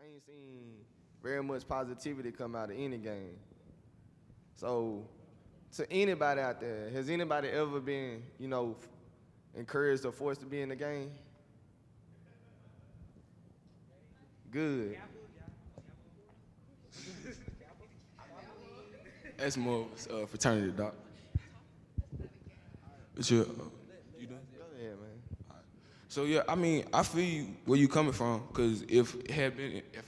ain't seen very much positivity come out of any game. So, to anybody out there, has anybody ever been, encouraged or forced to be in the game? Good. That's more of fraternity, doc. But you done? Go ahead, man. So yeah, I mean, I feel you where you coming from, cause if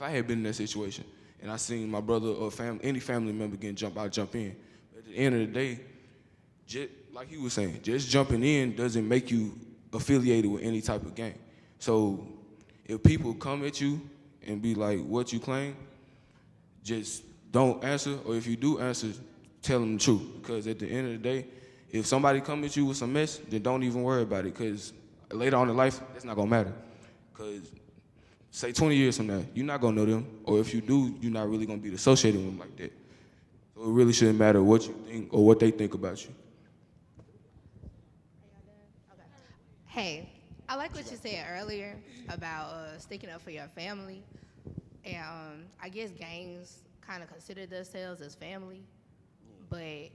I had been in that situation and I seen my brother or any family member getting jumped, I'd jump in. But at the end of the day, just like he was saying, just jumping in doesn't make you affiliated with any type of gang. So if people come at you and be like, "What you claim?" just don't answer, or if you do answer, tell them the truth. Because at the end of the day, if somebody come at you with some mess, then don't even worry about it. Because later on in life, that's not gonna matter. Because say 20 years from now, you're not gonna know them, or if you do, you're not really gonna be associated with them like that. So it really shouldn't matter what you think or what they think about you. Hey, I like what you said earlier about sticking up for your family. And I guess gangs kind of consider themselves as family, but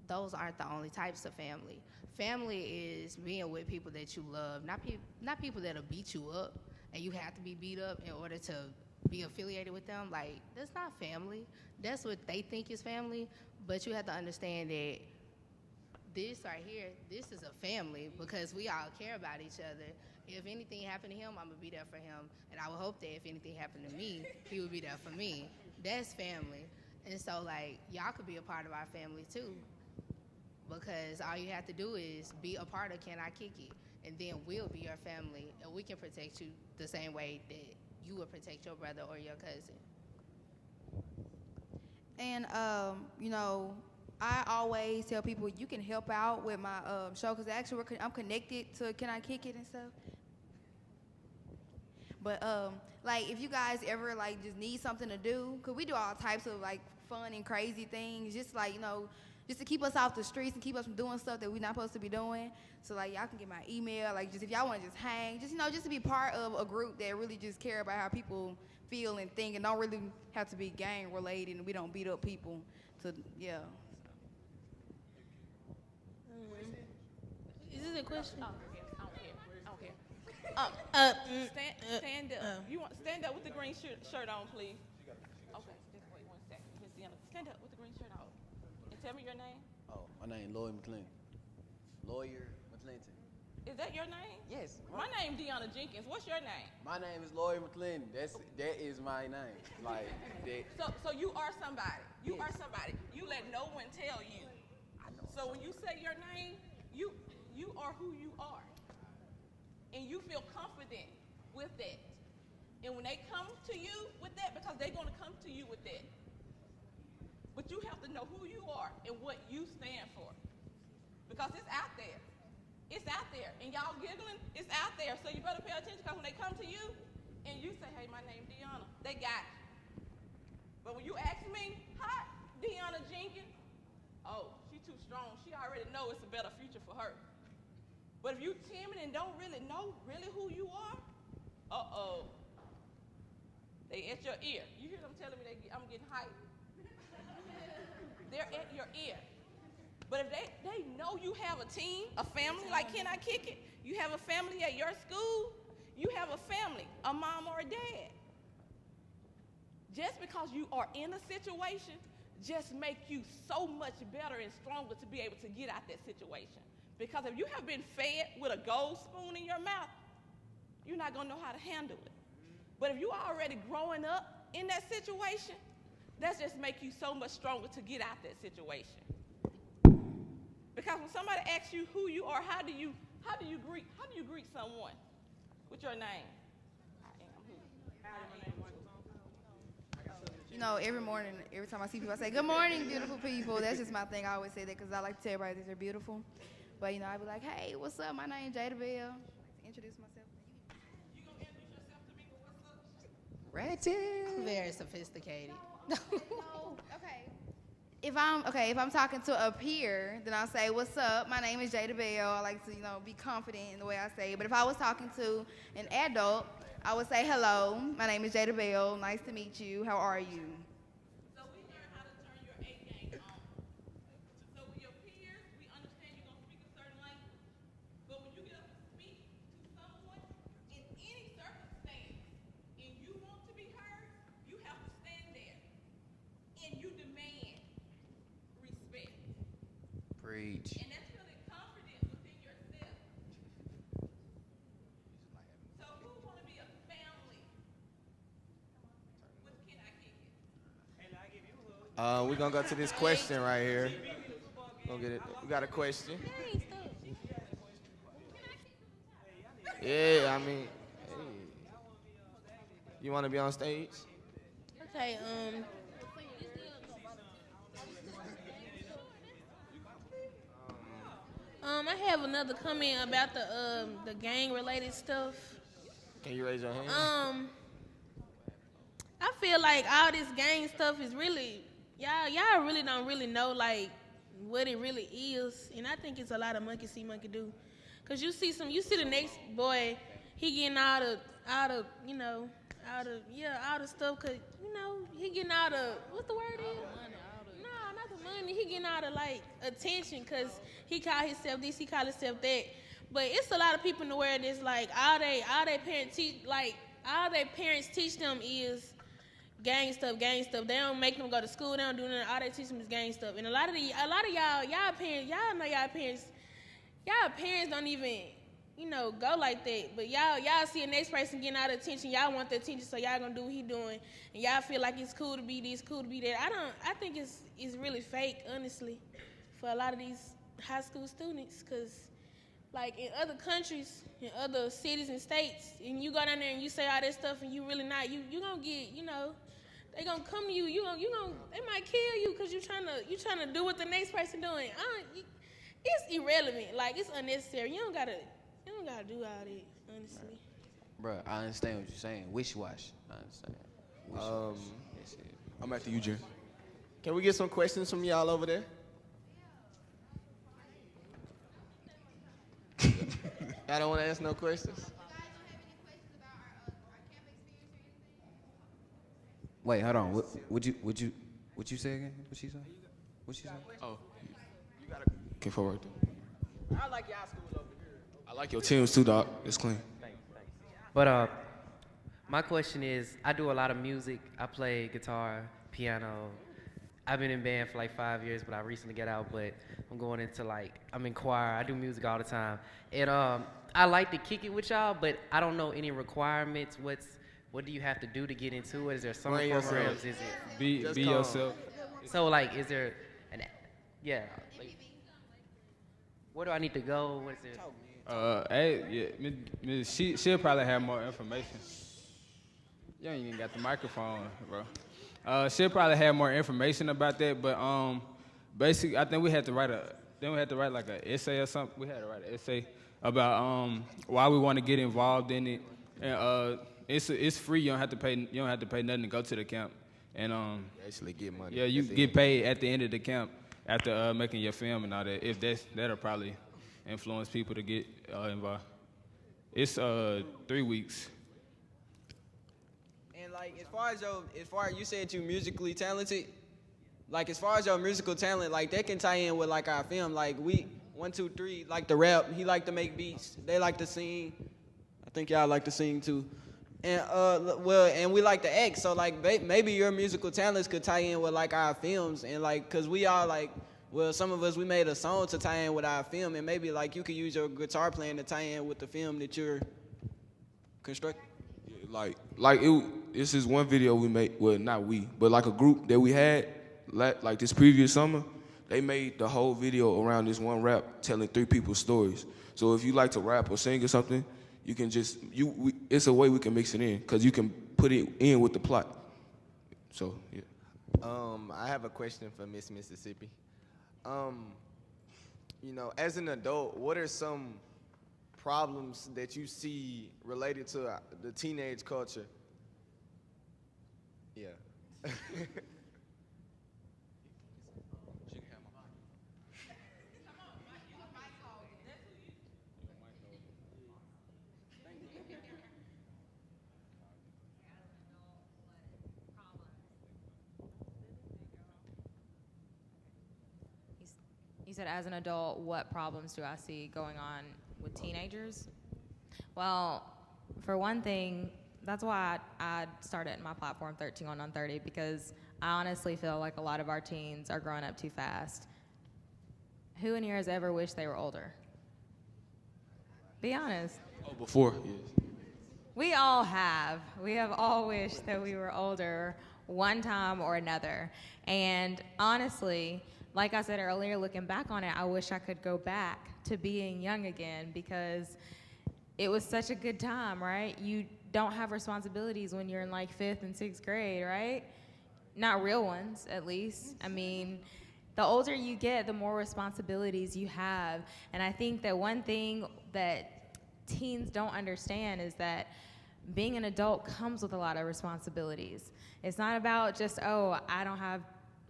those aren't the only types of family. Family is being with people that you love, not people that'll beat you up, and you have to be beat up in order to be affiliated with them. Like, that's not family. That's what they think is family, but you have to understand that this right here, this is a family because we all care about each other. If anything happened to him, I'm gonna be there for him. And I would hope that if anything happened to me, he would be there for me. That's family. And so, like, y'all could be a part of our family too. Because all you have to do is be a part of Can I Kick It? And then we'll be your family and we can protect you the same way that you would protect your brother or your cousin. And, I always tell people you can help out with my show because actually I'm connected to Can I Kick It and stuff. But like if you guys ever like just need something to do, because we do all types of like fun and crazy things, just like just to keep us off the streets and keep us from doing stuff that we're not supposed to be doing. So like y'all can get my email, like just if y'all want to just hang, just to be part of a group that really just care about how people feel and think and don't really have to be gang related and we don't beat up people. So yeah. Is this a question? I don't care. Stand up. You want stand up with the green shirt on, please. Okay, just wait 1 second. Miss Deanna, stand up with the green shirt on. And tell me your name. Oh, my name Lloyd McClinton. Lawyer McClinton. Is that your name? Yes. My name Deanna Jenkins. What's your name? My name is Lloyd McClinton. That is my name. Like that. So you are somebody. You Yes. are somebody. You let no one tell you. I know. So when you say your name, you are who you are. And you feel confident with that. And when they come to you with that, because they're going to come to you with that. But you have to know who you are and what you stand for. Because it's out there. It's out there. And y'all giggling, it's out there. So you better pay attention because when they come to you and you say, hey, my name's Deanna, they got you. But when you ask me, hi, Deanna Jenkins, oh, she's too strong. She already know it's a better future for her. But if you timid and don't really know who you are, uh-oh. They at your ear. You hear them telling me I'm getting hyped. They're at your ear. But if they know you have a team, a family, like Can I Kick It? You have a family at your school, you have a family, a mom or a dad. Just because you are in a situation just make you so much better and stronger to be able to get out that situation. Because if you have been fed with a gold spoon in your mouth, you're not going to know how to handle it. But if you are already growing up in that situation, that just make you so much stronger to get out that situation. Because when somebody asks you who you are, how do you greet someone with your name? I am who? Every morning, every time I see people, I say, good morning, beautiful people. That's just my thing. I always say that because I like to tell everybody that they're beautiful. But, I be like, hey, what's up? My name's Jada Bell. Introduce myself. You gonna introduce yourself to me, but what's up? Ratchet. Very sophisticated. No, okay. if I'm talking to a peer, then I'll say, "What's up? My name is Jada Bell." I like to, be confident in the way I say it. But if I was talking to an adult, I would say, "Hello, my name is Jada Bell. Nice to meet you. How are you?" So we learn how to turn your A game on. So with your peers, we understand you're gonna speak a certain language. But when you get up to speak to someone in any circumstance and you want to be heard, you have to stand there and you demand respect. Preach. And that's feeling confident within yourself. So who wanna be a family with Can I Kick It? We're gonna go to this question right here. Gonna get it. We got a question. Yeah, I mean, hey. You wanna be on stage? Okay, I have another comment about the gang related stuff. Can you raise your hand? I feel like all this gang stuff is really y'all really don't really know like what it really is, and I think it's a lot of monkey see monkey do. Cause you see the next boy, he getting all the stuff, cause he getting all the what's the word is? No, not the money. He getting all the like attention, cause he call himself this, he call himself that. But it's a lot of people in the world that's like all they parents teach them is gang stuff. They don't make them go to school. They don't do nothing. All they teach them is gang stuff. And a lot of y'all parents, y'all know y'all parents don't even, go like that. But y'all see a next person getting all the attention. Y'all want the attention, so y'all gonna do what he doing. And y'all feel like it's cool to be this, cool to be that. I think it's really fake, honestly, for a lot of these high school students. Cause like in other countries, in other cities and states, and you go down there and you say all that stuff and you really not, you gonna get, they gonna come to you. They might kill you because you trying to do what the next person doing. It's irrelevant. Like it's unnecessary. You don't gotta do all that. Honestly. Bruh, I understand what you're saying. Wish-wash. I understand. That's it. I'm after you, Jen. Can we get some questions from y'all over there? Y'all don't want to ask no questions? Wait, hold on. Would you say again? What she say? Oh, you gotta get forward. I like y'all schools over here. I like your teams too, dog. It's clean. Thanks. But my question is, I do a lot of music. I play guitar, piano. I've been in band for like 5 years, but I recently got out. But I'm going into I'm in choir. I do music all the time, and I like to kick it with y'all, but I don't know any requirements. What do you have to do to get into it? Is there some programs? Is it be yourself? So is there where do I need to go? What is it? She'll probably have more information. You ain't even got the microphone, bro. She'll probably have more information about that, but basically, I think we had to write like an essay or something. We had to write an essay about why we want to get involved in it, and it's free. You don't have to pay nothing to go to the camp, and You actually get money. yeah, you get paid at the end of the camp after making your film and all that. If that'll probably influence people to get involved. It's 3 weeks. And like as far as you said you musically talented, like as far as your musical talent, like that can tie in with like our film. Like we 1, 2, 3 like to rap. He like to make beats. They like to sing. I think y'all like to sing too. And and we like to act. So like maybe your musical talents could tie in with like our films, and like cause we all like. Well, some of us, we made a song to tie in with our film, and maybe like you could use your guitar playing to tie in with the film that you're constructing. Yeah, this is one video we made, well, not we, but like a group that we had, like this previous summer, they made the whole video around this one rap telling 3 people's stories. So if you like to rap or sing or something, you can it's a way we can mix it in, because you can put it in with the plot. So, yeah. I have a question for Miss Mississippi. As an adult, what are some problems that you see related to the teenage culture? Yeah. said, as an adult, what problems do I see going on with teenagers? Well, for one thing, that's why I started my platform 13 on 30, because I honestly feel like a lot of our teens are growing up too fast. Who in here has ever wished they were older? Be honest. Oh, before, yes. We all have. We have all wished that we were older one time or another. And honestly, like I said earlier, looking back on it, I wish I could go back to being young again, because it was such a good time, right? You don't have responsibilities when you're in like 5th and 6th grade, right? Not real ones, at least. I mean, the older you get, the more responsibilities you have. And I think that one thing that teens don't understand is that being an adult comes with a lot of responsibilities. It's not about just, oh, I don't have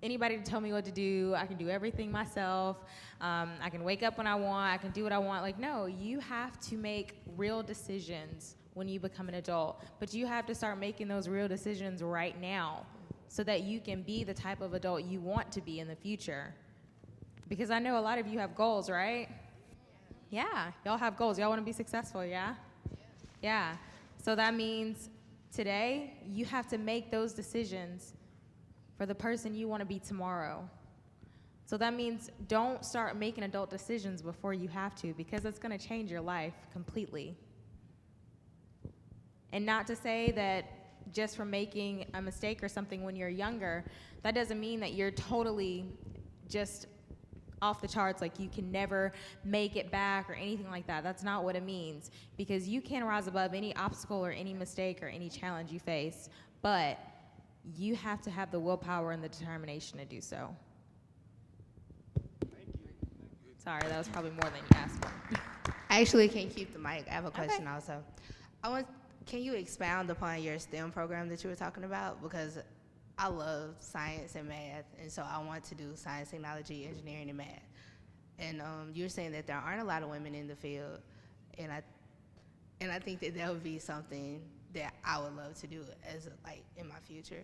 anybody to tell me what to do. I can do everything myself. I can wake up when I want. I can do what I want. Like, no, you have to make real decisions when you become an adult. But you have to start making those real decisions right now so that you can be the type of adult you want to be in the future. Because I know a lot of you have goals, right? Yeah, y'all have goals. Y'all want to be successful, yeah? Yeah. So that means today you have to make those decisions for the person you want to be tomorrow. So that means don't start making adult decisions before you have to, because it's going to change your life completely. And not to say that just from making a mistake or something when you're younger, that doesn't mean that you're totally just off the charts, like you can never make it back or anything like that. That's not what it means, because you can rise above any obstacle or any mistake or any challenge you face, but you have to have the willpower and the determination to do so. Sorry, that was probably more than you asked for. I actually can't keep the mic. I have a question also. Can you expound upon your STEM program that you were talking about? Because I love science and math, and so I want to do science, technology, engineering, and math. And you're saying that there aren't a lot of women in the field, and I think that would be something that I would love to do as like in my future.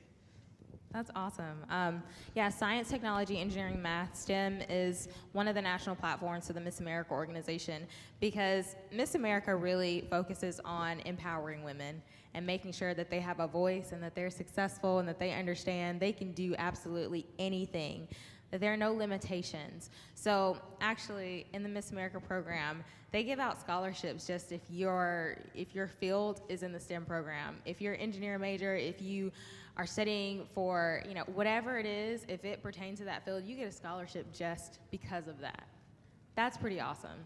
That's awesome. Yeah, science, technology, engineering, math, STEM is one of the national platforms for the Miss America organization, because Miss America really focuses on empowering women and making sure that they have a voice and that they're successful and that they understand they can do absolutely anything, that there are no limitations. So actually, in the Miss America program, they give out scholarships just if your field is in the STEM program. If you're an engineer major, if you are studying for, whatever it is, if it pertains to that field, you get a scholarship just because of that. That's pretty awesome.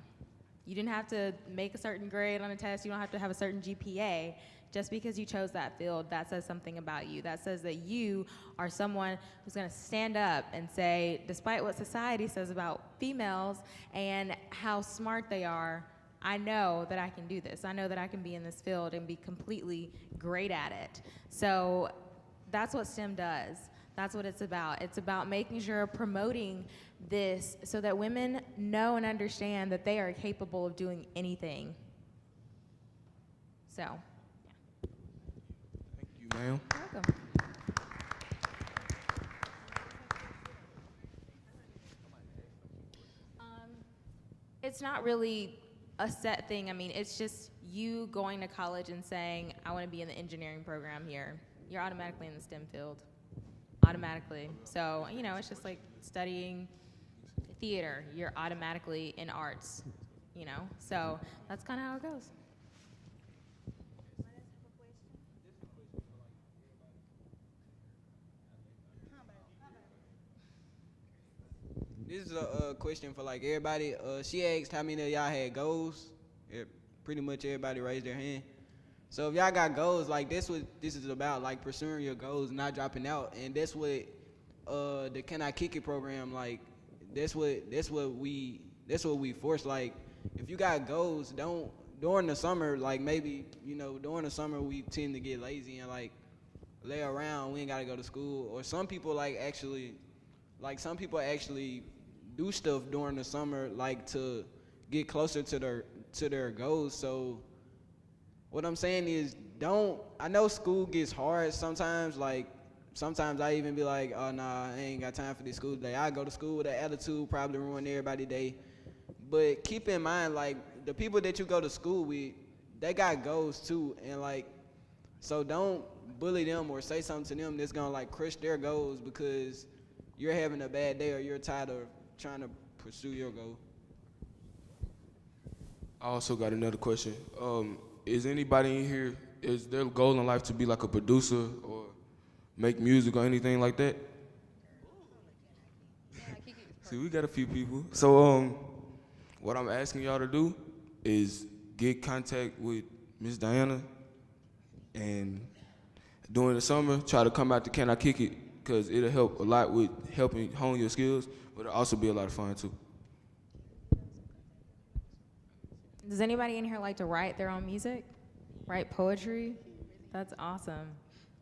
You didn't have to make a certain grade on a test. You don't have to have a certain GPA. Just because you chose that field, that says something about you. That says that you are someone who's going to stand up and say, despite what society says about females and how smart they are, I know that I can do this. I know that I can be in this field and be completely great at it. So that's what STEM does. That's what it's about. It's about making sure, promoting this so that women know and understand that they are capable of doing anything. So. Ma'am. You're welcome. It's not really a set thing. I mean, it's just you going to college and saying, I want to be in the engineering program here. You're automatically in the STEM field. Automatically. So, it's just like studying theater. You're automatically in arts, So that's kind of how it goes. This is a question for like everybody. She asked how many of y'all had goals. Pretty much everybody raised their hand. So if y'all got goals, like this is about, like pursuing your goals, not dropping out, and that's what the Can I Kick It program, like that's what we force. Like if you got goals, don't during the summer, like maybe during the summer we tend to get lazy and like lay around. We ain't gotta go to school, or some people actually do stuff during the summer, like to get closer to their goals. So what I'm saying is, I know school gets hard sometimes, like sometimes I even be like, oh nah, I ain't got time for this school today. I go to school with an attitude, probably ruin everybody's day. But keep in mind, like, the people that you go to school with, they got goals too, and like, so don't bully them or say something to them that's gonna like crush their goals because you're having a bad day or you're tired of trying to pursue your goal. I also got another question. Is anybody in here, is their goal in life to be like a producer or make music or anything like that? See, we got a few people. So what I'm asking y'all to do is get contact with Miss Diana and during the summer, try to come out to Can I Kick It? Because it'll help a lot with helping hone your skills, but it'll also be a lot of fun too. Does anybody in here like to write their own music? Write poetry? That's awesome.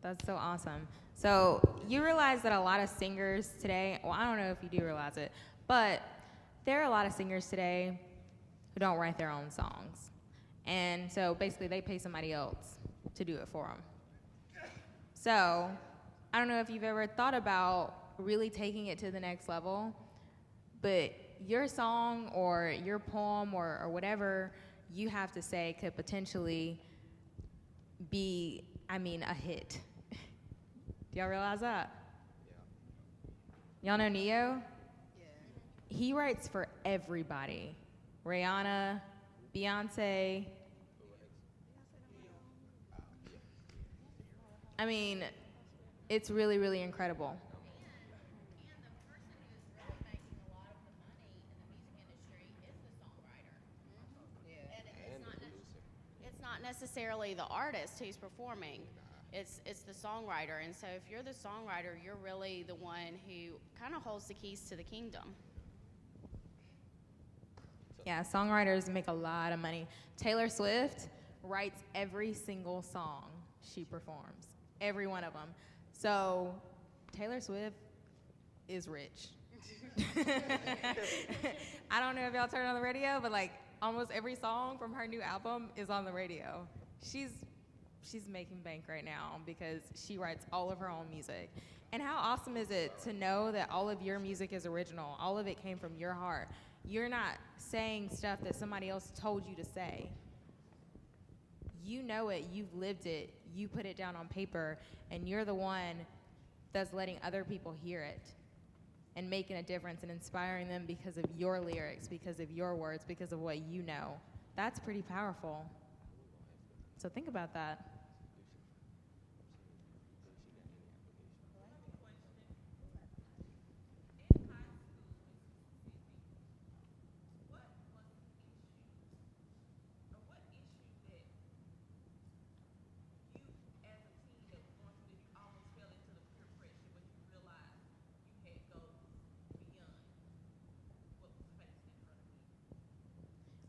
That's so awesome. So you realize that a lot of singers today, well, I don't know if you do realize it, but there are a lot of singers today who don't write their own songs. And so basically they pay somebody else to do it for them. So I don't know if you've ever thought about really taking it to the next level, but your song or your poem or whatever you have to say could potentially be, a hit. Do y'all realize that? Yeah. Y'all know Neo? Yeah. He writes for everybody. Rihanna, Beyonce. It's really, really incredible. It's not necessarily the artist who's performing. It's the songwriter. And so if you're the songwriter, you're really the one who kind of holds the keys to the kingdom. Yeah, songwriters make a lot of money. Taylor Swift writes every single song she performs, every one of them. So Taylor Swift is rich. I don't know if y'all turn on the radio, but like almost every song from her new album is on the radio. She's making bank right now because she writes all of her own music. And how awesome is it to know that all of your music is original, all of it came from your heart. You're not saying stuff that somebody else told you to say. You know it, you've lived it, you put it down on paper, and you're the one that's letting other people hear it and making a difference and inspiring them because of your lyrics, because of your words, because of what you know. That's pretty powerful. So think about that.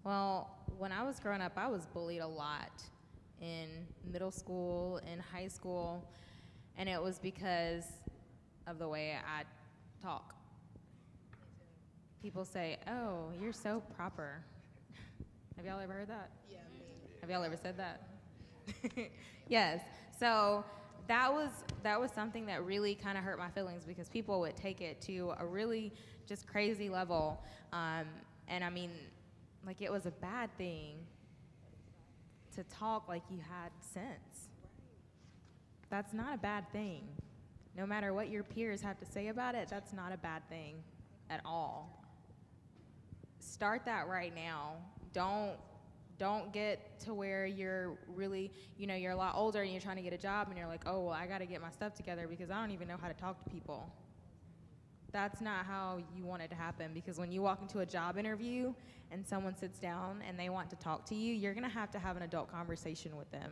Well, when I was growing up, I was bullied a lot in middle school, in high school, and it was because of the way I talk. People say, "Oh, you're so proper." Have y'all ever heard that? Yeah. Have y'all ever said that? Yes. So that was something that really kind of hurt my feelings because people would take it to a really just crazy level, and like it was a bad thing to talk like you had sense. That's not a bad thing. No matter what your peers have to say about it, that's not a bad thing at all. Start that right now. Don't get to where you're really, you're a lot older and you're trying to get a job and you're like, oh, well, I got to get my stuff together because I don't even know how to talk to people. That's not how you want it to happen, because when you walk into a job interview and someone sits down and they want to talk to you, you're going to have an adult conversation with them,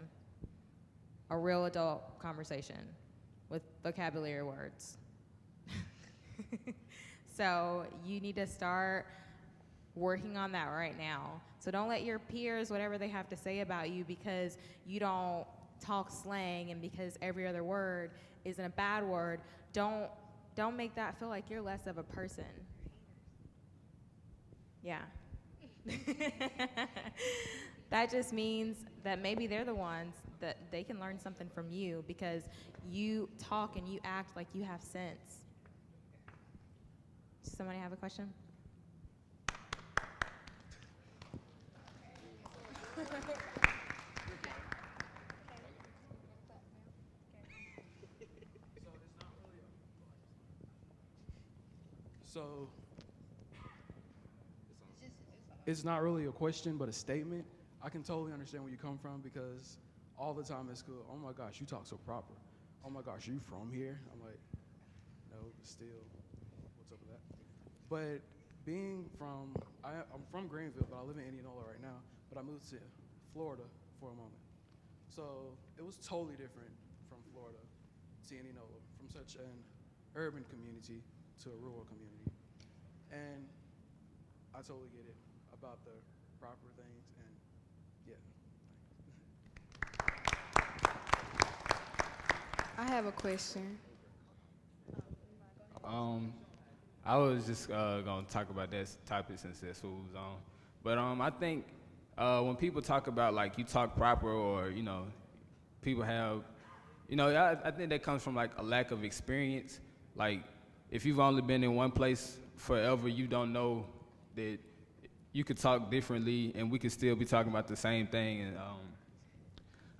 a real adult conversation with vocabulary words. So you need to start working on that right now. So don't let your peers, whatever they have to say about you, because you don't talk slang and because every other word isn't a bad word, don't make that feel like you're less of a person. Yeah. That just means that maybe they're the ones that they can learn something from you because you talk and you act like you have sense. Does somebody have a question? So it's not really a question, but a statement. I can totally understand where you come from because all the time at school, oh my gosh, you talk so proper. Oh my gosh, are you from here? I'm like, no, but still, what's up with that? But being from, I'm from Greenville, but I live in Indianola right now, but I moved to Florida for a moment. So it was totally different from Florida to Indianola, from such an urban community to a rural community. And I totally get it about the proper things and yeah. I have a question. I was just gonna talk about that topic since that's what was on. But I think when people talk about like you talk proper or people have, I think that comes from like a lack of experience. Like if you've only been in one place forever, you don't know that you could talk differently and we could still be talking about the same thing. And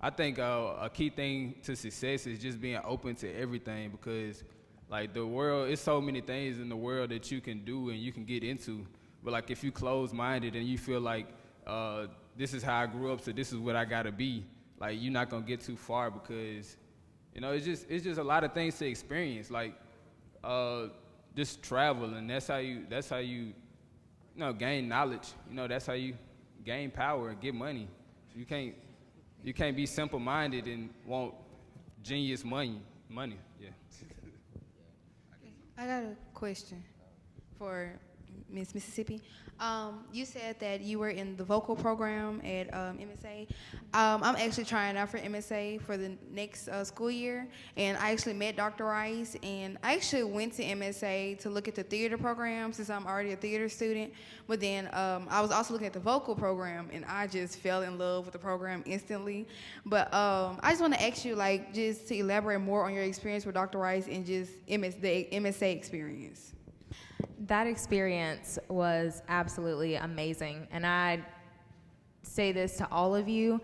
I think a key thing to success is just being open to everything because like the world, it's so many things in the world that you can do and you can get into. But like if you close-minded and you feel like this is how I grew up, so this is what I gotta be, like you're not gonna get too far because it's just a lot of things to experience. Like just travel, and that's how you gain knowledge. That's how you gain power and get money. You can't be simple-minded and want genius money. Yeah. I got a question for Miss Mississippi. You said that you were in the vocal program at MSA. I'm actually trying out for MSA for the next school year, and I actually met Dr. Rice, and I actually went to MSA to look at the theater program since I'm already a theater student, but then I was also looking at the vocal program, and I just fell in love with the program instantly. But I just want to ask you, like, just to elaborate more on your experience with Dr. Rice and just the MSA experience. That experience was absolutely amazing. And I say this to all of you.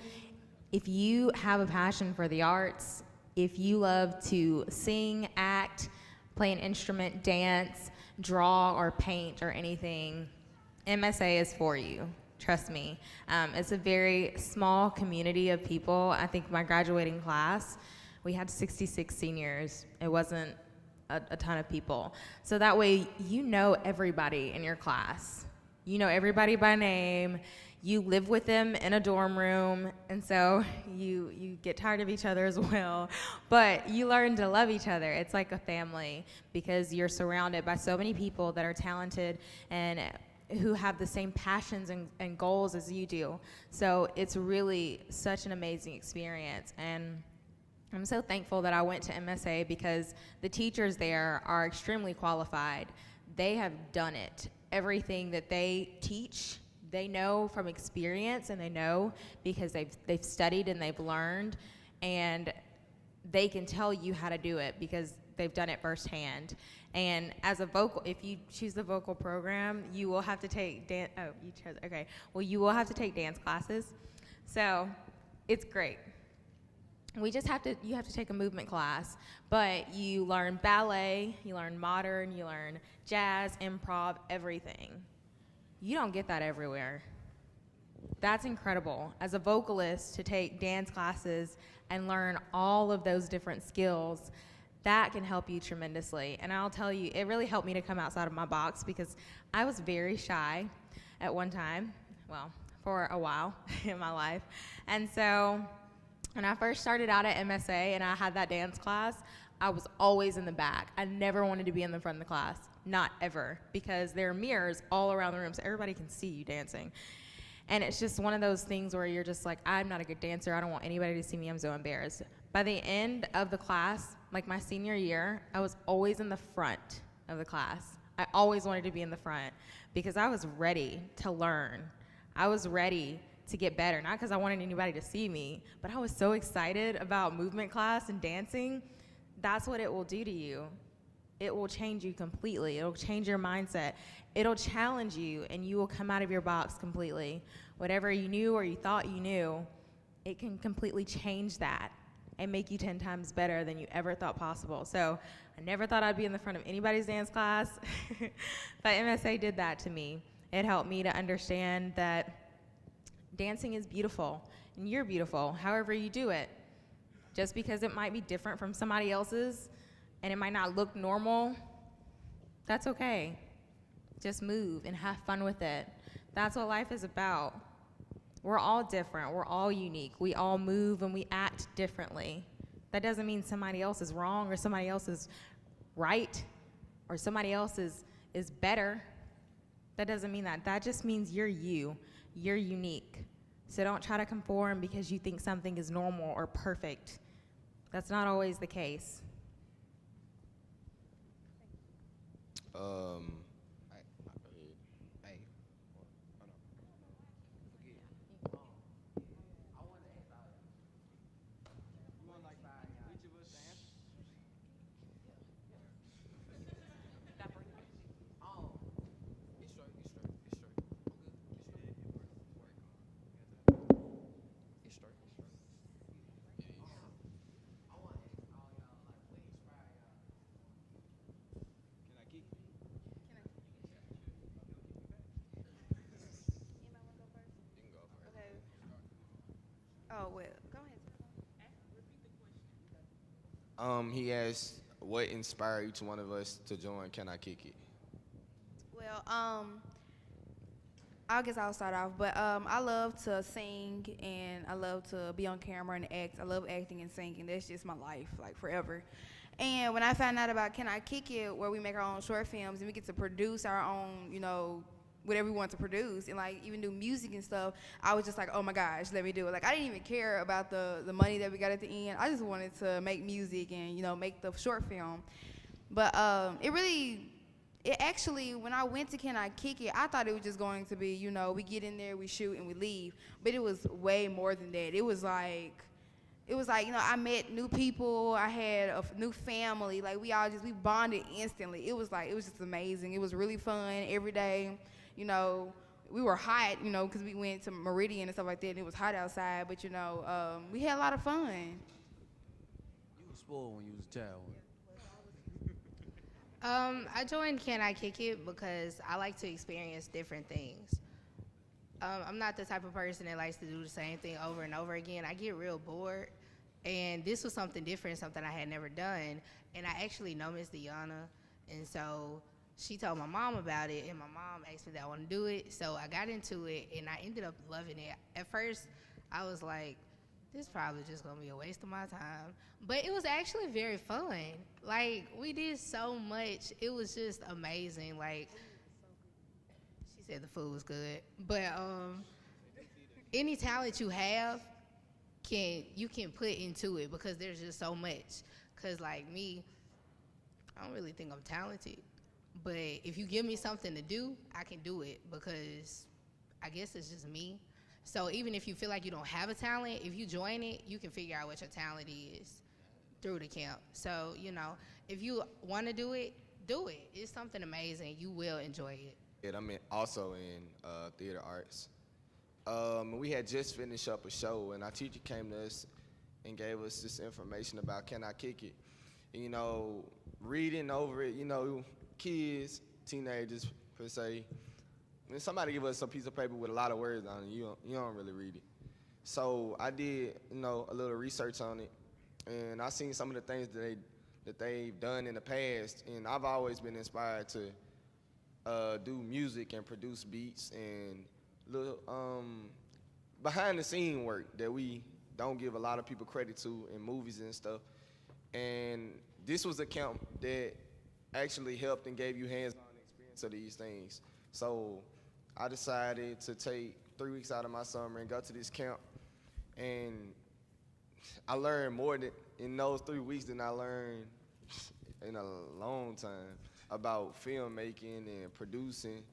If you have a passion for the arts, if you love to sing, act, play an instrument, dance, draw, or paint, or anything, MSA is for you. Trust me. It's a very small community of people. I think my graduating class, we had 66 seniors. It wasn't a ton of people. So that way you know everybody in your class. You know everybody by name. You live with them in a dorm room, and so you get tired of each other as well. But you learn to love each other. It's like a family because you're surrounded by so many people that are talented and who have the same passions and goals as you do. So it's really such an amazing experience. And I'm so thankful that I went to MSA because the teachers there are extremely qualified. They have done it. Everything that they teach, they know from experience, and they know because they've studied and they've learned, and they can tell you how to do it because they've done it firsthand. And as a vocal, if you choose the vocal program, you will have to take dance. Oh, you chose, okay. Well, you will have to take dance classes. So it's great. You have to take a movement class, but you learn ballet, you learn modern, you learn jazz, improv, everything. You don't get that everywhere. That's incredible. As a vocalist, to take dance classes and learn all of those different skills, that can help you tremendously. And I'll tell you, it really helped me to come outside of my box because I was very shy at one time, well, for a while in my life. And so when I first started out at MSA and I had that dance class, I was always in the back. I never wanted to be in the front of the class, not ever, because there are mirrors all around the room so everybody can see you dancing. And it's just one of those things where you're just like, I'm not a good dancer. I don't want anybody to see me. I'm so embarrassed. By the end of the class, like my senior year, I was always in the front of the class. I always wanted to be in the front because I was ready to learn. I was ready to get better, not because I wanted anybody to see me, but I was so excited about movement class and dancing. That's what it will do to you. It will change you completely. It'll change your mindset. It'll challenge you, and you will come out of your box completely. Whatever you knew or you thought you knew, it can completely change that and make you 10 times better than you ever thought possible. So I never thought I'd be in the front of anybody's dance class, but MSA did that to me. It helped me to understand that dancing is beautiful, and you're beautiful, however you do it. Just because it might be different from somebody else's, and it might not look normal, that's okay. Just move and have fun with it. That's what life is about. We're all different. We're all unique. We all move and we act differently. That doesn't mean somebody else is wrong or somebody else is right or somebody else is better. That doesn't mean that. That just means you're you. You're unique. So don't try to conform because you think something is normal or perfect. That's not always the case. Oh, well, go ahead. He asked, what inspired each one of us to join Can I Kick It? Well, I guess I'll start off, but I love to sing and I love to be on camera and act. I love acting and singing. That's just my life, like forever. And when I found out about Can I Kick It, where we make our own short films and we get to produce our own, whatever we want to produce and like even do music and stuff, I was just like, oh my gosh, let me do it. Like I didn't even care about the money that we got at the end. I just wanted to make music and make the short film. But it actually, when I went to Can I Kick It, I thought it was just going to be, we get in there, we shoot, and we leave. But it was way more than that. It was like, I met new people. I had a new family. Like, we bonded instantly. It was just amazing. It was really fun every day. We were hot, because we went to Meridian and stuff like that, and it was hot outside. But, we had a lot of fun. You were spoiled when you was a child. I joined Can I Kick It because I like to experience different things. I'm not the type of person that likes to do the same thing over and over again. I get real bored, and this was something different, something I had never done. And I actually know Miss Deanna, and so she told my mom about it, and my mom asked me that I want to do it. So I got into it, and I ended up loving it. At first, I was like, this probably just gonna be a waste of my time. But it was actually very fun. Like, we did so much. It was just amazing. Like, she said the food was good. But any talent you have, you can put into it because there's just so much. Because like me, I don't really think I'm talented. But if you give me something to do, I can do it because I guess it's just me. So even if you feel like you don't have a talent, if you join it, you can figure out what your talent is through the camp. So, if you want to do it, do it. It's something amazing. You will enjoy it. I'm also in theater arts. We had just finished up a show, and our teacher came to us and gave us this information about Can I Kick It? And, reading over it, kids, teenagers per se, and somebody give us a piece of paper with a lot of words on it, you don't really read it. So I did, a little research on it, and I seen some of the things that they've done in the past, and I've always been inspired to do music and produce beats and little behind the scene work that we don't give a lot of people credit to in movies and stuff. And this was a camp that actually helped and gave you hands-on experience of these things. So I decided to take 3 weeks out of my summer and go to this camp, and I learned more in those 3 weeks than I learned in a long time about filmmaking and producing.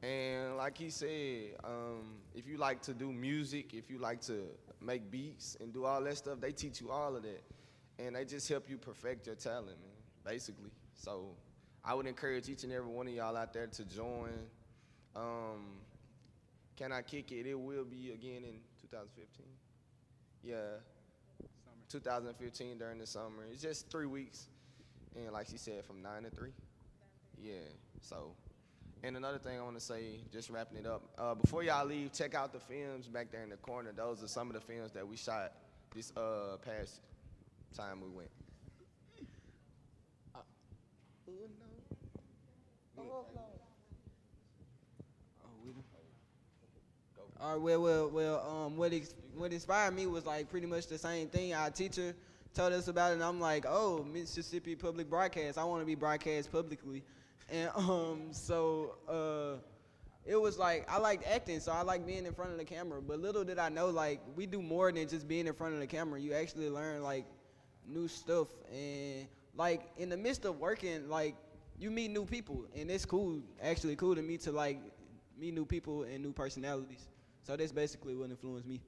And like he said, if you like to do music, if you like to make beats and do all that stuff, they teach you all of that. And they just help you perfect your talent, man, basically. So I would encourage each and every one of y'all out there to join. Can I Kick It? It will be again in 2015. Yeah, 2015 during the summer. It's just 3 weeks. And like she said, from 9 to 3. Yeah, so. And another thing I want to say, just wrapping it up, before y'all leave, check out the films back there in the corner. Those are some of the films that we shot this past time we went. All right, well, what inspired me was like pretty much the same thing. Our teacher told us about it, and I'm like, oh, Mississippi Public Broadcast, I want to be broadcast publicly. And it was like, I liked acting, so I like being in front of the camera. But little did I know, like, we do more than just being in front of the camera. You actually learn, like, new stuff. And, like, in the midst of working, like, you meet new people. And it's cool, actually cool to me to, like, meet new people and new personalities. So that's basically what influenced me.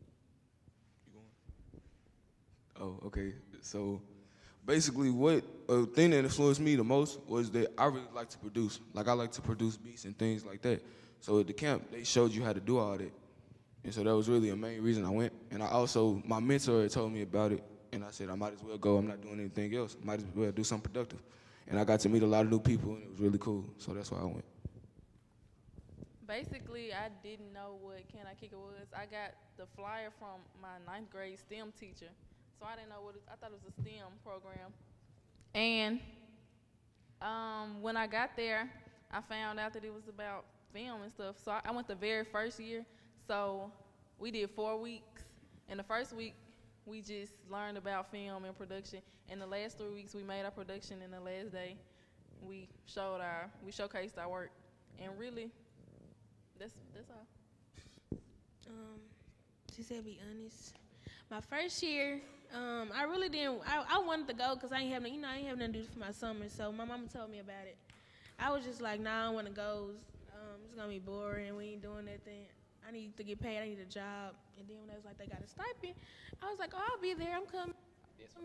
Oh, okay. So basically what a thing that influenced me the most was that I really like to produce. Like I like to produce beats and things like that. So at the camp, they showed you how to do all that. And so that was really a main reason I went. And I also, my mentor had told me about it, and I said I might as well go. I'm not doing anything else. Might as well do something productive. And I got to meet a lot of new people, and it was really cool. So that's why I went. Basically, I didn't know what Can I Kick It was. I got the flyer from my 9th grade STEM teacher. So I didn't know what I thought it was a STEM program. And when I got there, I found out that it was about film and stuff. So I went the very first year. So we did 4 weeks. And the first week, we just learned about film and production. And the last 3 weeks, we made our production. And the last day, we showcased our work. And really, that's all. She said, be honest. My first year, I really didn't. I wanted to go because I ain't have nothing to do for my summer. So my mama told me about it. I was just like, nah, I don't want to go. It's gonna be boring. We ain't doing nothing. I need to get paid. I need a job. And then when they was like, they got a stipend, I was like, oh, I'll be there. I'm coming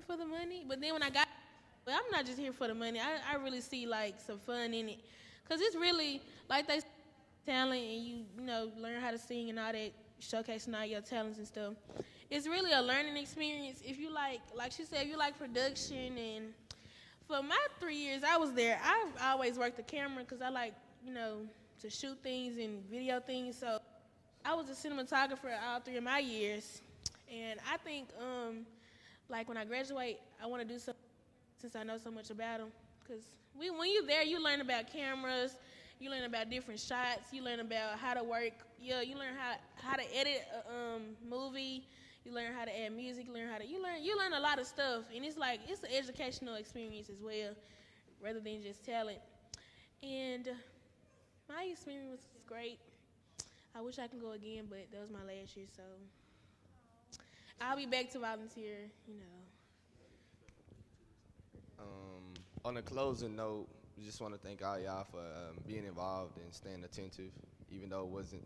for the money. But then when I got, but I'm not just here for the money. I really see like some fun in it, cause it's really like they talent and you learn how to sing and all that, showcasing all your talents and stuff. It's really a learning experience. If you like she said, if you like production. And for my 3 years I was there, I always worked the camera because I like, to shoot things and video things. So I was a cinematographer all 3 of my years. And I think, like when I graduate, I want to do something since I know so much about them. Because when you're there, you learn about cameras, you learn about different shots, you learn about how to work, you learn how to edit a movie. You learn how to add music. You learn a lot of stuff, and it's an educational experience as well, rather than just talent. And my experience was great. I wish I could go again, but that was my last year, so I'll be back to volunteer. On a closing note, we just want to thank all y'all for being involved and staying attentive, even though it wasn't,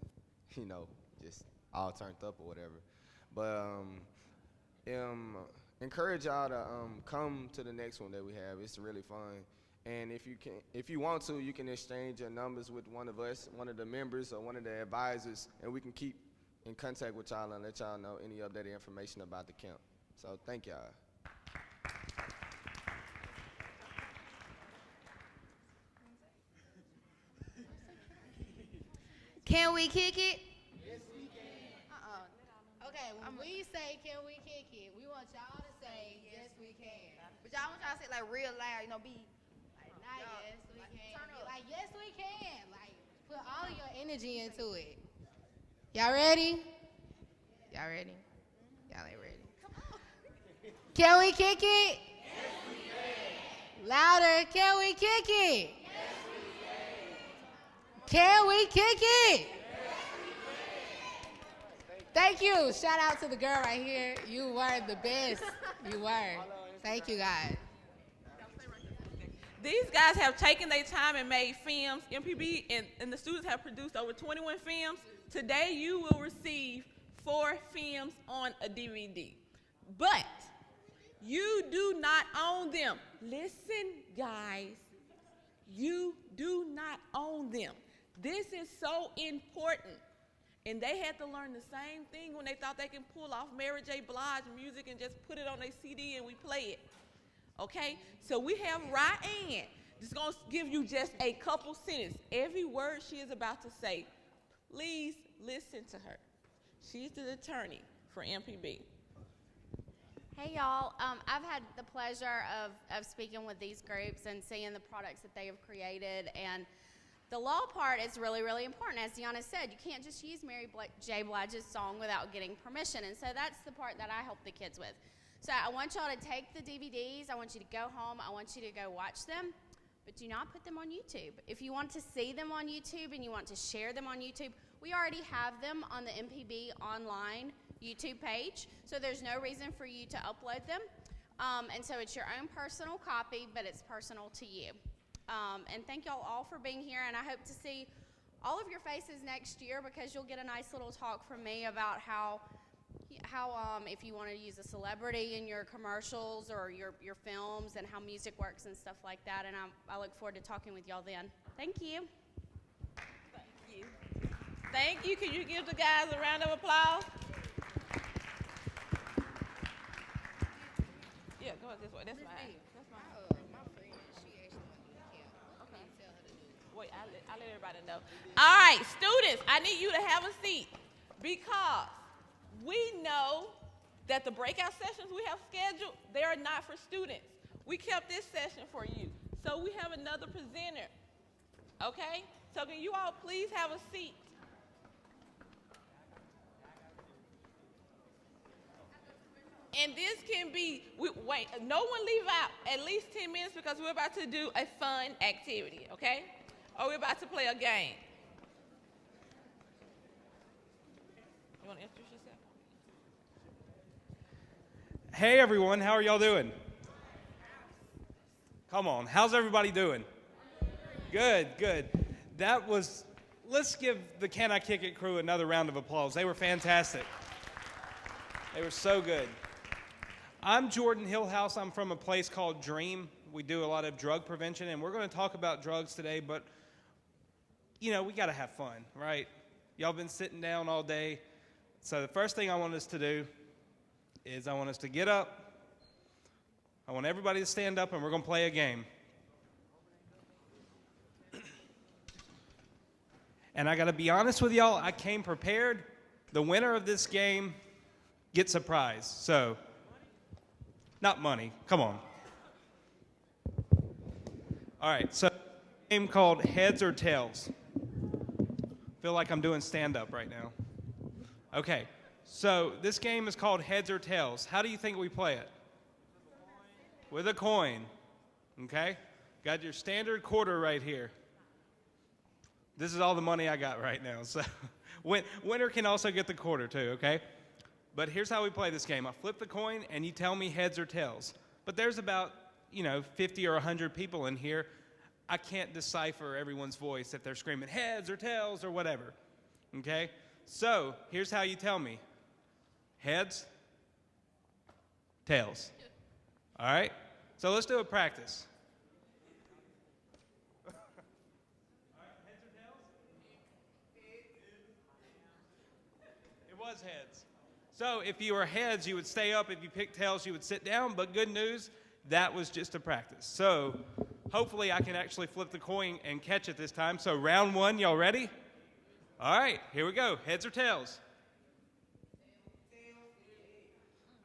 just all turned up or whatever. But encourage y'all to come to the next one that we have. It's really fun. And if you want to, you can exchange your numbers with one of us, one of the members or one of the advisors, and we can keep in contact with y'all and let y'all know any updated information about the camp. So thank y'all. Can we kick it? Okay, when we say can we kick it, we want y'all to say yes we can. But y'all want y'all to say like real loud, be like not yes we can. Be like yes we can. Like put all of your energy into it. Y'all ready? Y'all ready? Y'all ain't ready. Come on. Can we kick it? Yes we can. Louder, can we kick it? Yes we can. Can we kick it? Thank you. Shout out to the girl right here. You were the best. You were. Thank you, guys. These guys have taken their time and made films. MPB and the students have produced over 21 films. Today you will receive 4 films on a DVD. But you do not own them. Listen, guys, you do not own them. This is so important. And they had to learn the same thing when they thought they can pull off Mary J. Blige music and just put it on their CD and we play it. Okay? So we have Ryan. Just going to give you just a couple sentences. Every word she is about to say, please listen to her. She's the attorney for MPB. Hey y'all, I've had the pleasure of speaking with these groups and seeing the products that they have created, and the law part is really, really important. As Deanna said, you can't just use Mary J. Blige's song without getting permission, and so that's the part that I help the kids with. So I want y'all to take the DVDs, I want you to go home, I want you to go watch them, but do not put them on YouTube. If you want to see them on YouTube and you want to share them on YouTube, we already have them on the MPB online YouTube page, so there's no reason for you to upload them. And so it's your own personal copy, but it's personal to you. And thank y'all all for being here, and I hope to see all of your faces next year, because you'll get a nice little talk from me about how if you want to use a celebrity in your commercials or your films, and how music works and stuff like that. And I look forward to talking with y'all then. Thank you. Thank you. Thank you. Can you give the guys a round of applause? Yeah, go this way. That's mine. That's mine. My friend, she actually went to camp. Okay. Tell her to do it. Wait, I'll let everybody know. All right, students, I need you to have a seat, because we know that the breakout sessions we have scheduled, they are not for students. We kept this session for you. So we have another presenter, okay? So can you all please have a seat? And this can be, wait, no one leave out at least 10 minutes, because we're about to do a fun activity, okay? Or we're about to play a game. You want to introduce yourself? Hey everyone, how are y'all doing? Come on, how's everybody doing? Good, good. Let's give the Can I Kick It crew another round of applause. They were fantastic. They were so good. I'm Jordan Hillhouse. I'm from a place called Dream. We do a lot of drug prevention, and we're going to talk about drugs today, but, you know, we got to have fun, right? Y'all been sitting down all day. So the first thing I want us to do is I want us to get up. I want everybody to stand up, and we're going to play a game. And I got to be honest with y'all, I came prepared. The winner of this game gets a prize. So, not money. Come on. All right, so a game called Heads or Tails. Feel like I'm doing stand-up right now. Okay, so this game is called Heads or Tails. How do you think we play it? With a coin. Okay? Got your standard quarter right here. This is all the money I got right now. So winner can also get the quarter too, okay? But here's how we play this game. I flip the coin and you tell me heads or tails. But there's about, 50 or 100 people in here. I can't decipher everyone's voice if they're screaming heads or tails or whatever, okay? So here's how you tell me. Heads, tails. All right? So let's do a practice. It was heads. So if you were heads, you would stay up. If you picked tails, you would sit down. But good news, that was just a practice. So hopefully I can actually flip the coin and catch it this time. So round one, y'all ready? All right, here we go. Heads or tails?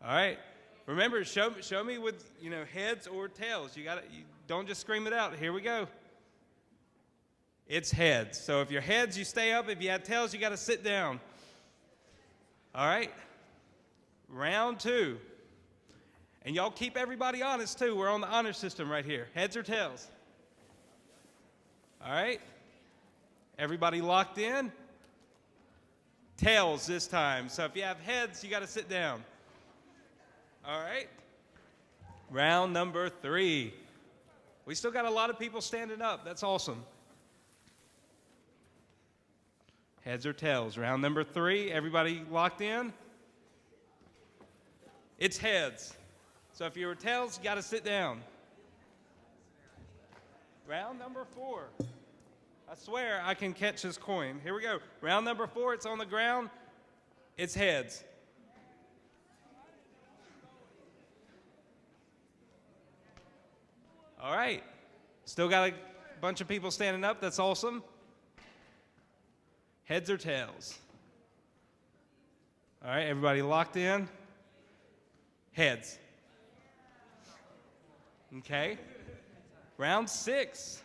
All right. Remember, show me with, heads or tails. You don't just scream it out. Here we go. It's heads. So if you're heads, you stay up. If you have tails, you got to sit down. All right. Round two. And y'all keep everybody honest, too. We're on the honor system right here. Heads or tails? All right. Everybody locked in? Tails this time. So if you have heads, you got to sit down. All right. Round number three. We still got a lot of people standing up. That's awesome. Heads or tails? Round number 3. Everybody locked in? It's heads. So if you were tails, you got to sit down. Round number 4. I swear I can catch this coin. Here we go. Round number 4, it's on the ground. It's heads. All right. Still got a bunch of people standing up. That's awesome. Heads or tails? All right, everybody locked in? Heads. Okay. Round 6.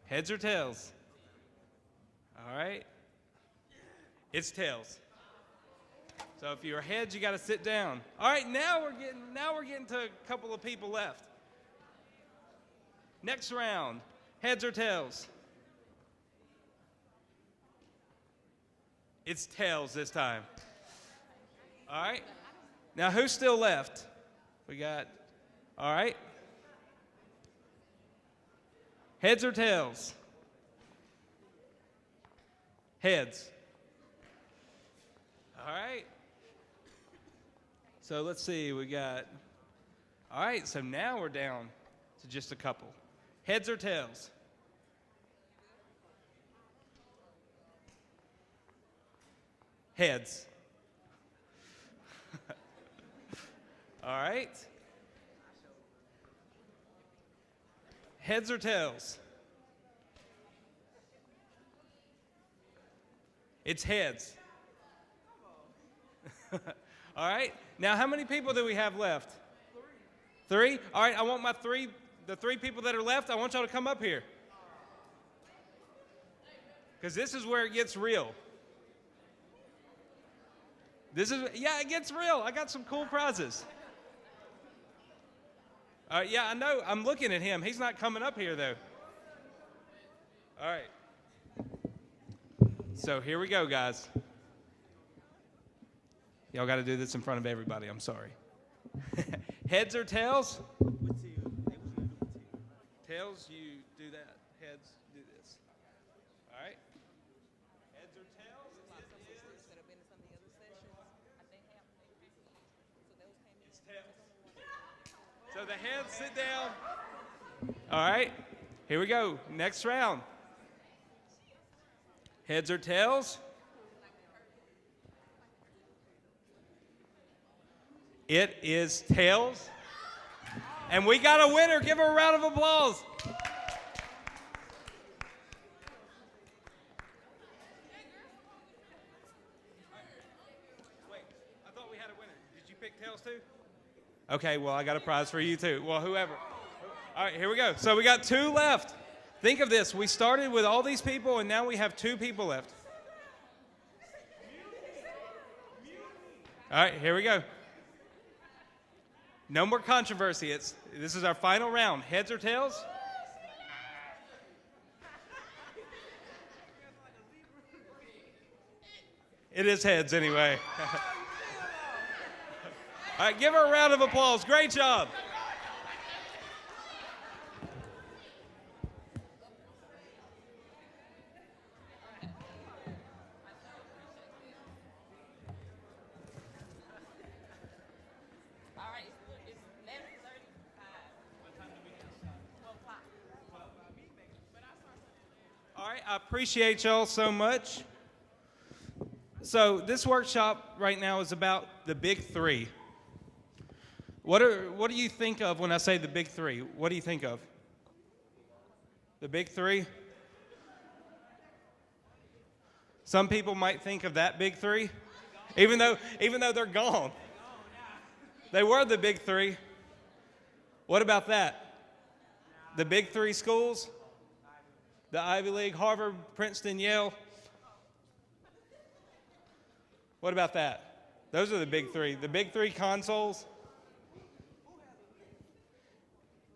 Heads or tails? All right. It's tails. So if you're heads, you got to sit down. All right, now we're getting to a couple of people left. Next round, heads or tails? It's tails this time. All right. Now who's still left? We got, all right. Heads or tails? Heads. All right. So let's see, we got, all right, so now we're down to just a couple. Heads or tails? Heads. All right. Heads or tails? It's heads. All right. Now, how many people do we have left? 3. All right. I want the 3 people that are left, I want y'all to come up here. Because this is where it gets real. It gets real. I got some cool prizes. Yeah, I know. I'm looking at him. He's not coming up here, though. All right. So here we go, guys. Y'all got to do this in front of everybody. I'm sorry. Heads or tails? Tails, you do that. Heads, do this. All right. Heads or tails? It's tails. So the heads sit down. All right. Here we go. Next round. Heads or tails? It is tails. And we got a winner. Give her a round of applause. Wait, I thought we had a winner. Did you pick tails too? Okay, well, I got a prize for you too. Well, whoever. All right, here we go. So we got 2 left. Think of this. We started with all these people, and now we have 2 people left. All right, here we go. No more controversy. This is our final round. Heads or tails? It is heads anyway. All right, give her a round of applause. Great job. All right, I appreciate y'all so much. So this workshop right now is about the big 3. What do you think of when I say the big 3? What do you think of? The big 3? Some people might think of that big 3, even though they're gone. They were the big 3. What about that? The big 3 schools? The Ivy League, Harvard, Princeton, Yale. What about that? Those are the big 3. The big 3 consoles.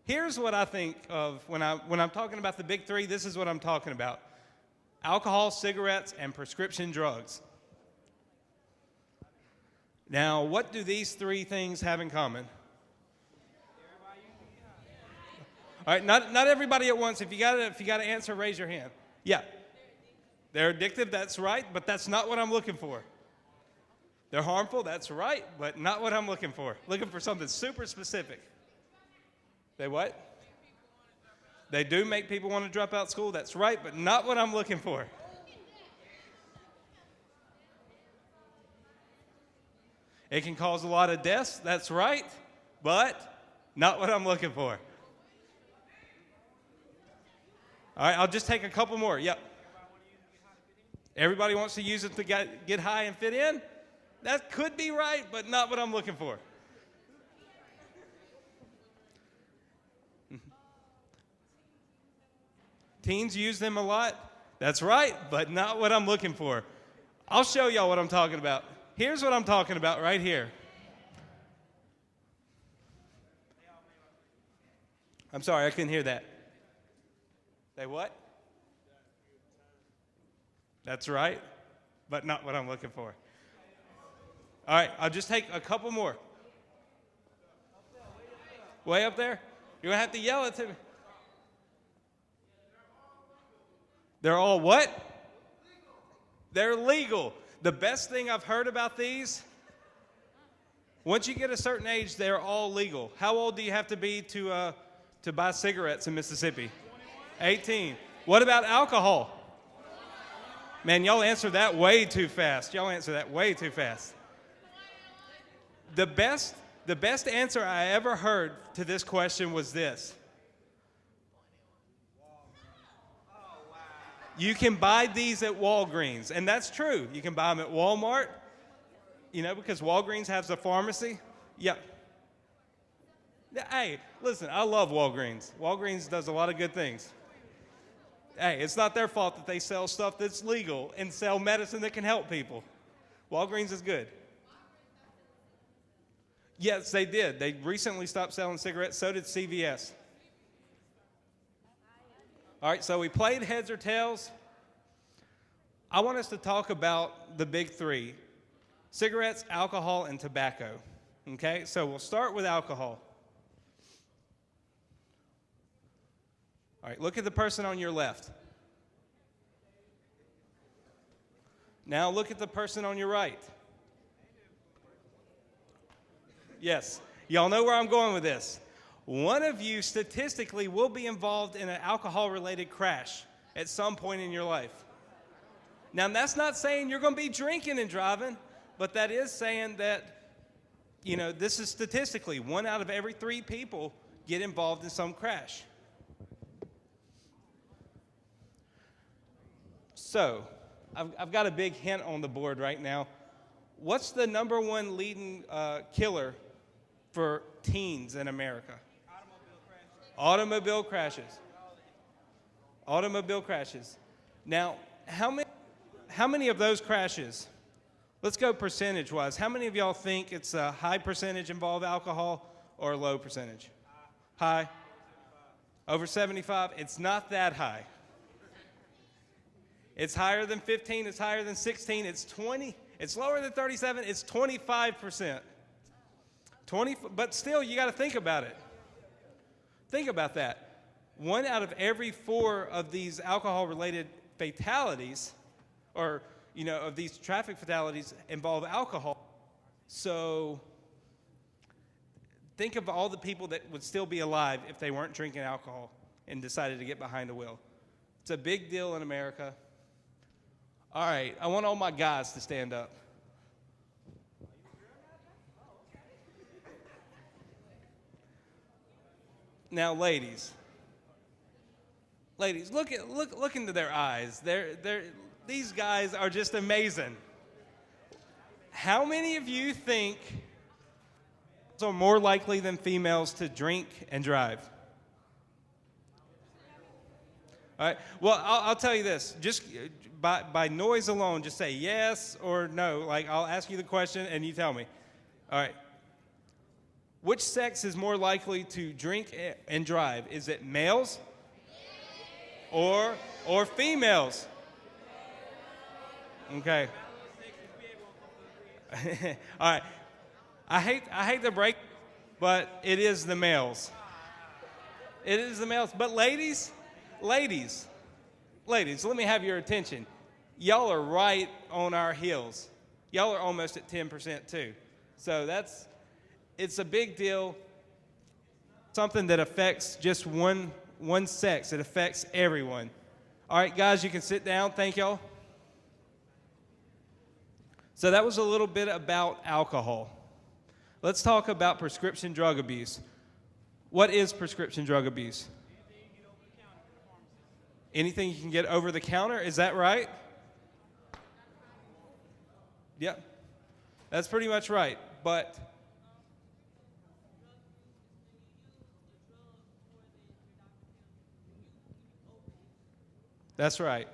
Here's what I think of when I'm talking about the big 3. This is what I'm talking about. Alcohol, cigarettes, and prescription drugs. Now, what do these 3 things have in common? All right, not everybody at once. If you got to answer, raise your hand. Yeah. They're addictive, that's right, but that's not what I'm looking for. They're harmful, that's right, but not what I'm looking for. Looking for something super specific. They what? They do make people want to drop out of school, that's right, but not what I'm looking for. It can cause a lot of deaths, that's right, but not what I'm looking for. All right, I'll just take a couple more. Yep. Everybody wants to use it to get high and fit in? That could be right, but not what I'm looking for. Teens use them a lot? That's right, but not what I'm looking for. I'll show y'all what I'm talking about. Here's what I'm talking about right here. I'm sorry, I couldn't hear that. They what? That's right, but not what I'm looking for. All right, I'll just take a couple more. Way up there? You're going to have to yell it to me. They're all what? They're legal. The best thing I've heard about these, once you get a certain age, they're all legal. How old do you have to be to buy cigarettes in Mississippi? 18. What about alcohol? Man, y'all answer that way too fast. Y'all answer that way too fast. The best answer I ever heard to this question was this. You can buy these at Walgreens, and that's true. You can buy them at Walmart, because Walgreens has a pharmacy. Yeah. Hey, listen, I love Walgreens. Walgreens does a lot of good things. Hey, it's not their fault that they sell stuff that's legal and sell medicine that can help people. Walgreens is good. Yes, they did. They recently stopped selling cigarettes. So did CVS. All right, so we played heads or tails. I want us to talk about the big three: cigarettes, alcohol, and tobacco. Okay, so we'll start with alcohol. All right, look at the person on your left. Now look at the person on your right. Yes, y'all know where I'm going with this. One of you statistically will be involved in an alcohol-related crash at some point in your life. Now, that's not saying you're going to be drinking and driving, but that is saying that, this is statistically 1 out of every 3 people get involved in some crash. So, I've got a big hint on the board right now. What's the number one leading killer for teens in America? Automobile crashes. Automobile crashes. Now, how many of those crashes, let's go percentage-wise, how many of y'all think it's a high percentage involve alcohol or a low percentage? High? Over 75? It's not that high. It's higher than 15, it's higher than 16, it's 20, it's lower than 37, it's 25%. But still, you got to think about it. Think about that. 1 out of every 4 of these alcohol-related fatalities, or, of these traffic fatalities, involve alcohol. So think of all the people that would still be alive if they weren't drinking alcohol and decided to get behind the wheel. It's a big deal in America. All right, I want all my guys to stand up. Now, ladies, look into their eyes. These guys are just amazing. How many of you think are more likely than females to drink and drive? All right. Well, I'll tell you this. Just by noise alone, just say yes or no. Like, I'll ask you the question and you tell me. All right. Which sex is more likely to drink and drive? Is it males or females? Okay. All right. I hate to break, but it is the males. It is the males. But ladies, let me have your attention. Y'all are right on our heels. Y'all are almost at 10% too. So it's a big deal. Something that affects just one sex. It affects everyone. All right, guys, you can sit down. Thank y'all. So that was a little bit about alcohol. Let's talk about prescription drug abuse. What is prescription drug abuse? Anything you can get over the counter, is that right? Yep. That's pretty much right. But that's right.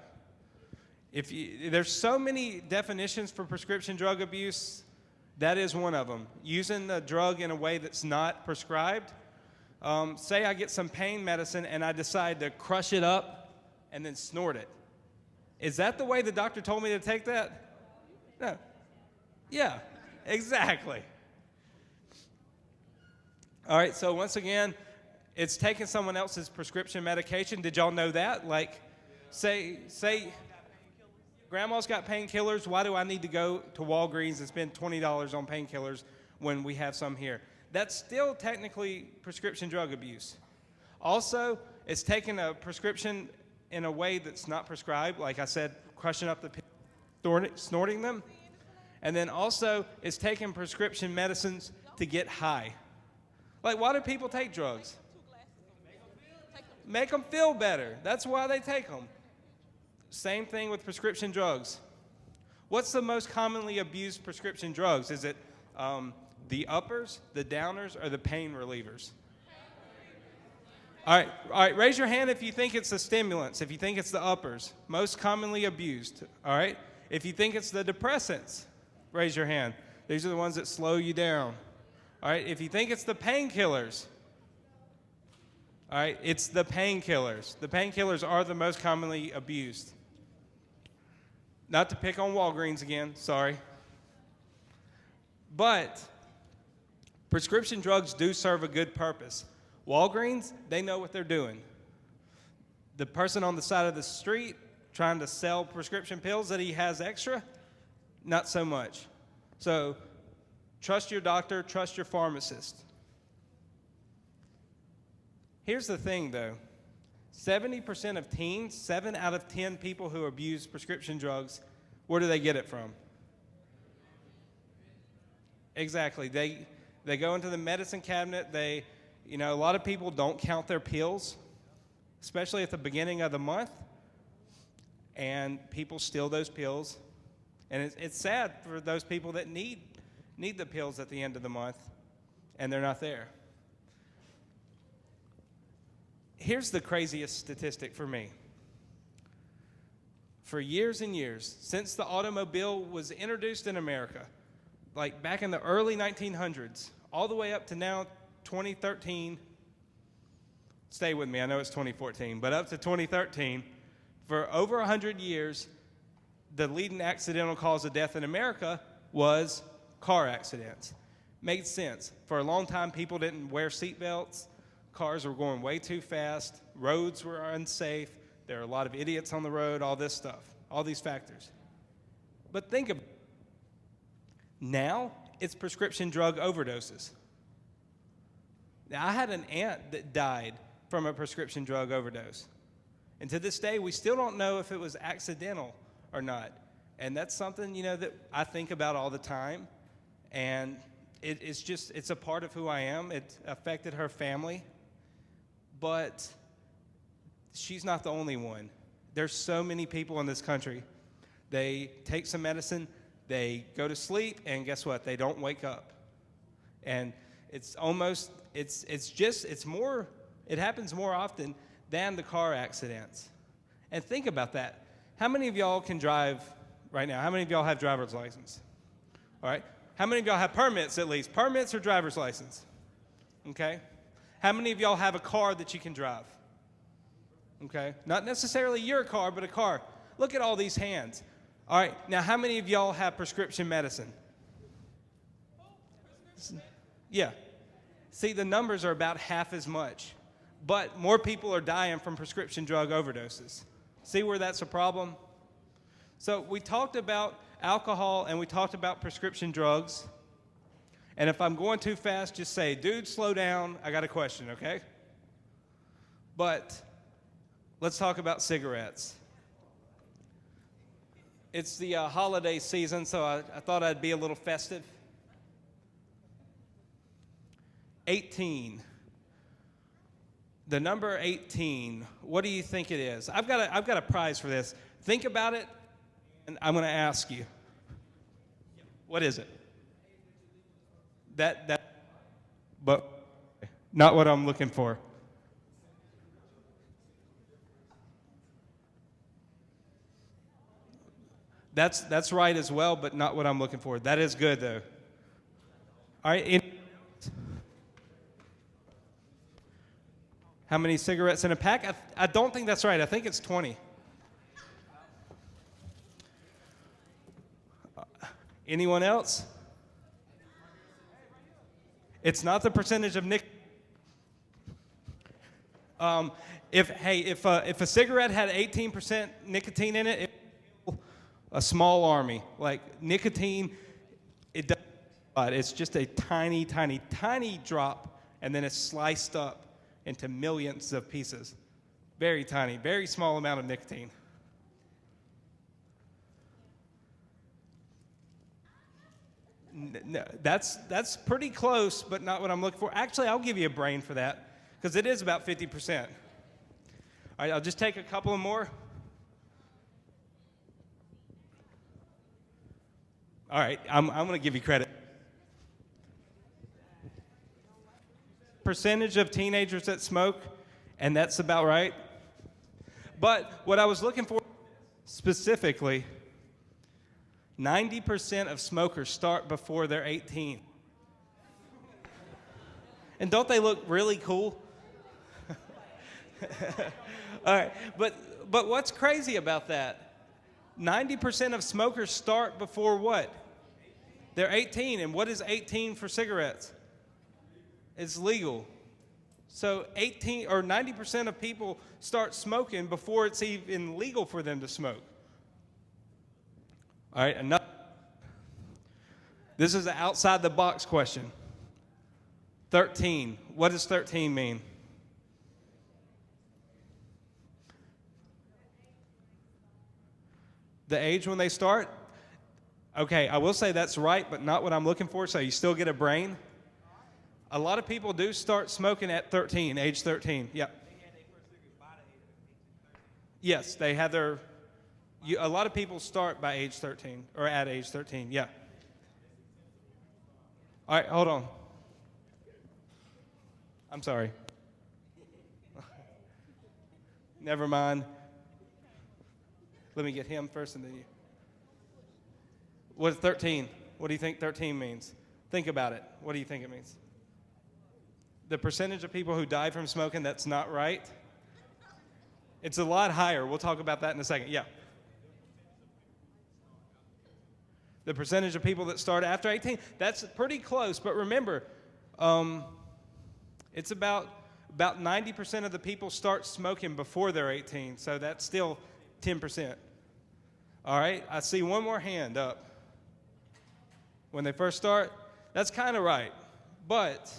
There's so many definitions for prescription drug abuse. That is one of them. Using the drug in a way that's not prescribed. Say I get some pain medicine and I decide to crush it up and then snort it. Is that the way the doctor told me to take that? No. Yeah, exactly. All right, so once again, it's taking someone else's prescription medication. Did y'all know that? Like, say grandma's got painkillers. Why do I need to go to Walgreens and spend $20 on painkillers when we have some here? That's still technically prescription drug abuse. Also, it's taking a prescription in a way that's not prescribed, like I said, crushing up the pills, snorting them. And then also, it's taking prescription medicines to get high. Like, why do people take drugs? Make them feel better. That's why they take them. Same thing with prescription drugs. What's the most commonly abused prescription drugs? Is it the uppers, the downers, or the pain relievers? All right, raise your hand if you think it's the stimulants, if you think it's the uppers. Most commonly abused, all right? If you think it's the depressants, raise your hand. These are the ones that slow you down. All right, if you think it's the painkillers, all right, it's the painkillers. The painkillers are the most commonly abused. Not to pick on Walgreens again, sorry. But prescription drugs do serve a good purpose. Walgreens, they know what they're doing. The person on the side of the street trying to sell prescription pills that he has extra, not so much. So trust your doctor, trust your pharmacist. Here's the thing, though. 70% of teens, 7 out of 10 people who abuse prescription drugs, where do they get it from? Exactly. They go into the medicine cabinet. A lot of people don't count their pills, especially at the beginning of the month, and people steal those pills. And it's sad for those people that need the pills at the end of the month, and they're not there. Here's the craziest statistic for me. For years and years, since the automobile was introduced in America, like back in the early 1900s, all the way up to now, 2013, stay with me, I know it's 2014, but up to 2013, for over 100 years, the leading accidental cause of death in America was car accidents. Made sense. For a long time, people didn't wear seatbelts. Cars were going way too fast. Roads were unsafe. There are a lot of idiots on the road, all this stuff, all these factors. But think about it. Now, it's prescription drug overdoses. Now, I had an aunt that died from a prescription drug overdose. And to this day, we still don't know if it was accidental or not. And that's something, that I think about all the time. And it's a part of who I am. It affected her family. But she's not the only one. There's so many people in this country. They take some medicine, they go to sleep, and guess what? They don't wake up. And it happens more often than the car accidents. And think about that. How many of y'all can drive right now? How many of y'all have driver's license? All right. How many of y'all have permits at least? Permits or driver's license? Okay. How many of y'all have a car that you can drive? Okay. Not necessarily your car, but a car. Look at all these hands. All right. Now, how many of y'all have prescription medicine? Yeah. See, the numbers are about half as much. but more people are dying from prescription drug overdoses. See where that's a problem? So we talked about alcohol and we talked about prescription drugs. And if I'm going too fast, just say, dude, slow down. I got a question, okay? But let's talk about cigarettes. It's the holiday season, so I thought I'd be a little festive. 18. The number 18, what do you think it is? I've got a prize for this. Think about it, and I'm going to ask you. What is it? But not what I'm looking for. That's right as well, but not what I'm looking for. That is good, though. All right. How many cigarettes in a pack? I don't think that's right. I think it's 20. Anyone else? It's not the percentage of nicotine. If a cigarette had 18% nicotine in it, it would be a small army. Like nicotine, it does, it's just a tiny, tiny, tiny drop, and then it's sliced up into millions of pieces. Very tiny, very small amount of nicotine. No, that's pretty close, but not what I'm looking for. Actually, I'll give you a brain for that, because it is about 50%. All right, I'll just take a couple of more. All right, I'm going to give you credit. Percentage of teenagers that smoke, and that's about right. But what I was looking for specifically, 90% of smokers start before they're 18. And don't they look really cool? All right, but what's crazy about that? 90% of smokers start before what? They're 18, and what is 18 for cigarettes? It's legal. So 18 or 90% of people start smoking before it's even legal for them to smoke. All right, enough. This is an outside the box question. 13. What does 13 mean? The age when they start? Okay, I will say that's right, but not what I'm looking for, so you still get a brain. A lot of people do start smoking at 13, age 13. Yeah. Yes, they have their... a lot of people start by age 13, or at age 13, yeah. All right, hold on. I'm sorry. Never mind. Let me get him first and then you. What is 13? What do you think 13 means? Think about it. What do you think it means? The percentage of people who die from smoking, that's not right. It's a lot higher. We'll talk about that in a second. Yeah. The percentage of people that start after 18, that's pretty close. But remember, it's about 90% of the people start smoking before they're 18. So that's still 10%. All right, I see one more hand up. When they first start, that's kind of right. But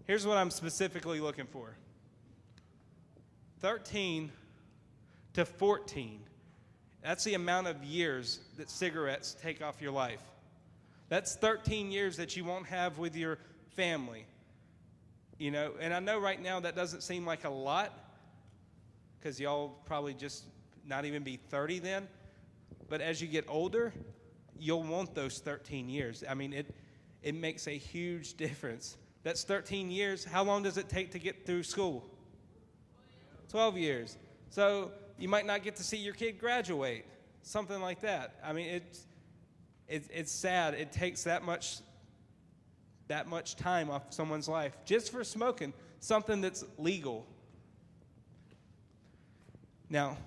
here's what I'm specifically looking for. 13 to 14. That's the amount of years that cigarettes take off your life. That's 13 years that you won't have with your family. You know, and I know right now that doesn't seem like a lot, because y'all probably just not even be 30 then. But as you get older, you'll want those 13 years. I mean, it makes a huge difference. That's 13 years. How long does it take to get through school? 12 years. So you might not get to see your kid graduate, something like that. I mean, it's sad. It takes that much time off someone's life just for smoking something that's legal. Now,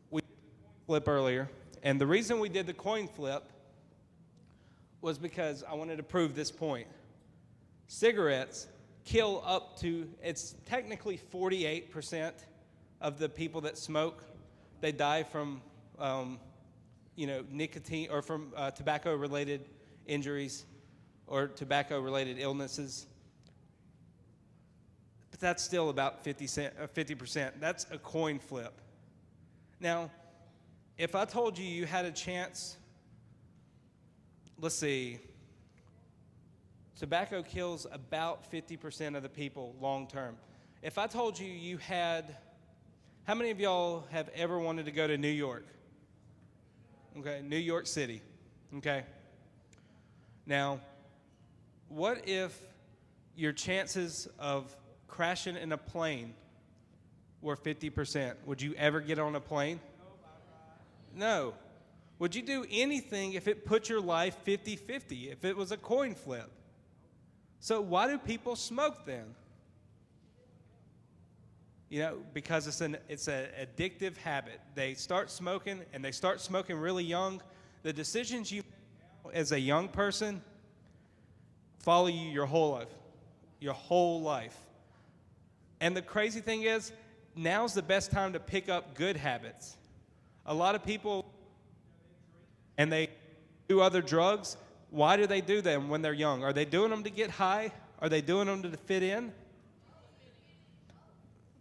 we did the coin flip earlier, and the reason we did the coin flip was because I wanted to prove this point. Cigarettes kill up to, it's technically 48% of the people that smoke, they die from, nicotine or from tobacco-related injuries or tobacco-related illnesses. But that's still about 50%. That's a coin flip. Now, if I told you you had a chance, let's see, tobacco kills about 50% of the people long term. If I told you you had, how many of y'all have ever wanted to go to New York? Okay, New York City. Okay. Now, what if your chances of crashing in a plane were 50%? Would you ever get on a plane? No. Would you do anything if it put your life 50-50, if it was a coin flip? So why do people smoke then? Because it's an addictive habit. They start smoking, and they start smoking really young. The decisions you make as a young person follow you your whole life. And the crazy thing is, now's the best time to pick up good habits. A lot of people, and they do other drugs. Why do they do them when they're young? Are they doing them to get high? Are they doing them to fit in?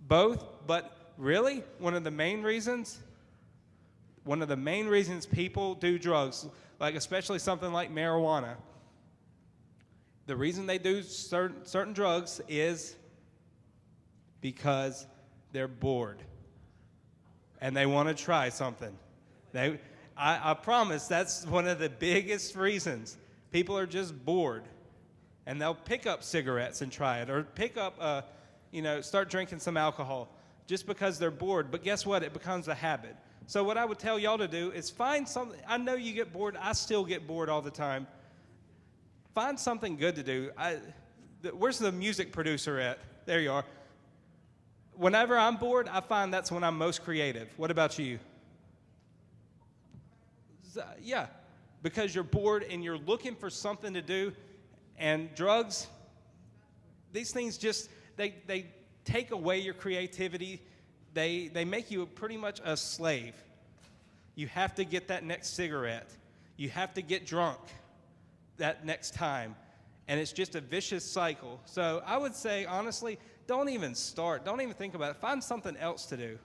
Both, but really, one of the main reasons people do drugs, like especially something like marijuana, the reason they do certain drugs is because they're bored and they want to try something. I promise that's one of the biggest reasons. People are just bored, and they'll pick up cigarettes and try it, or pick up, start drinking some alcohol just because they're bored. But guess what? It becomes a habit. So what I would tell y'all to do is find something. I know you get bored. I still get bored all the time. Find something good to do. Where's the music producer at? There you are. Whenever I'm bored, I find that's when I'm most creative. What about you? Yeah, because you're bored and you're looking for something to do. And drugs, these things just, they take away your creativity. They make you pretty much a slave. You have to get that next cigarette. You have to get drunk that next time. And it's just a vicious cycle. So I would say, honestly, don't even start. Don't even think about it. Find something else to do.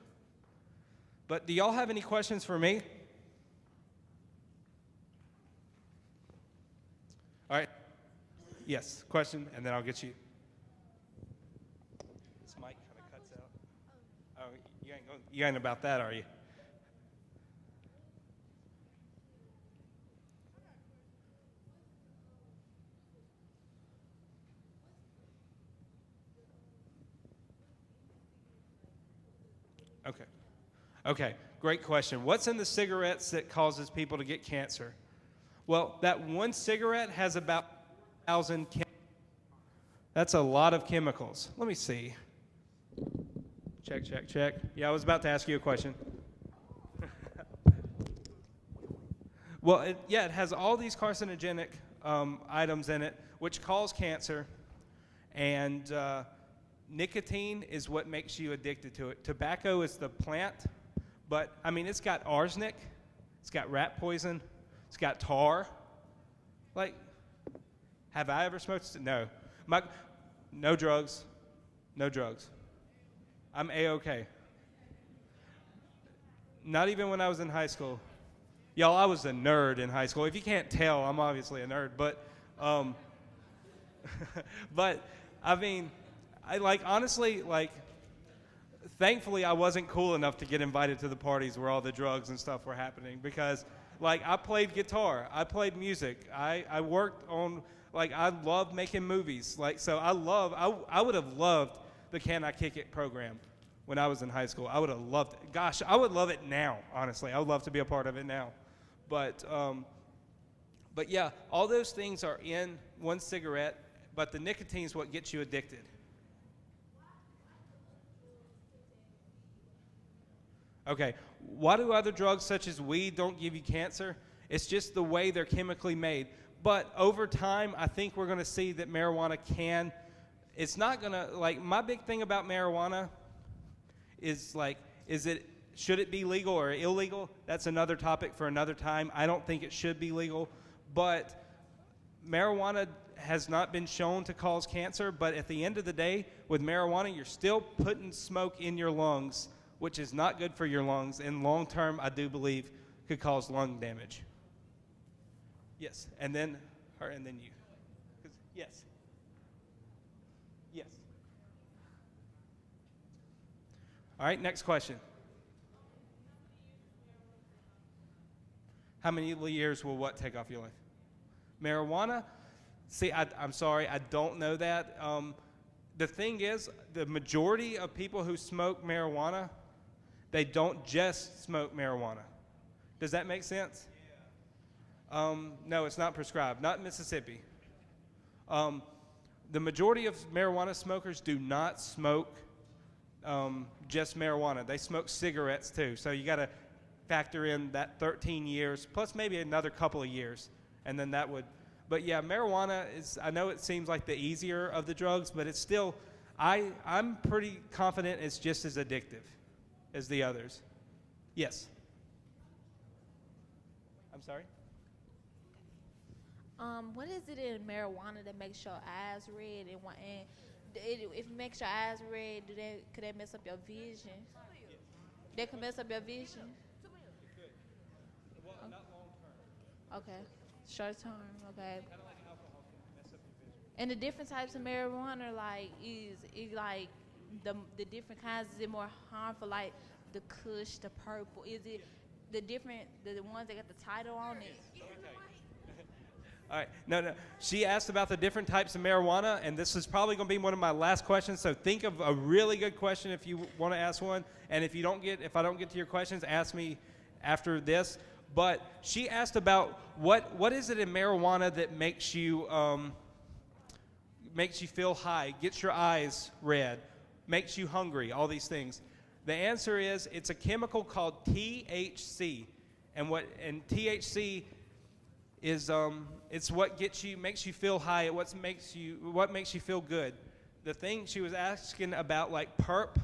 But do y'all have any questions for me? All right. Yes, question, and then I'll get you. This mic kind of cuts out. Oh, you ain't about that, are you? Okay, great question. What's in the cigarettes that causes people to get cancer? Well, that one cigarette has about 1,000 chemicals. That's a lot of chemicals. Let me see. Check. Yeah, I was about to ask you a question. Well, it has all these carcinogenic items in it, which cause cancer, and nicotine is what makes you addicted to it. Tobacco is the plant, but, it's got arsenic, it's got rat poison, it's got tar. Like, have I ever smoked? No. No drugs. No drugs. I'm A-okay. Not even when I was in high school. Y'all, I was a nerd in high school. If you can't tell, I'm obviously a nerd. But, honestly, thankfully I wasn't cool enough to get invited to the parties where all the drugs and stuff were happening because, I played guitar. I played music. I worked on, I love making movies. So I would have loved the Can I Kick It program when I was in high school. I would have loved it. Gosh, I would love it now, honestly. I would love to be a part of it now. But yeah, all those things are in one cigarette, but the nicotine is what gets you addicted. Okay, why do other drugs such as weed don't give you cancer? It's just the way they're chemically made. But over time, I think we're going to see that marijuana can it's not gonna, like, my big thing about marijuana is like, should it be legal or illegal? That's another topic for another time. I don't think it should be legal, but marijuana has not been shown to cause cancer, but at the end of the day, with marijuana, you're still putting smoke in your lungs, which is not good for your lungs, and long term, I do believe, could cause lung damage. Yes, and then her, and then you. Yes. Yes. All right, next question. How many years will what take off your life? Marijuana? See, I'm sorry, I don't know that. The thing is, the majority of people who smoke marijuana, they don't just smoke marijuana. Does that make sense? No, it's not prescribed. Not in Mississippi. The majority of marijuana smokers do not smoke just marijuana. They smoke cigarettes too. So you got to factor in that 13 years, plus maybe another couple of years, and then that would. But yeah, marijuana is, I know it seems like the easier of the drugs, but it's still, I'm pretty confident it's just as addictive as the others. Yes. I'm sorry? What is it in marijuana that makes your eyes red and if it makes your eyes red, could that mess up your vision? That could mess up your vision? Well, not long term. Okay. Short term, okay. Kind of like alcohol can mess up your vision. And the different types of marijuana, like, is like the different kinds, is it more harmful, like the kush, the purple? Is it the ones that got the title on it? All right. No. She asked about the different types of marijuana, and this is probably going to be one of my last questions. So think of a really good question if you want to ask one. And if I don't get to your questions, ask me after this. But she asked about what is it in marijuana that makes you feel high, gets your eyes red, makes you hungry, all these things. The answer is it's a chemical called THC, and THC is it's what makes you feel high. What makes you feel good. The thing she was asking about, like perp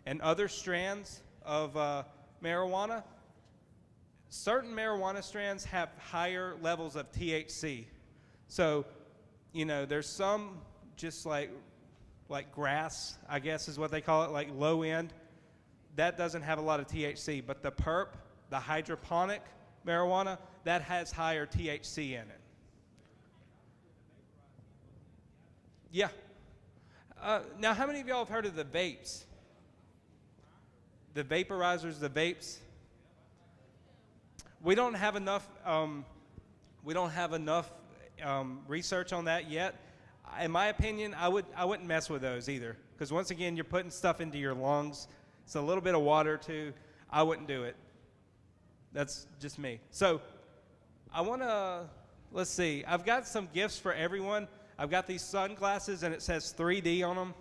and other strands of marijuana. Certain marijuana strands have higher levels of THC. So, there's some just like grass, I guess is what they call it, like low end. That doesn't have a lot of THC, but the perp, the hydroponic marijuana, that has higher THC in it. Yeah. Now, how many of y'all have heard of the vapes? The vaporizers, the vapes? We don't have enough. Research on that yet. In my opinion, I wouldn't mess with those either, because once again, you're putting stuff into your lungs. It's a little bit of water too. I wouldn't do it. That's just me. So, I want to. Let's see. I've got some gifts for everyone. I've got these sunglasses, and it says 3D on them.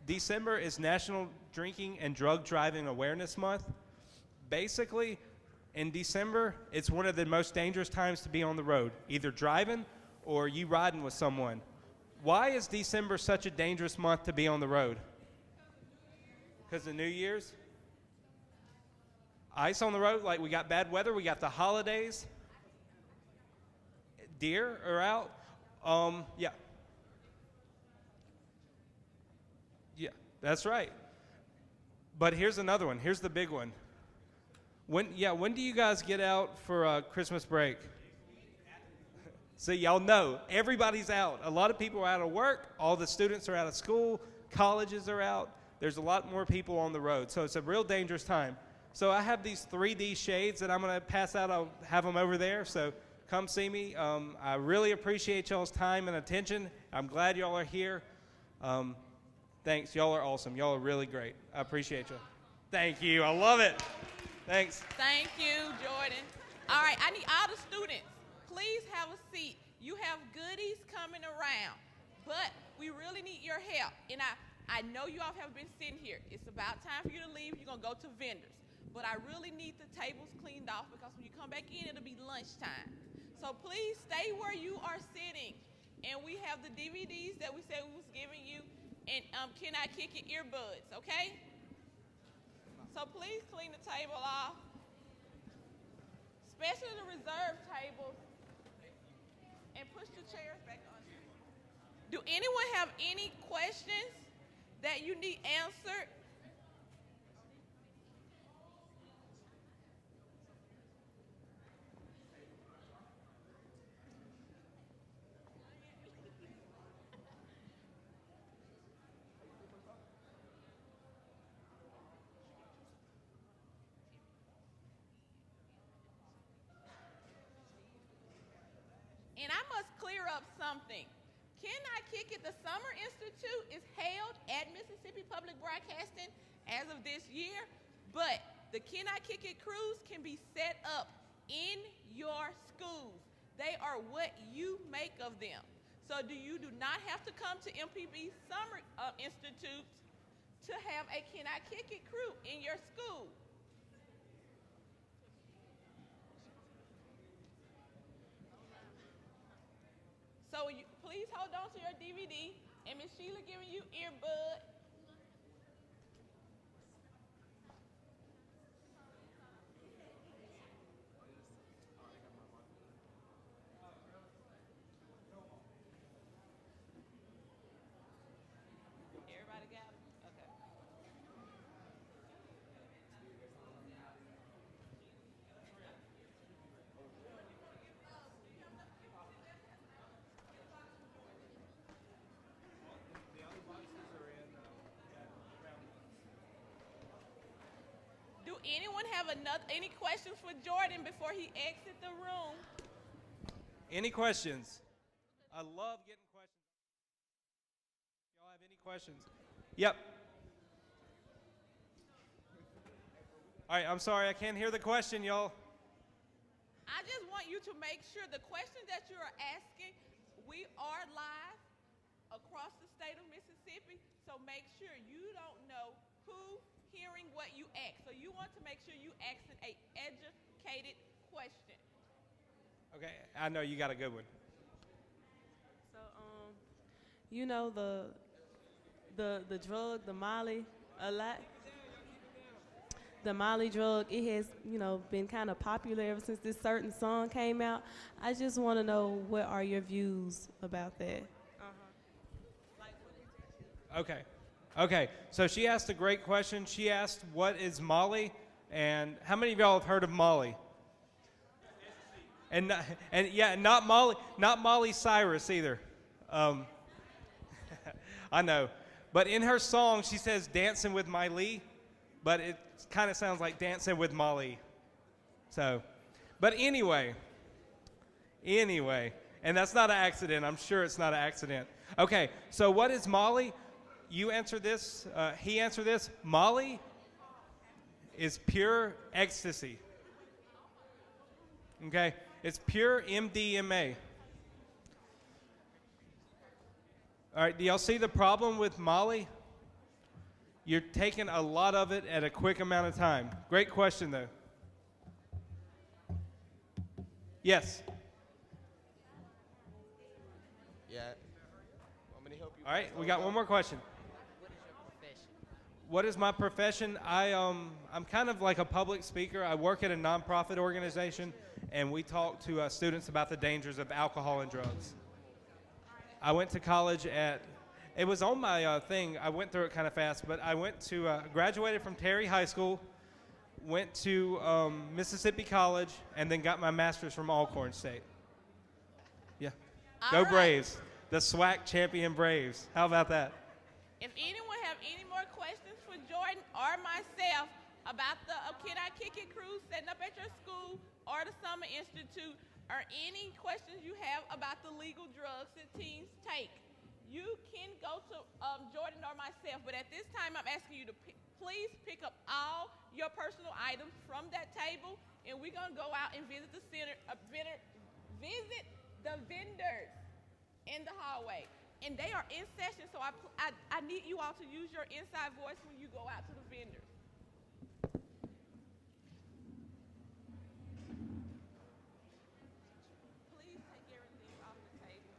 December is National Drinking and Drug Driving Awareness Month. Basically, in December, it's one of the most dangerous times to be on the road, either driving or you riding with someone. Why is December such a dangerous month to be on the road? Because of New Year's? Ice on the road, like we got bad weather, we got the holidays. Deer are out. Yeah. Yeah, that's right. But here's another one. Here's the big one. When do you guys get out for Christmas break? So y'all know, everybody's out. A lot of people are out of work. All the students are out of school. Colleges are out. There's a lot more people on the road. So it's a real dangerous time. So I have these 3D shades that I'm going to pass out. I'll have them over there. So come see me. I really appreciate y'all's time and attention. I'm glad y'all are here. Thanks. Y'all are awesome. Y'all are really great. I appreciate you. Thank you. I love it. Thanks. Thank you, Jordan. All right, I need all the students. Please have a seat. You have goodies coming around, but we really need your help. And I know you all have been sitting here. It's about time for you to leave. You're going to go to vendors. But I really need the tables cleaned off because when you come back in, it'll be lunchtime. So please stay where you are sitting. And we have the DVDs that we said we was giving you. and Can I Kick It earbuds, okay? So please clean the table off, especially the reserved tables, and push the chairs back on. Do anyone have any questions that you need answered? And I must clear up something. Can I Kick It? The Summer Institute is held at Mississippi Public Broadcasting as of this year, but the Can I Kick It cruise can be set up in your schools. They are what you make of them. So you do not have to come to MPB Summer Institute to have a Can I Kick It crew in your school. So please hold on to your DVD, and Miss Sheila giving you earbud. Everybody got it? Okay. Do anyone have any questions for Jordan before he exits the room? Any questions? I love getting questions. Y'all have any questions? Yep. All right, I'm sorry, I can't hear the question, y'all. I just want you to make sure the questions that you are asking, we are live across the state of Mississippi, so make sure you don't know who hearing what you ask. So you want to make sure you asking an educated question. Okay, I know you got a good one. So, you know the drug, the Molly, a lot. The Molly drug, it has, been kind of popular ever since this certain song came out. I just want to know, what are your views about that? Okay, so she asked a great question. She asked, what is Molly? And how many of y'all have heard of Molly? And not Molly Cyrus either. I know. But in her song, she says dancing with my Lee, but it kind of sounds like dancing with Molly. So, but anyway, and that's not an accident. I'm sure it's not an accident. Okay, so what is Molly? You answer this, he answered this. Molly is pure ecstasy. Okay, it's pure MDMA. All right, do y'all see the problem with Molly? You're taking a lot of it at a quick amount of time. Great question, though. Yes. Yeah. Want me to help you? All right, we got one more question. What is my profession? I'm kind of like a public speaker. I work at a nonprofit organization, and we talk to students about the dangers of alcohol and drugs. I went to college it was on my thing. I went through it kind of fast, but I went to, graduated from Terry High School, went to Mississippi College, and then got my master's from Alcorn State. Yeah. Go Braves. The SWAC champion Braves. How about that? If anyone have any more questions for Jordan or myself about the Can I Kick It cruise setting up at your school or the Summer Institute, or any questions you have about the legal drugs that teens take, you can go to Jordan or myself. But at this time, I'm asking you to please pick up all your personal items from that table, and we're gonna go out and visit the visit the vendors in the hallway. And they are in session, so I need you all to use your inside voice when you go out to the vendors. Please take everything off the table.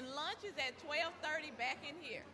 and lunch is at 12:30 back in here.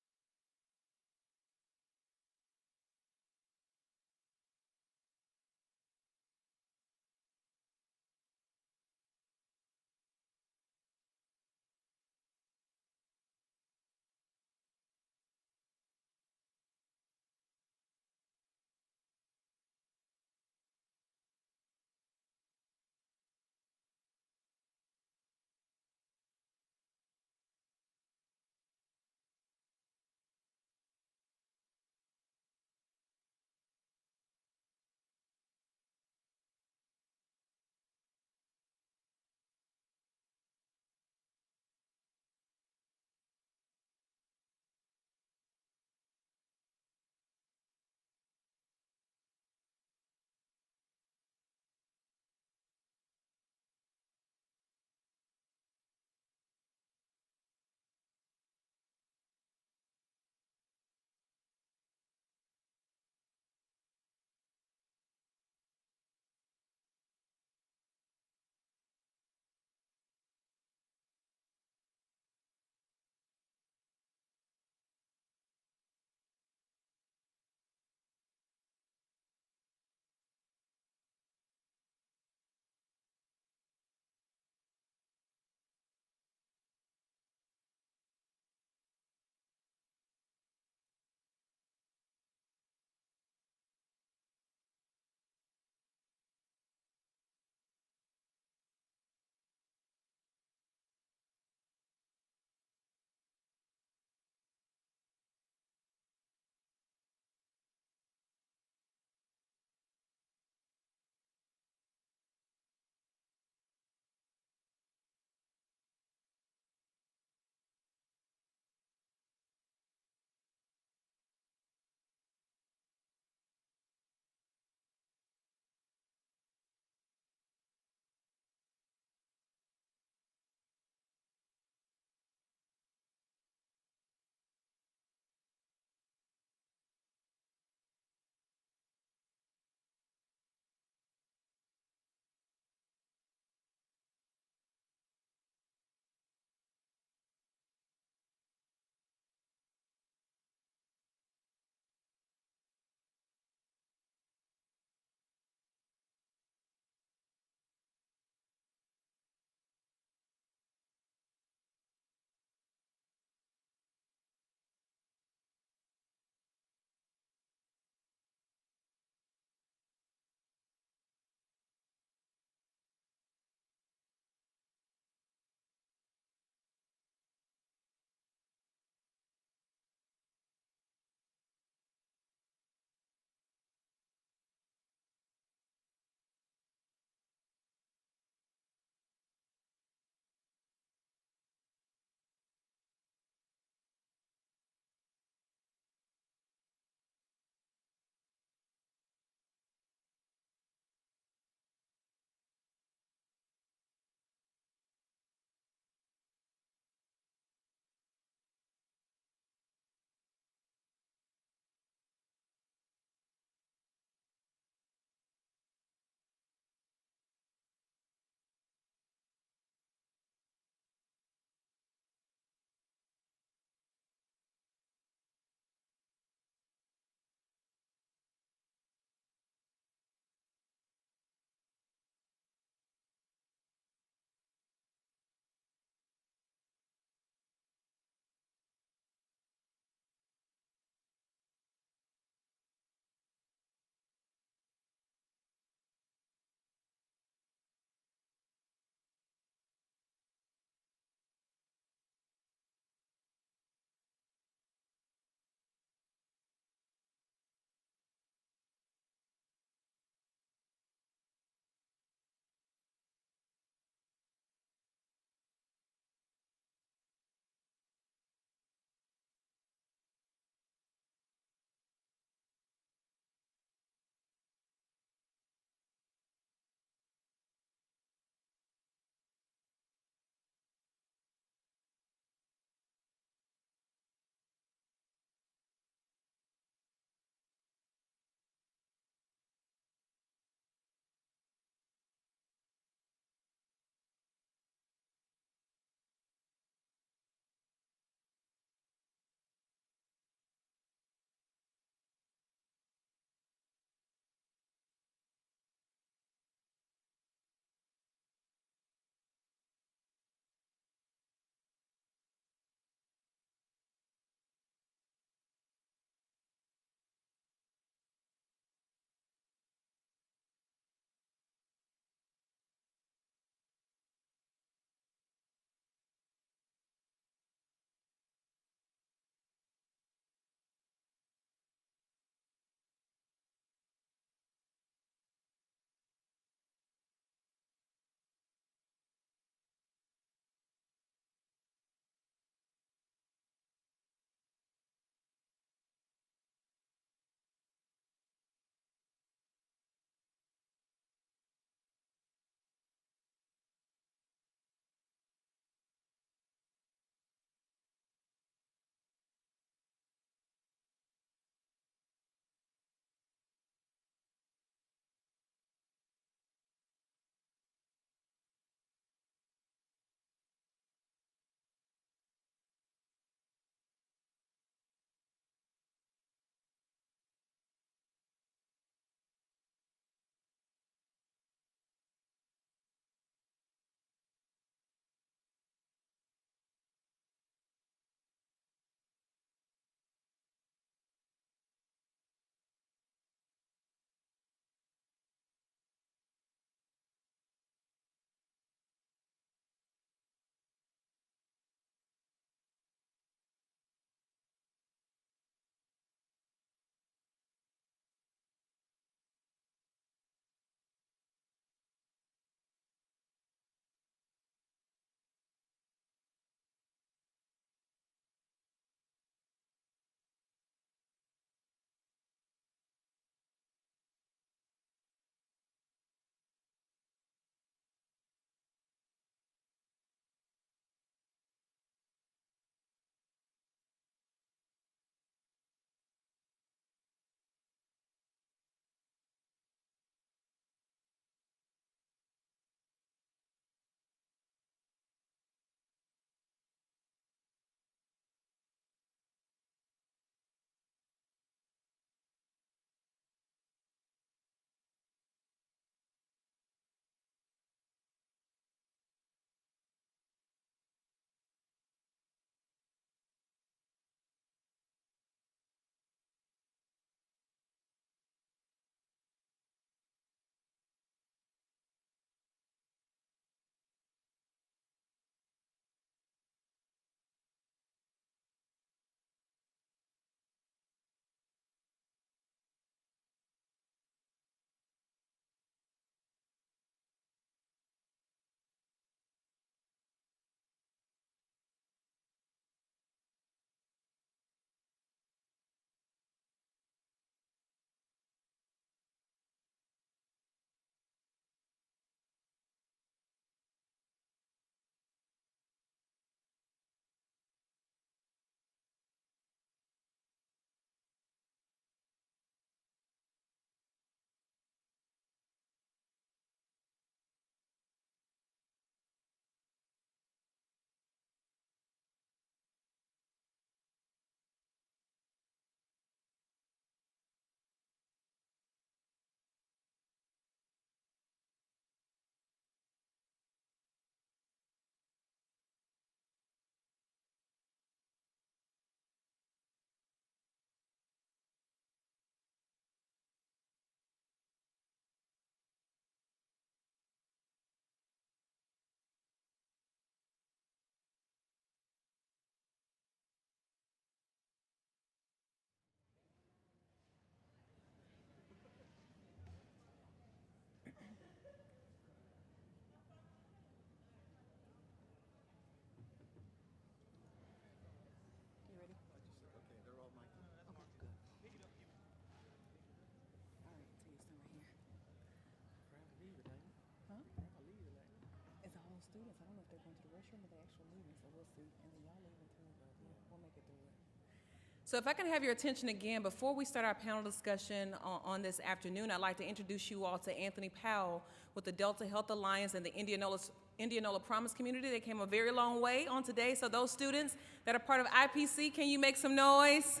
So if I can have your attention again, before we start our panel discussion on this afternoon, I'd like to introduce you all to Anthony Powell with the Delta Health Alliance and the Indianola Promise Community. They came a very long way on today. So those students that are part of IPC, can you make some noise?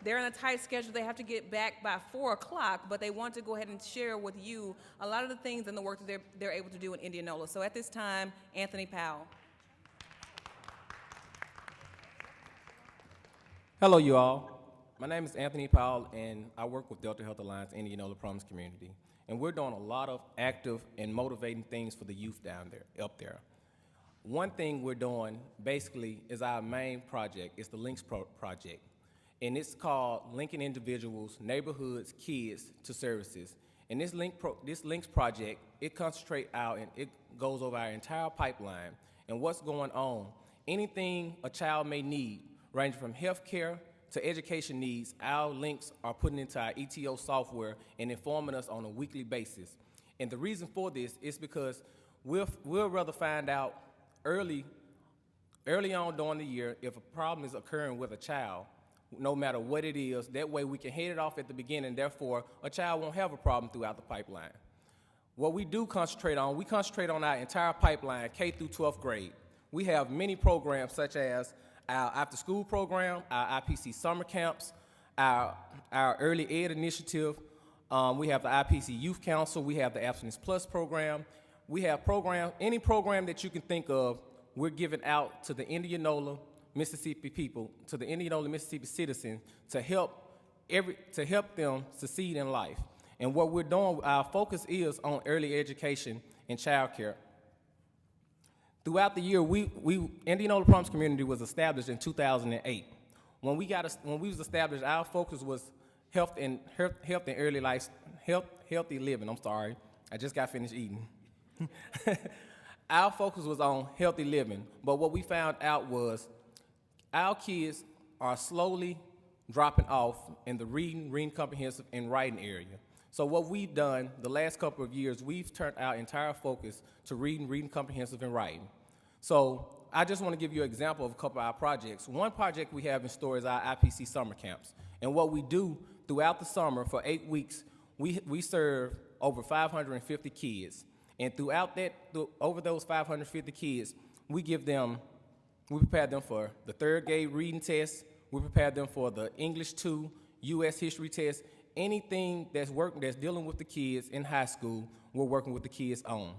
They're on a tight schedule. They have to get back by 4 o'clock, but they want to go ahead and share with you a lot of the things and the work that they're able to do in Indianola. So at this time, Anthony Powell. Hello, you all. My name is Anthony Powell, and I work with Delta Health Alliance Indianola Promise Community. And we're doing a lot of active and motivating things for the youth up there. One thing we're doing, basically, is our main project. It's the Links Project. And it's called Linking Individuals, Neighborhoods, Kids to Services. And this Links Project, it concentrates out and it goes over our entire pipeline and what's going on. Anything a child may need, ranging from healthcare to education needs, our links are putting into our ETO software and informing us on a weekly basis. And the reason for this is because we'll rather find out early on during the year if a problem is occurring with a child, no matter what it is. That way we can head it off at the beginning, therefore a child won't have a problem throughout the pipeline. What we do concentrate on, we concentrate on our entire pipeline, K through 12th grade. We have many programs such as our after-school program, our IPC summer camps, our early ed initiative. We have the IPC Youth Council. We have the Abstinence Plus program. We have any program that you can think of, we're giving out to the Indianola, Mississippi people, to the Indianola, Mississippi citizens to help them succeed in life. And what we're doing, our focus is on early education and child care. Throughout the year, Indianola Promise Community was established in 2008. When we was established, our focus was healthy living. I'm sorry, I just got finished eating. Our focus was on healthy living, but what we found out was our kids are slowly dropping off in the reading comprehensive, and writing area. So what we've done the last couple of years, we've turned our entire focus to reading comprehensive, and writing. So I just want to give you an example of a couple of our projects. One project we have in store is our IPC summer camps. And what we do throughout the summer for 8 weeks, we serve over 550 kids. And over those 550 kids, we prepare them for the third grade reading test, we prepare them for the English 2, U.S. history test, anything that's dealing with the kids in high school, we're working with the kids on.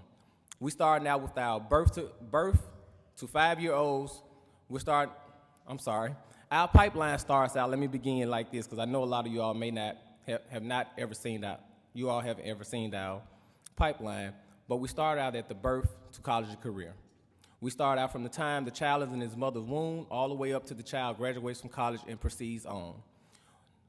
We start now with our birth to 5-year-olds. Our pipeline starts out, let me begin like this, because I know a lot of you all may not have not ever seen that. You all haven't ever seen our pipeline, but we start out at the birth to college and career. We start out from the time the child is in his mother's womb all the way up to the child graduates from college and proceeds on.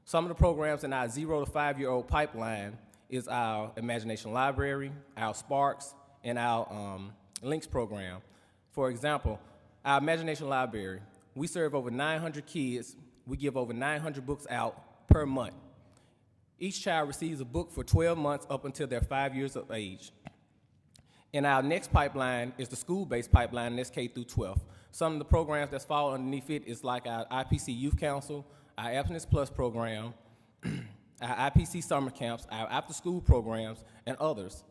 Some of the programs in our 0 to 5-year-old pipeline is our Imagination Library, our Sparks, and our Links program. For example, our Imagination Library, we serve over 900 kids. We give over 900 books out per month. Each child receives a book for 12 months up until they're 5 years of age. And our next pipeline is the school-based pipeline, and that's K through 12. Some of the programs that fall underneath it is like our IPC Youth Council, our Abstinence Plus program, our IPC summer camps, our after-school programs, and others.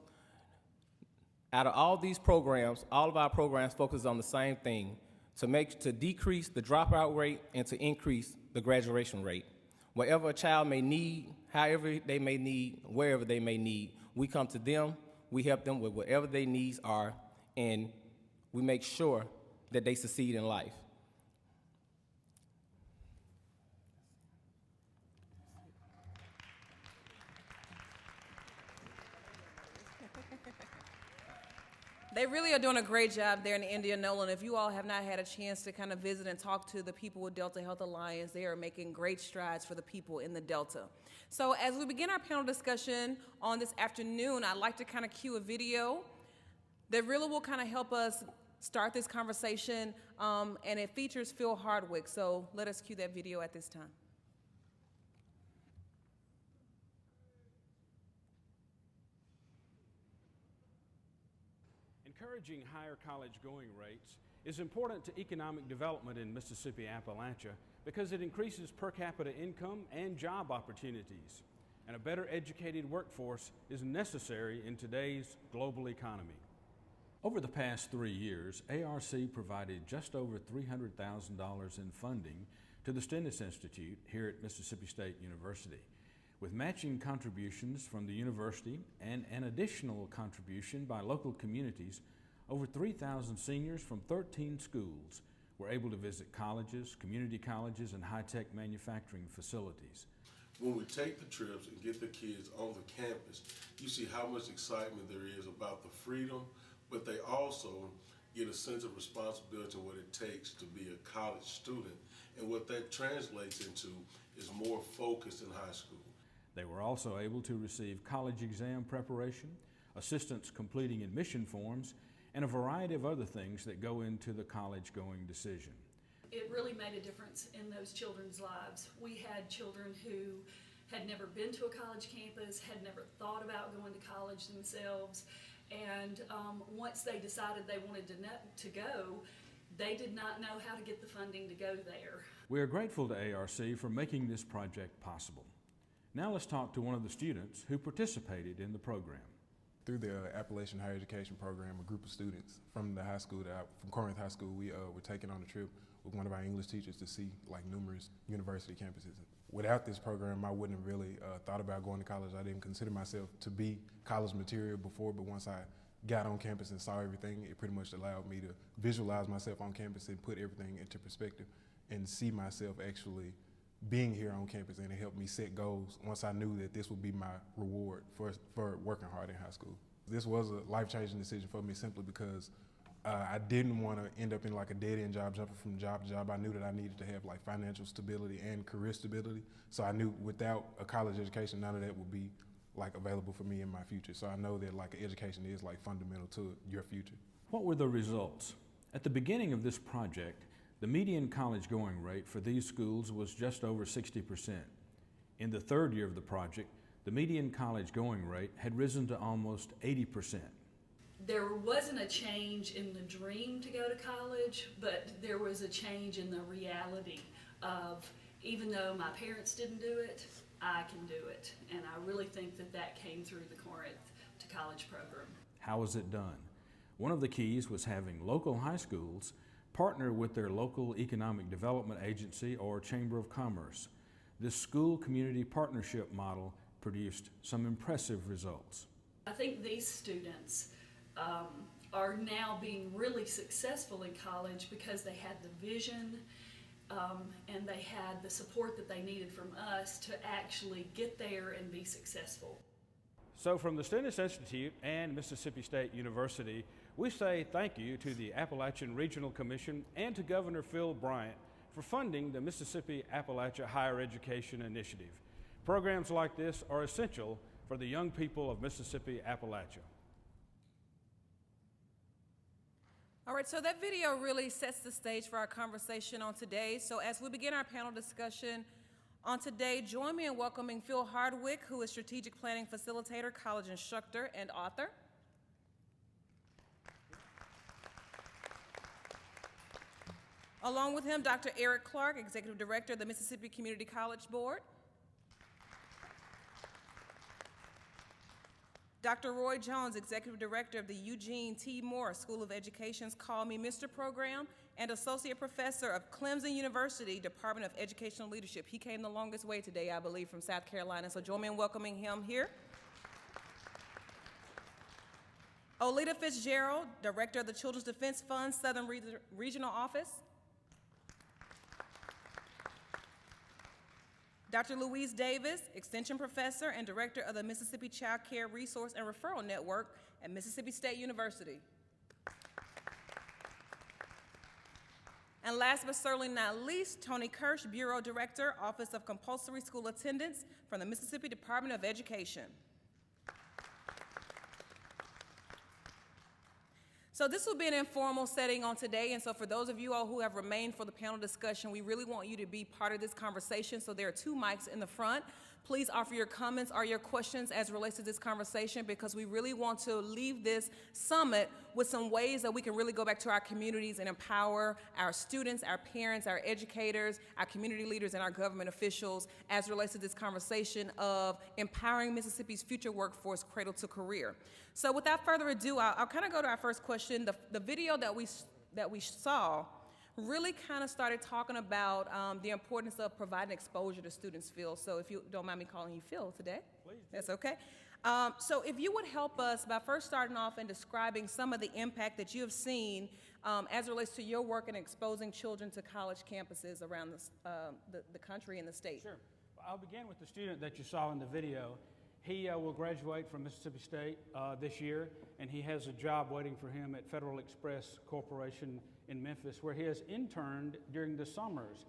Out of all these programs, all of our programs focus on the same thing, to decrease the dropout rate and to increase the graduation rate. Whatever a child may need, however they may need, wherever they may need, we come to them, we help them with whatever their needs are, and we make sure that they succeed in life. They really are doing a great job there in Indianola, and if you all have not had a chance to kind of visit and talk to the people with Delta Health Alliance, they are making great strides for the people in the Delta. So as we begin our panel discussion on this afternoon, I'd like to kind of cue a video that really will kind of help us start this conversation, and it features Phil Hardwick. So let us cue that video at this time. Encourage encouraging higher college going rates is important to economic development in Mississippi Appalachia because it increases per capita income and job opportunities. And a better educated workforce is necessary in today's global economy. Over the past 3 years, ARC provided just over $300,000 in funding to the Stennis Institute here at Mississippi State University, with matching contributions from the university and an additional contribution by local communities. Over 3,000 seniors from 13 schools were able to visit colleges, community colleges, and high-tech manufacturing facilities. When we take the trips and get the kids on the campus, you see how much excitement there is about the freedom, but they also get a sense of responsibility of what it takes to be a college student. And what that translates into is more focus in high school. They were also able to receive college exam preparation, assistance completing admission forms, and a variety of other things that go into the college-going decision. It really made a difference in those children's lives. We had children who had never been to a college campus, had never thought about going to college themselves, and once they decided they wanted to go, they did not know how to get the funding to go there. We are grateful to ARC for making this project possible. Now let's talk to one of the students who participated in the program. Through the Appalachian Higher Education Program, a group of students from the high school, from Corinth High School, we were taken on a trip with one of our English teachers to see like numerous university campuses. Without this program, I wouldn't have really thought about going to college. I didn't consider myself to be college material before, but once I got on campus and saw everything, it pretty much allowed me to visualize myself on campus and put everything into perspective and see myself actually being here on campus, and it helped me set goals once I knew that this would be my reward for working hard in high school. This was a life-changing decision for me simply because I didn't want to end up in like a dead-end job, jumping from job to job. I knew that I needed to have like financial stability and career stability. So I knew without a college education, none of that would be like available for me in my future. So I know that like education is like fundamental to your future. What were the results? At the beginning of this project, the median college going rate for these schools was just over 60%. In the third year of the project, the median college going rate had risen to almost 80%. There wasn't a change in the dream to go to college, but there was a change in the reality of, even though my parents didn't do it, I can do it. And I really think that that came through the Corinth to College program. How was it done? One of the keys was having local high schools partner with their local economic development agency or Chamber of Commerce. This school community partnership model produced some impressive results. I think these students are now being really successful in college because they had the vision and they had the support that they needed from us to actually get there and be successful. So from the Stennis Institute and Mississippi State University, we say thank you to the Appalachian Regional Commission and to Governor Phil Bryant for funding the Mississippi Appalachia Higher Education Initiative. Programs like this are essential for the young people of Mississippi Appalachia. All right, so that video really sets the stage for our conversation on today. So as we begin our panel discussion on today, join me in welcoming Phil Hardwick, who is Strategic Planning Facilitator, College Instructor, and author. Along with him, Dr. Eric Clark, Executive Director of the Mississippi Community College Board. Dr. Roy Jones, Executive Director of the Eugene T. Moore School of Education's Call Me Mr. program and Associate Professor of Clemson University, Department of Educational Leadership. He came the longest way today, I believe, from South Carolina, so join me in welcoming him here. Olita Fitzgerald, Director of the Children's Defense Fund, Southern Regional Office. Dr. Louise Davis, Extension Professor and Director of the Mississippi Child Care Resource and Referral Network at Mississippi State University. And last but certainly not least, Tony Kirsch, Bureau Director, Office of Compulsory School Attendance from the Mississippi Department of Education. So this will be an informal setting on today, and so for those of you all who have remained for the panel discussion, we really want you to be part of this conversation. So there are two mics in the front. Please offer your comments or your questions as relates to this conversation, because we really want to leave this summit with some ways that we can really go back to our communities and empower our students, our parents, our educators, our community leaders, and our government officials as relates to this conversation of empowering Mississippi's future workforce cradle to career. So without further ado, I'll kind of go to our first question. The video that we saw really kind of started talking about the importance of providing exposure to students. Phil, so if you don't mind me calling you Phil today, please. That's okay. So if you would help us by first starting off and describing some of the impact that you have seen as it relates to your work in exposing children to college campuses around the country and the state. Sure. I'll begin with the student that you saw in the video. He will graduate from Mississippi State this year, and he has a job waiting for him at Federal Express Corporation in Memphis, where he has interned during the summers.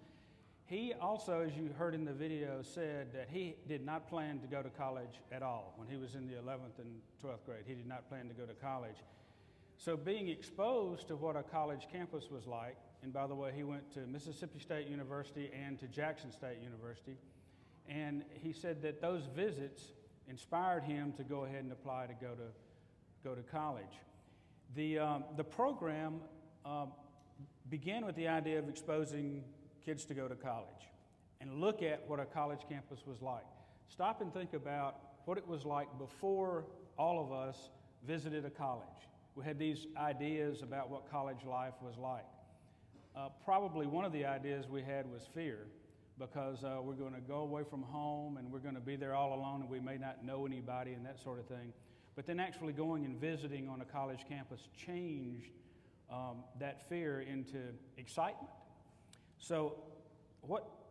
He also, as you heard in the video, said that he did not plan to go to college at all. When he was in the 11th and 12th grade, he did not plan to go to college. So being exposed to what a college campus was like, and by the way, he went to Mississippi State University and to Jackson State University, and he said that those visits inspired him to go ahead and apply to go to college. The program began with the idea of exposing kids to go to college and look at what a college campus was like. Stop and think about what it was like before all of us visited a college. We had these ideas about what college life was like. Probably one of the ideas we had was fear, because we're going to go away from home and we're going to be there all alone and we may not know anybody and that sort of thing. But then actually going and visiting on a college campus changed that fear into excitement. So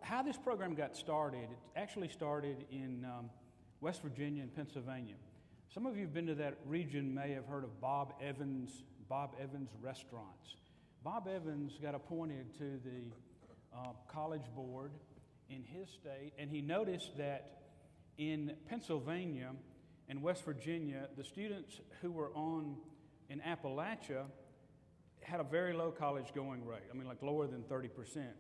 how this program got started, it actually started in West Virginia and Pennsylvania. Some of you who've been to that region may have heard of Bob Evans restaurants. Bob Evans got appointed to the college board in his state, and he noticed that in Pennsylvania and West Virginia, the students who were in Appalachia had a very low college going rate. I mean, like lower than 30%.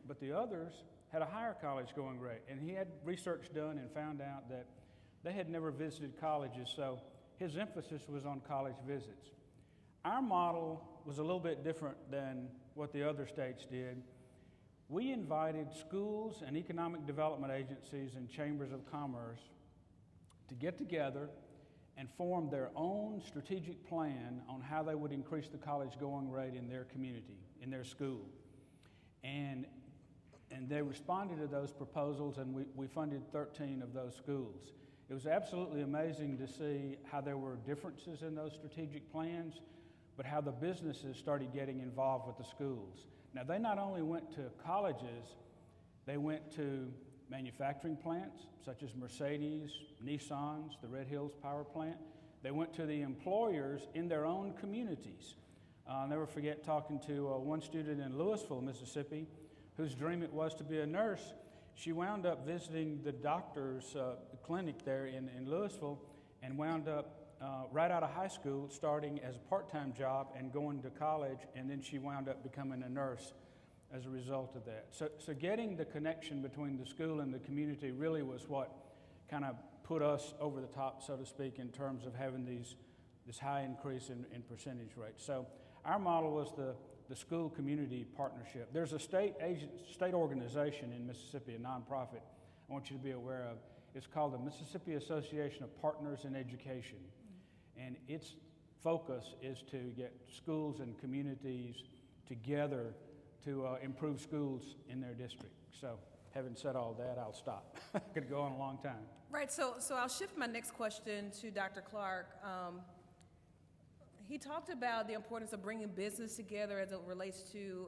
But the others had a higher college going rate. And he had research done and found out that they had never visited colleges, so his emphasis was on college visits. Our model was a little bit different than what the other states did. We invited schools and economic development agencies and chambers of commerce to get together and form their own strategic plan on how they would increase the college going rate in their community, in their school. And they responded to those proposals, and we funded 13 of those schools. It was absolutely amazing to see how there were differences in those strategic plans, but how the businesses started getting involved with the schools. Now, they not only went to colleges, they went to manufacturing plants, such as Mercedes, Nissan's, the Red Hills Power Plant. They went to the employers in their own communities. I'll never forget talking to one student in Louisville, Mississippi, whose dream it was to be a nurse. She wound up visiting the doctor's clinic there in Louisville, and wound up right out of high school, starting as a part-time job and going to college, and then she wound up becoming a nurse as a result of that. So getting the connection between the school and the community really was what kind of put us over the top, so to speak, in terms of having this high increase in percentage rates. So our model was the school community partnership. There's a state organization in Mississippi, a nonprofit I want you to be aware of. It's called the Mississippi Association of Partners in Education. And its focus is to get schools and communities together to improve schools in their district. So having said all that, I'll stop. I could go on a long time. Right, so I'll shift my next question to Dr. Clark. He talked about the importance of bringing business together as it relates to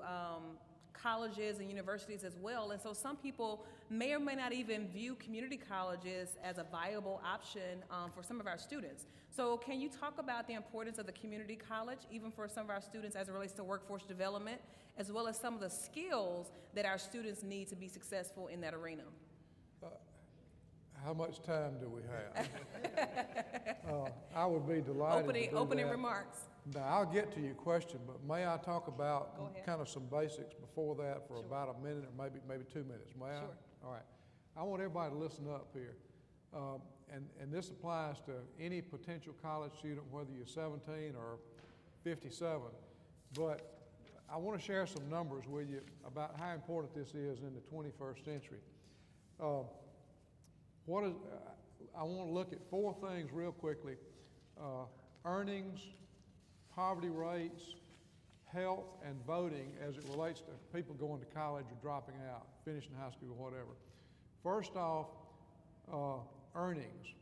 colleges and universities as well. And so some people may or may not even view community colleges as a viable option for some of our students. So can you talk about the importance of the community college, even for some of our students as it relates to workforce development, as well as some of the skills that our students need to be successful in that arena? How much time do we have? I would be delighted to do opening that. remarks. Now, I'll get to your question, but may I talk about kind of some basics before that for about a minute or maybe 2 minutes? May I? Sure. All right. I want everybody to listen up here. And this applies to any potential college student, whether you're 17 or 57. But I want to share some numbers with you about how important this is in the 21st century. I want to look at four things real quickly. Earnings, poverty rates, health, and voting as it relates to people going to college or dropping out, finishing high school or whatever. First off, earnings.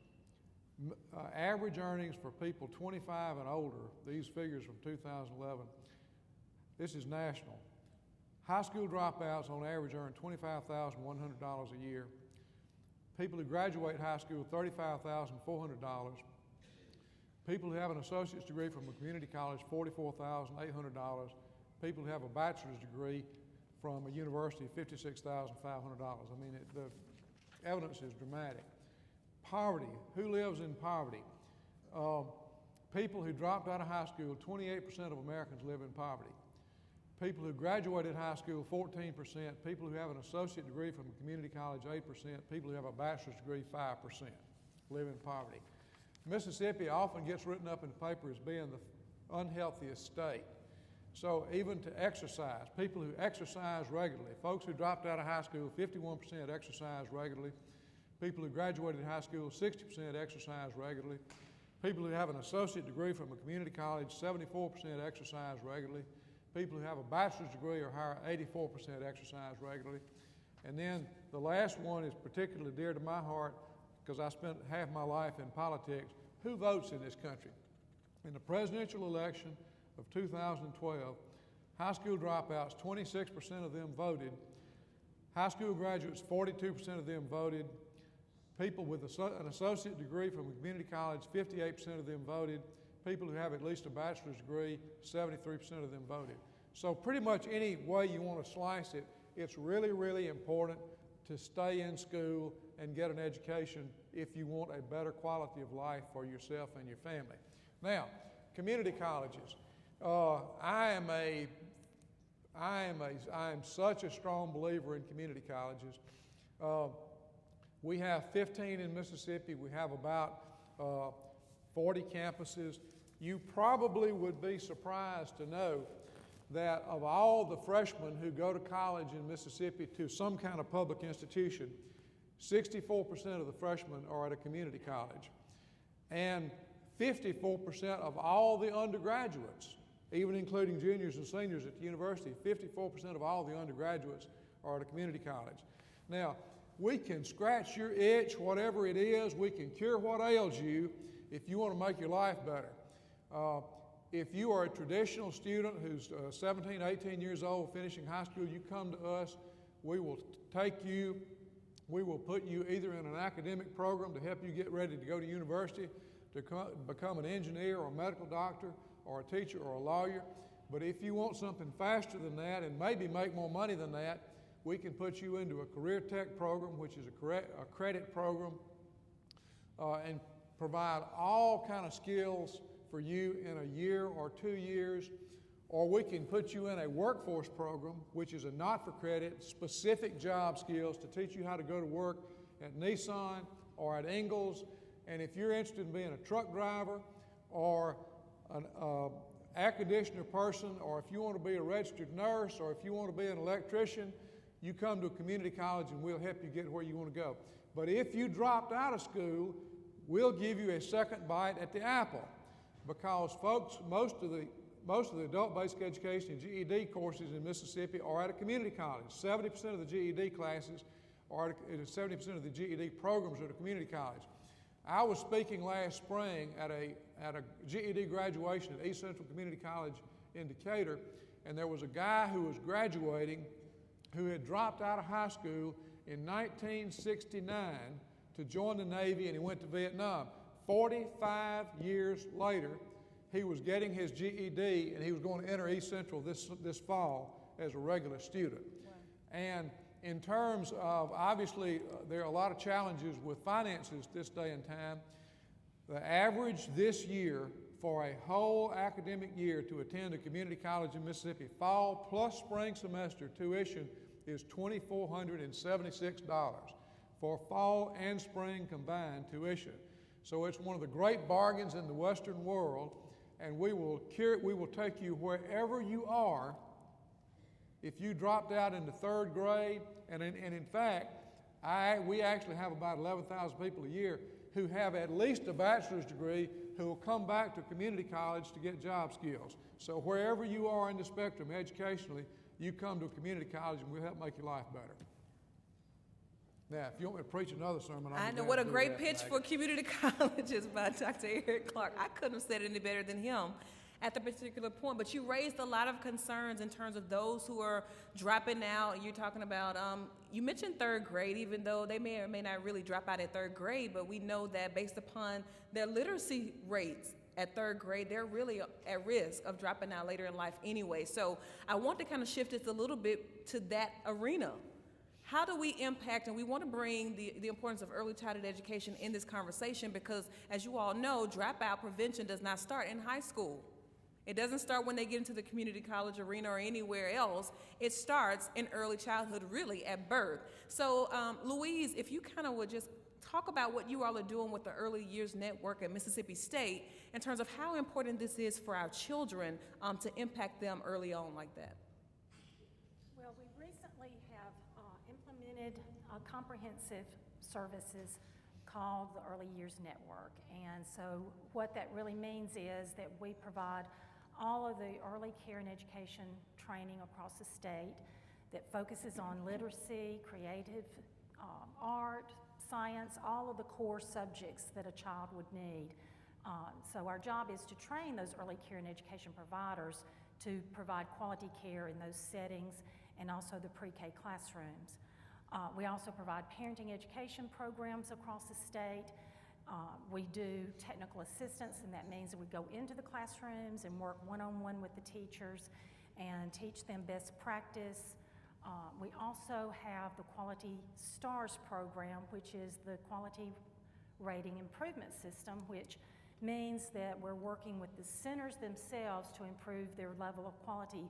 Average earnings for people 25 and older, these figures from 2011, this is national. High school dropouts on average earn $25,100 a year. People who graduate high school, $35,400. People who have an associate's degree from a community college, $44,800. People who have a bachelor's degree from a university, $56,500. I mean, the evidence is dramatic. Poverty, who lives in poverty? People who dropped out of high school, 28% of Americans live in poverty. People who graduated high school, 14%. People who have an associate degree from a community college, 8%. People who have a bachelor's degree, 5%, live in poverty. Mississippi often gets written up in the paper as being the unhealthiest state. So even to exercise, people who exercise regularly, folks who dropped out of high school, 51% exercise regularly. People who graduated high school, 60% exercise regularly. People who have an associate degree from a community college, 74% exercise regularly. People who have a bachelor's degree or higher, 84% exercise regularly. And then the last one is particularly dear to my heart because I spent half my life in politics. Who votes in this country? In the presidential election of 2012, high school dropouts, 26% of them voted. High school graduates, 42% of them voted. People with an associate degree from a community college, 58% of them voted. People who have at least a bachelor's degree, 73% of them voted. So pretty much any way you want to slice it, it's really, really important to stay in school and get an education if you want a better quality of life for yourself and your family. Now, community colleges. I am such a strong believer in community colleges. We have 15 in Mississippi. We have about 40 campuses. You probably would be surprised to know that of all the freshmen who go to college in Mississippi to some kind of public institution, 64% of the freshmen are at a community college. And 54% of all the undergraduates, even including juniors and seniors at the university, 54% of all the undergraduates are at a community college. Now, we can scratch your itch, whatever it is. We can cure what ails you if you want to make your life better. If you are a traditional student who's 17, 18 years old, finishing high school, you come to us. We will take you. We will put you either in an academic program to help you get ready to go to university, to become an engineer or a medical doctor or a teacher or a lawyer. But if you want something faster than that and maybe make more money than that, we can put you into a career tech program, which is a credit program, and provide all kind of skills for you in a year or 2 years. Or we can put you in a workforce program, which is a not-for-credit, specific job skills to teach you how to go to work at Nissan or at Ingalls. And if you're interested in being a truck driver or an air conditioner person, or if you want to be a registered nurse, or if you want to be an electrician, you come to a community college and we'll help you get where you want to go. But if you dropped out of school, we'll give you a second bite at the apple. Because folks, most of the adult-basic education and GED courses in Mississippi are at a community college. 70% of the GED classes are 70% of the GED programs are at a community college. I was speaking last spring at a GED graduation at East Central Community College in Decatur, and there was a guy who was graduating who had dropped out of high school in 1969 to join the Navy, and he went to Vietnam. 45 years later, he was getting his GED, and he was going to enter East Central this fall as a regular student. Wow. And in terms of, obviously, there are a lot of challenges with finances this day and time. The average this year for a whole academic year to attend a community college in Mississippi, fall plus spring semester tuition is $2,476. for fall and spring combined tuition. So it's one of the great bargains in the Western world, and we will take you wherever you are. If you dropped out into third grade, and in fact, we actually have about 11,000 people a year who have at least a bachelor's degree who will come back to community college to get job skills. So wherever you are in the spectrum educationally, you come to a community college and we'll help make your life better. Now, if you want me to preach another sermon, I know what a great pitch for community colleges by Dr. Eric Clark. I couldn't have said it any better than him at the particular point, but you raised a lot of concerns in terms of those who are dropping out. You're talking about, you mentioned third grade, even though they may or may not really drop out at third grade, but we know that based upon their literacy rates at third grade, they're really at risk of dropping out later in life anyway. So I want to kind of shift this a little bit to that arena. How do we impact, and we want to bring the importance of early childhood education in this conversation because, as you all know, dropout prevention does not start in high school. It doesn't start when they get into the community college arena or anywhere else. It starts in early childhood, really, at birth. So, Louise, if you kind of would just talk about what you all are doing with the Early Years Network at Mississippi State in terms of how important this is for our children to impact them early on like that. Well, we recently have implemented comprehensive services called the Early Years Network. And so what that really means is that we provide all of the early care and education training across the state that focuses on literacy, creative art, science, all of the core subjects that a child would need. So our job is to train those early care and education providers to provide quality care in those settings and also the pre-K classrooms. We also provide parenting education programs across the state. We do technical assistance, and that means that we go into the classrooms and work one-on-one with the teachers and teach them best practice. We also have the Quality STARS program, which is the Quality Rating Improvement System, which means that we're working with the centers themselves to improve their level of quality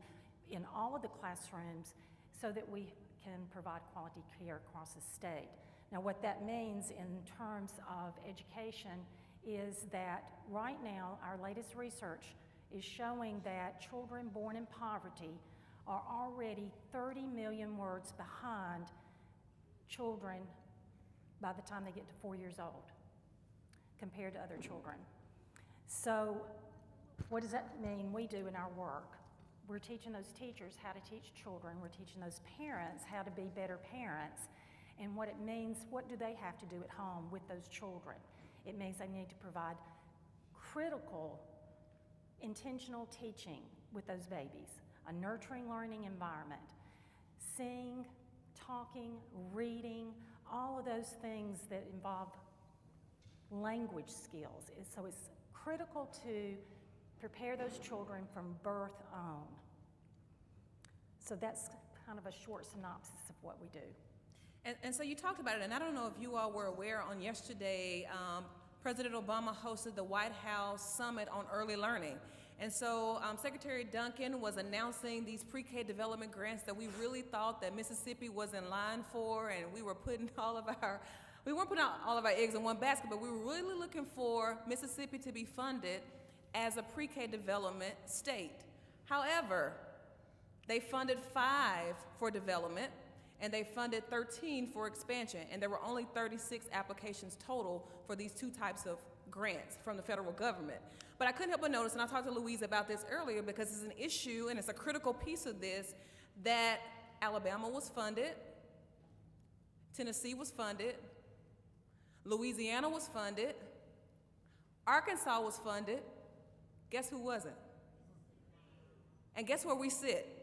in all of the classrooms so that we can provide quality care across the state. Now, what that means in terms of education is that right now, our latest research is showing that children born in poverty are already 30 million words behind children by the time they get to 4 years old compared to other children. So what does that mean we do in our work? We're teaching those teachers how to teach children. We're teaching those parents how to be better parents. And what it means, what do they have to do at home with those children? It means they need to provide critical, intentional teaching with those babies, a nurturing learning environment, seeing, talking, reading, all of those things that involve language skills. So it's critical to prepare those children from birth on. So that's kind of a short synopsis of what we do. And so you talked about it, and I don't know if you all were aware, on yesterday, President Obama hosted the White House Summit on Early Learning. And so Secretary Duncan was announcing these pre-K development grants that we really thought that Mississippi was in line for, and we weren't putting all of our eggs in one basket, but we were really looking for Mississippi to be funded as a pre-K development state. However, they funded 5 for development, and they funded 13 for expansion, and there were only 36 applications total for these 2 types of grants from the federal government. But I couldn't help but notice, and I talked to Louise about this earlier because it's an issue and it's a critical piece of this, that Alabama was funded, Tennessee was funded, Louisiana was funded, Arkansas was funded. Guess who wasn't? And guess where we sit?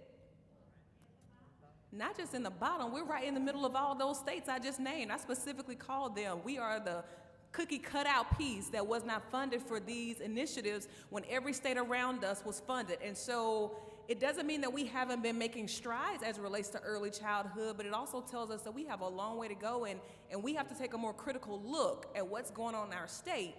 Not just in the bottom, we're right in the middle of all those states I just named. I specifically called them. We are the cookie cutout piece that was not funded for these initiatives when every state around us was funded. And so it doesn't mean that we haven't been making strides as it relates to early childhood, but it also tells us that we have a long way to go, and we have to take a more critical look at what's going on in our state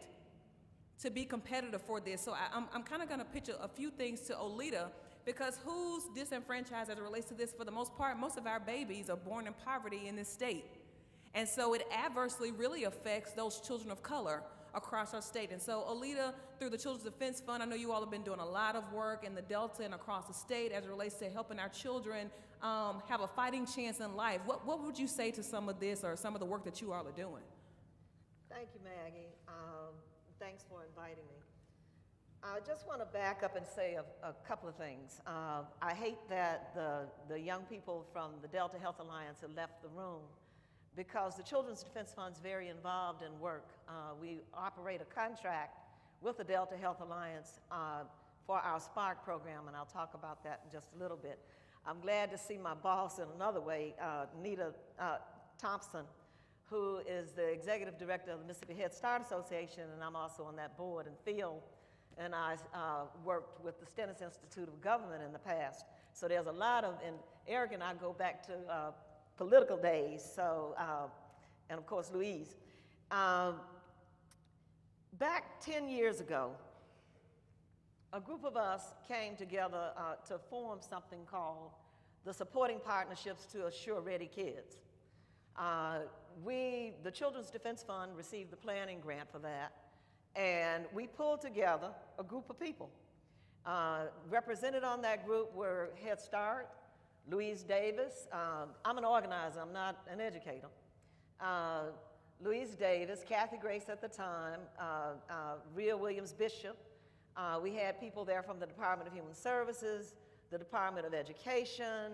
to be competitive for this. So I'm kind of going to pitch a few things to Olita, because who's disenfranchised as it relates to this? For the most part, most of our babies are born in poverty in this state. And so it adversely really affects those children of color across our state. And so Olita, through the Children's Defense Fund, I know you all have been doing a lot of work in the Delta and across the state as it relates to helping our children have a fighting chance in life. What would you say to some of this or some of the work that you all are doing? Thank you, Maggie. Thanks for inviting me. I just want to back up and say a couple of things. I hate that the young people from the Delta Health Alliance have left the room, because the Children's Defense Fund is very involved in work. We operate a contract with the Delta Health Alliance for our Spark program, and I'll talk about that in just a little bit. I'm glad to see my boss in another way, Nita Thompson, who is the executive director of the Mississippi Head Start Association, and I'm also on that board. And Phil and I worked with the Stennis Institute of Government in the past. So there's a lot of, and Eric and I go back to political days, so, and of course Louise. Back 10 years ago, a group of us came together to form something called the Supporting Partnerships to Assure Ready Kids. The Children's Defense Fund received the planning grant for that, and we pulled together a group of people. Represented on that group were Head Start, Louise Davis. I'm an organizer, I'm not an educator. Louise Davis, Kathy Grace at the time, Rhea Williams Bishop. We had people there from the Department of Human Services, the Department of Education.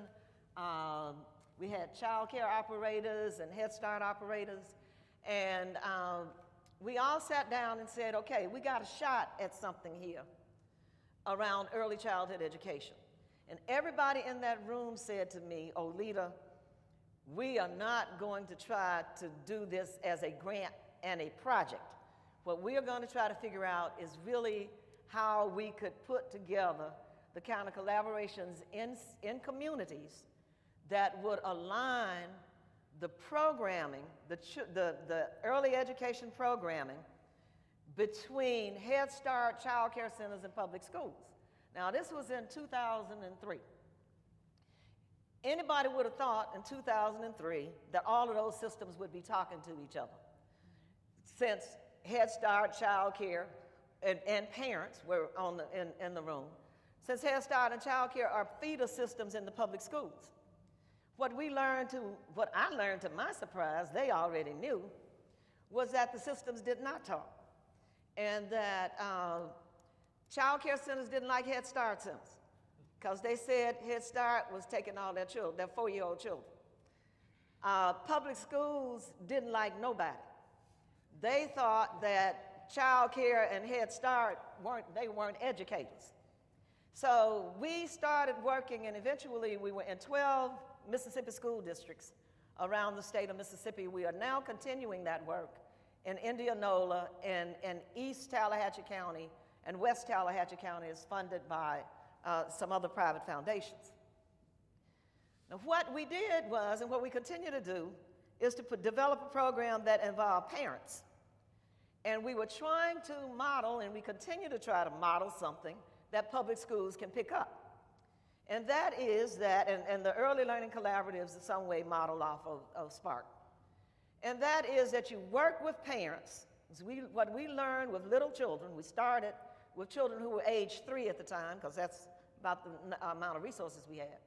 We had child care operators and Head Start operators. And we all sat down and said, okay, we got a shot at something here around early childhood education. And everybody in that room said to me, Olita, we are not going to try to do this as a grant and a project. What we are going to try to figure out is really how we could put together the kind of collaborations in communities that would align the programming, the early education programming between Head Start, child care centers, and public schools. Now, this was in 2003. Anybody would have thought in 2003 that all of those systems would be talking to each other, since Head Start, child care, and parents were in the room. Since Head Start and child care are feeder systems in the public schools. What I learned to my surprise, they already knew, was that the systems did not talk. And that child care centers didn't like Head Start centers, because they said Head Start was taking all their children, their 4-year-old children. Public schools didn't like nobody. They thought that child care and Head Start weren't educators. So we started working, and eventually we were in 12 Mississippi school districts around the state of Mississippi. We are now continuing that work in Indianola and East Tallahatchie County, and West Tallahatchie County is funded by some other private foundations. Now, what we did was, and what we continue to do, is to develop a program that involved parents. And we were trying to model, and we continue to try to model something that public schools can pick up. And that is that, and the early learning collaboratives in some way model off of Spark. And that is that you work with parents. What we learned with little children, we started with children who were age 3 at the time, because that's about the amount of resources we had.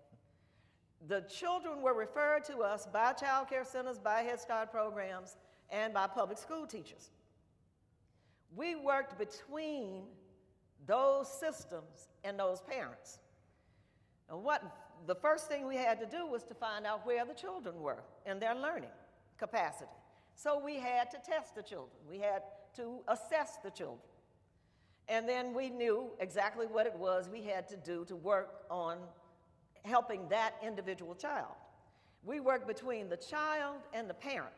The children were referred to us by child care centers, by Head Start programs, and by public school teachers. We worked between those systems and those parents. And the first thing we had to do was to find out where the children were in their learning capacity. So we had to test the children. We had to assess the children. And then we knew exactly what it was we had to do to work on helping that individual child. We worked between the child and the parent.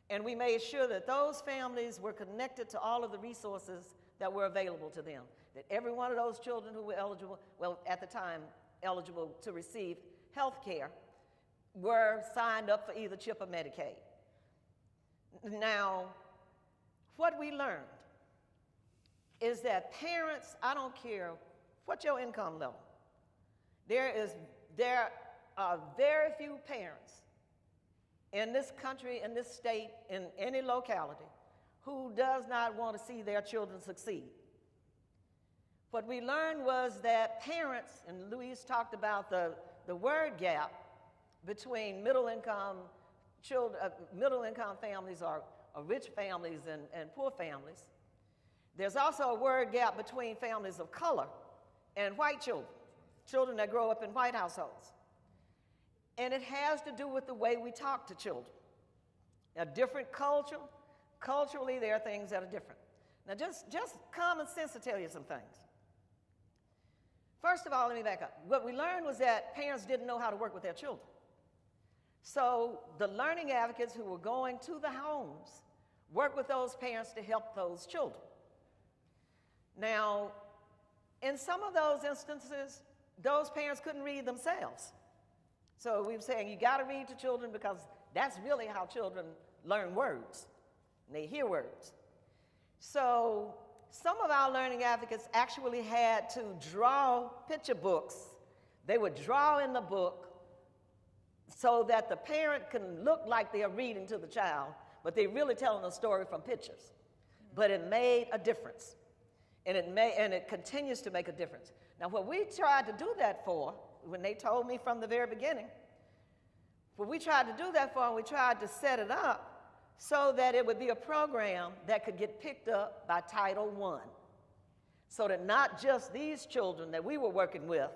And we made sure that those families were connected to all of the resources that were available to them. That every one of those children who were eligible, well, at the time, eligible to receive health care, were signed up for either CHIP or Medicaid. Now, what we learned is that parents, I don't care what your income level, there are very few parents in this country, in this state, in any locality, who does not want to see their children succeed. What we learned was that parents, and Louise talked about the word gap between middle-income families or rich families and poor families. There's also a word gap between families of color and white children, children that grow up in white households. And it has to do with the way we talk to children. A different culture, culturally there are things that are different. Now just common sense to tell you some things. First of all, let me back up. What we learned was that parents didn't know how to work with their children. So the learning advocates who were going to the homes worked with those parents to help those children. Now, in some of those instances, those parents couldn't read themselves. So we were saying you got to read to children because that's really how children learn words. And they hear words. So some of our learning advocates actually had to draw picture books. They would draw in the book so that the parent can look like they're reading to the child, but they're really telling a story from pictures. But it made a difference. And it continues to make a difference. Now, what we tried to do that for, when they told me from the very beginning, what we tried to do that for, and we tried to set it up so that it would be a program that could get picked up by Title I, so that not just these children that we were working with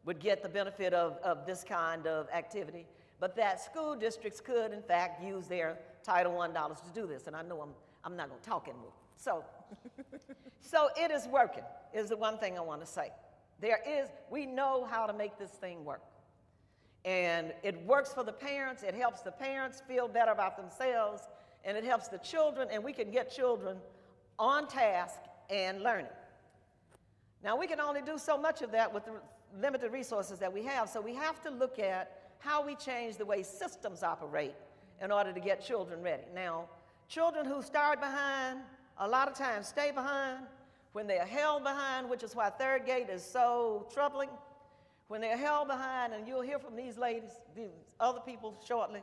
would get the benefit of this kind of activity, but that school districts could, in fact, use their Title I dollars to do this. And I know I'm not going to talk anymore. So it is working, is the one thing I want to say. We know how to make this thing work. And it works for the parents, it helps the parents feel better about themselves, and it helps the children, and we can get children on task and learning. Now, we can only do so much of that with the limited resources that we have, so we have to look at how we change the way systems operate in order to get children ready. Now, children who start behind, a lot of times stay behind. When they're held behind, which is why third gate is so troubling, when they're held behind, and you'll hear from these ladies, these other people shortly,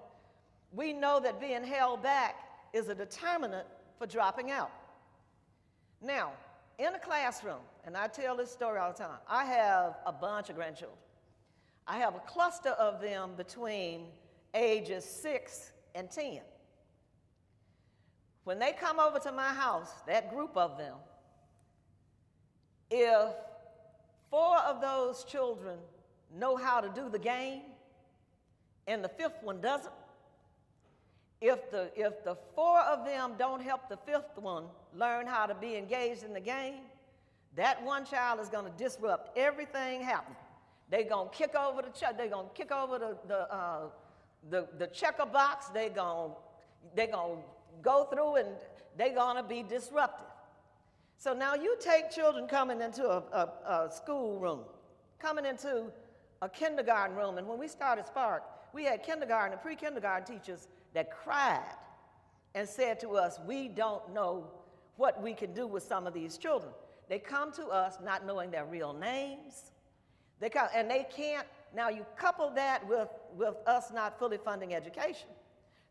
we know that being held back is a determinant for dropping out. Now, in a classroom, and I tell this story all the time, I have a bunch of grandchildren. I have a cluster of them between ages 6 and 10. When they come over to my house, that group of them, if 4 of those children know how to do the game and the 5th one doesn't, if the 4 of them don't help the 5th one learn how to be engaged in the game, that one child is going to disrupt everything happening. They're going to kick over the checker box. They're going to go through and they're going to be disruptive. So now you take children coming into a school room, coming into a kindergarten room, and when we started Spark, we had kindergarten and pre-kindergarten teachers that cried and said to us, we don't know what we can do with some of these children. They come to us not knowing their real names. They can't, now you couple that with us not fully funding education.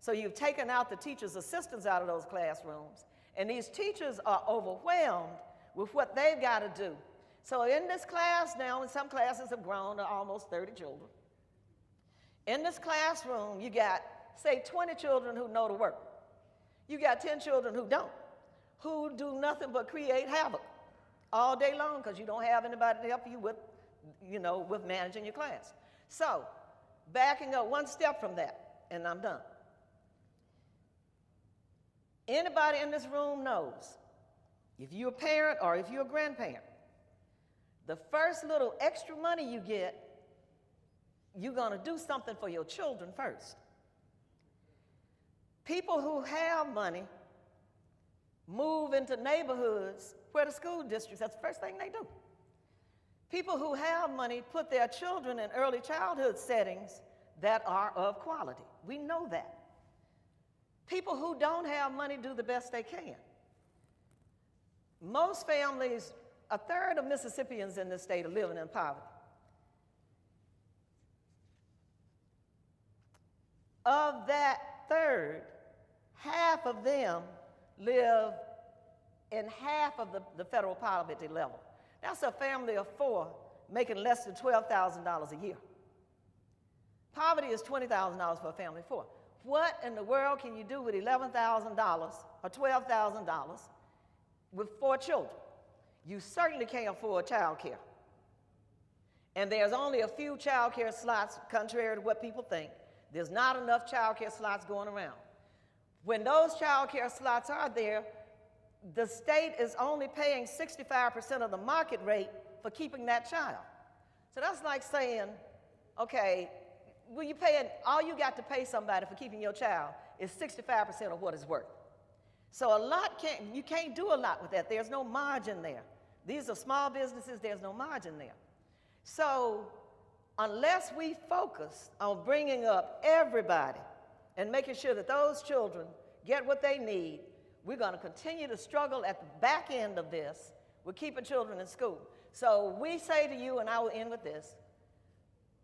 So you've taken out the teachers' assistants out of those classrooms, and these teachers are overwhelmed with what they've got to do. So in this class now, and some classes have grown to almost 30 children. In this classroom, you got, say, 20 children who know the work. You got 10 children who don't, who do nothing but create havoc all day long because you don't have anybody to help you with, with managing your class. So, backing up one step from that, and I'm done. Anybody in this room knows, if you're a parent or if you're a grandparent, the first little extra money you get, you're going to do something for your children first. People who have money move into neighborhoods where the school districts, that's the first thing they do. People who have money put their children in early childhood settings that are of quality. We know that. People who don't have money do the best they can. Most families, a third of Mississippians in this state are living in poverty. Of that third, half of them live in half of the federal poverty level. That's a family of 4 making less than $12,000 a year. Poverty is $20,000 for a family of 4. What in the world can you do with $11,000 or $12,000 with 4 children? You certainly can't afford child care. And there's only a few child care slots, contrary to what people think. There's not enough child care slots going around. When those child care slots are there, the state is only paying 65% of the market rate for keeping that child. So that's like saying, okay, well, all you got to pay somebody for keeping your child is 65% of what it's worth. So you can't do a lot with that. There's no margin there. These are small businesses, there's no margin there. So unless we focus on bringing up everybody and making sure that those children get what they need, we're going to continue to struggle at the back end of this with keeping children in school. So we say to you, and I will end with this,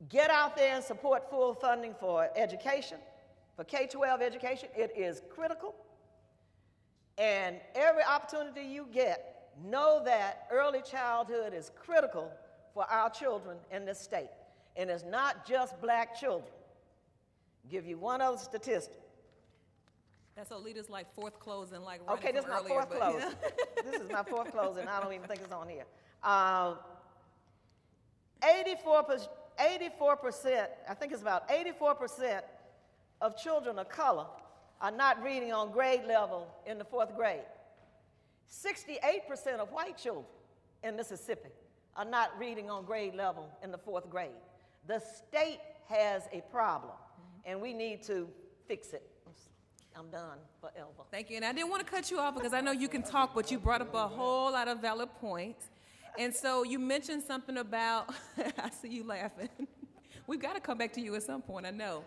get out there and support full funding for education, for K-12 education. It is critical. And every opportunity you get, know that early childhood is critical for our children in this state. And it's not just black children. I'll give you one other statistic. That's Olita's like fourth closing, like right. Okay, this is my fourth closing. This is my fourth closing. I don't even think it's on here. 84%, I think it's about 84% of children of color are not reading on grade level in the 4th grade. 68% of white children in Mississippi are not reading on grade level in the 4th grade. The state has a problem, and we need to fix it. I'm done forever. Thank you. And I didn't want to cut you off because I know you can talk, but you brought up a whole lot of valid points. And so you mentioned something about, I see you laughing. We've got to come back to you at some point, I know.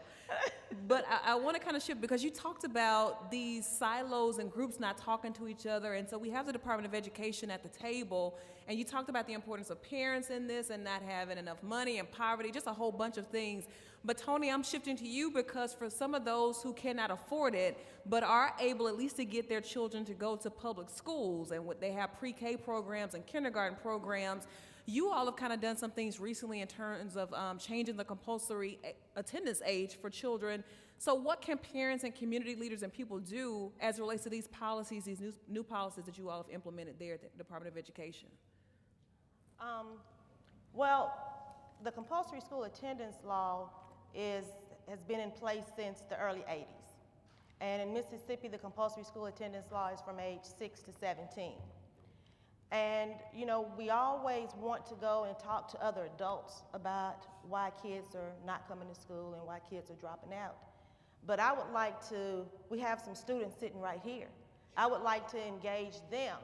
But I want to kind of shift because you talked about these silos and groups not talking to each other. And so we have the Department of Education at the table, and you talked about the importance of parents in this and not having enough money and poverty, just a whole bunch of things. But Tony, I'm shifting to you because for some of those who cannot afford it, but are able at least to get their children to go to public schools, and what they have pre-K programs and kindergarten programs, you all have kind of done some things recently in terms of changing the compulsory attendance age for children. So what can parents and community leaders and people do as it relates to these policies, these new policies that you all have implemented there at the Department of Education? Well, the compulsory school attendance law has been in place since the early 80s. And in Mississippi, the compulsory school attendance law is from age 6 to 17. And, you know, we always want to go and talk to other adults about why kids are not coming to school and why kids are dropping out. But I would like to, we have some students sitting right here. I would like to engage them.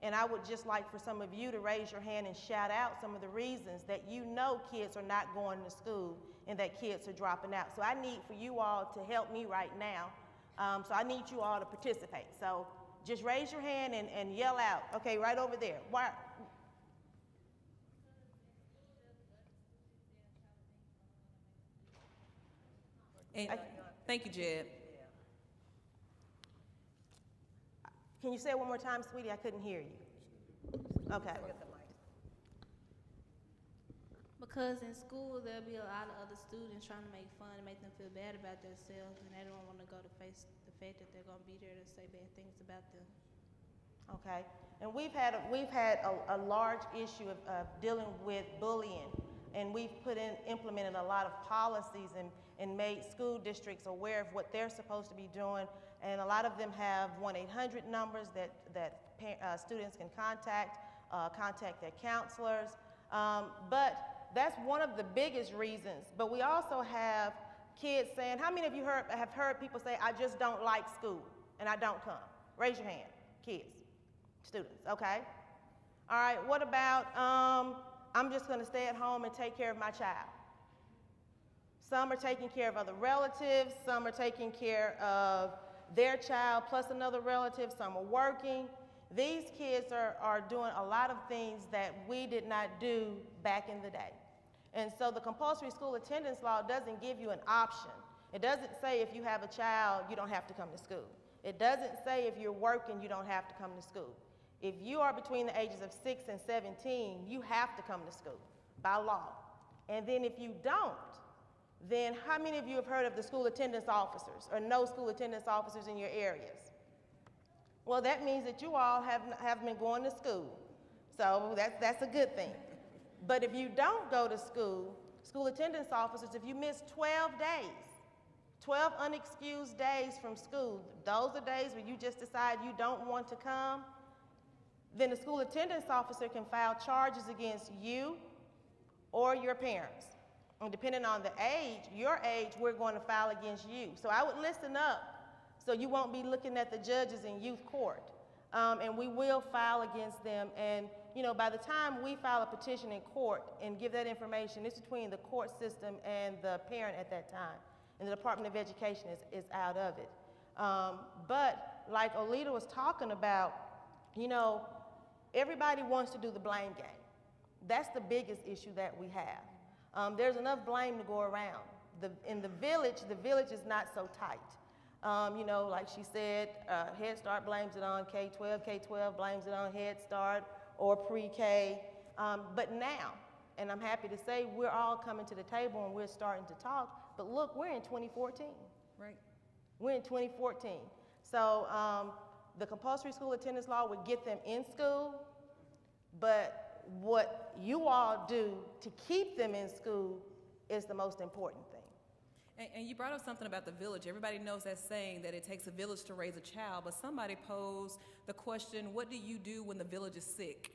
And I would just like for some of you to raise your hand and shout out some of the reasons that you know kids are not going to school and that kids are dropping out. So I need for you all to help me right now. So I need you all to participate. So just raise your hand and yell out. Okay, right over there. Why? Thank you, Jed. Can you say it one more time, sweetie? I couldn't hear you. Okay. Because in school, there'll be a lot of other students trying to make fun and make them feel bad about themselves, and they don't want to go to face the fact that they're going to be there to say bad things about them. Okay. And we've had a large issue of dealing with bullying, and we've implemented a lot of policies and made school districts aware of what they're supposed to be doing. And a lot of them have 1-800 numbers that students can contact their counselors. But that's one of the biggest reasons. But we also have kids saying, how many of you have heard people say, I just don't like school and I don't come? Raise your hand, kids, students, okay? All right, what about, I'm just gonna stay at home and take care of my child. Some are taking care of other relatives, some are taking care of their child plus another relative, some are working. These kids are doing a lot of things that we did not do back in the day. And so the compulsory school attendance law doesn't give you an option. It doesn't say if you have a child, you don't have to come to school. It doesn't say if you're working, you don't have to come to school. If you are between the ages of 6 and 17, you have to come to school by law. And then if you don't, then how many of you have heard of the school attendance officers or know school attendance officers in your areas? Well, that means that you all have been going to school. So that's a good thing. But if you don't go to school, school attendance officers, if you miss 12 days, 12 unexcused days from school, those are days where you just decide you don't want to come, then the school attendance officer can file charges against you or your parents. And depending on the age, your age, we're going to file against you. So I would listen up so you won't be looking at the judges in youth court. And we will file against them. And by the time we file a petition in court and give that information, it's between the court system and the parent at that time. And the Department of Education is out of it. But like Olita was talking about, everybody wants to do the blame game. That's the biggest issue that we have. There's enough blame to go around. In the village is not so tight. Like she said, Head Start blames it on K-12, K-12 blames it on Head Start or pre-K. But now, and I'm happy to say, we're all coming to the table and we're starting to talk. But look, we're in 2014. Right. We're in 2014. So the compulsory school attendance law would get them in school, but what you all do to keep them in school is the most important thing. And you brought up something about the village. Everybody knows that saying that it takes a village to raise a child, but somebody posed the question, what do you do when the village is sick?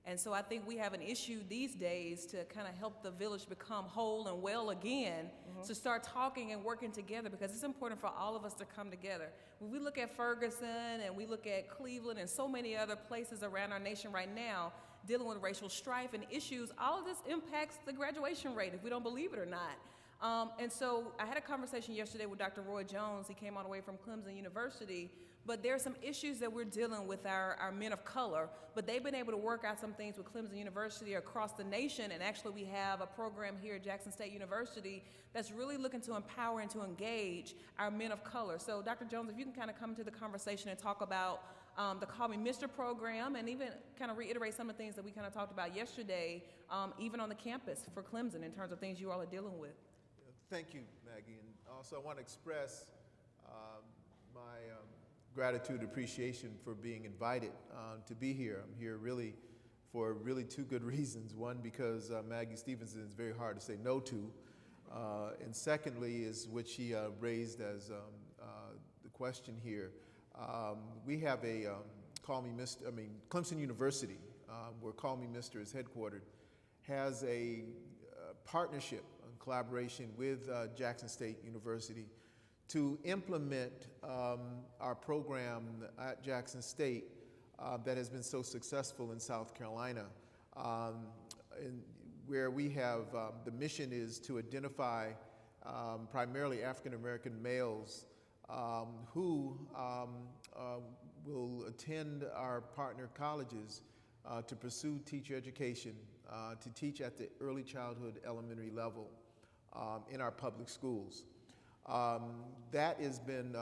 And so I think we have an issue these days to kind of help the village become whole and well again, to start talking and working together, because it's important for all of us to come together. When we look at Ferguson and we look at Cleveland and so many other places around our nation right now dealing with racial strife and issues, all of this impacts the graduation rate, if we don't believe it or not. And so I had a conversation yesterday with Dr. Roy Jones. He came all the way from Clemson University. But there are some issues that we're dealing with our men of color, but they've been able to work out some things with Clemson University across the nation, and actually we have a program here at Jackson State University that's really looking to empower and to engage our men of color. So Dr. Jones, if you can kind of come into the conversation and talk about the Call Me Mr. program, and even kind of reiterate some of the things that we kind of talked about yesterday, even on the campus for Clemson in terms of things you all are dealing with. Thank you, Maggie. And also I want to express my gratitude and appreciation for being invited to be here. I'm here really for two good reasons. One, because Maggie Stevenson is very hard to say no to. And secondly is what she raised as the question here. We have a Clemson University, where Call Me Mr. is headquartered, has a partnership and collaboration with Jackson State University to implement our program at Jackson State that has been so successful in South Carolina, where we have, the mission is to identify primarily African American males who will attend our partner colleges to pursue teacher education, to teach at the early childhood elementary level in our public schools. That has been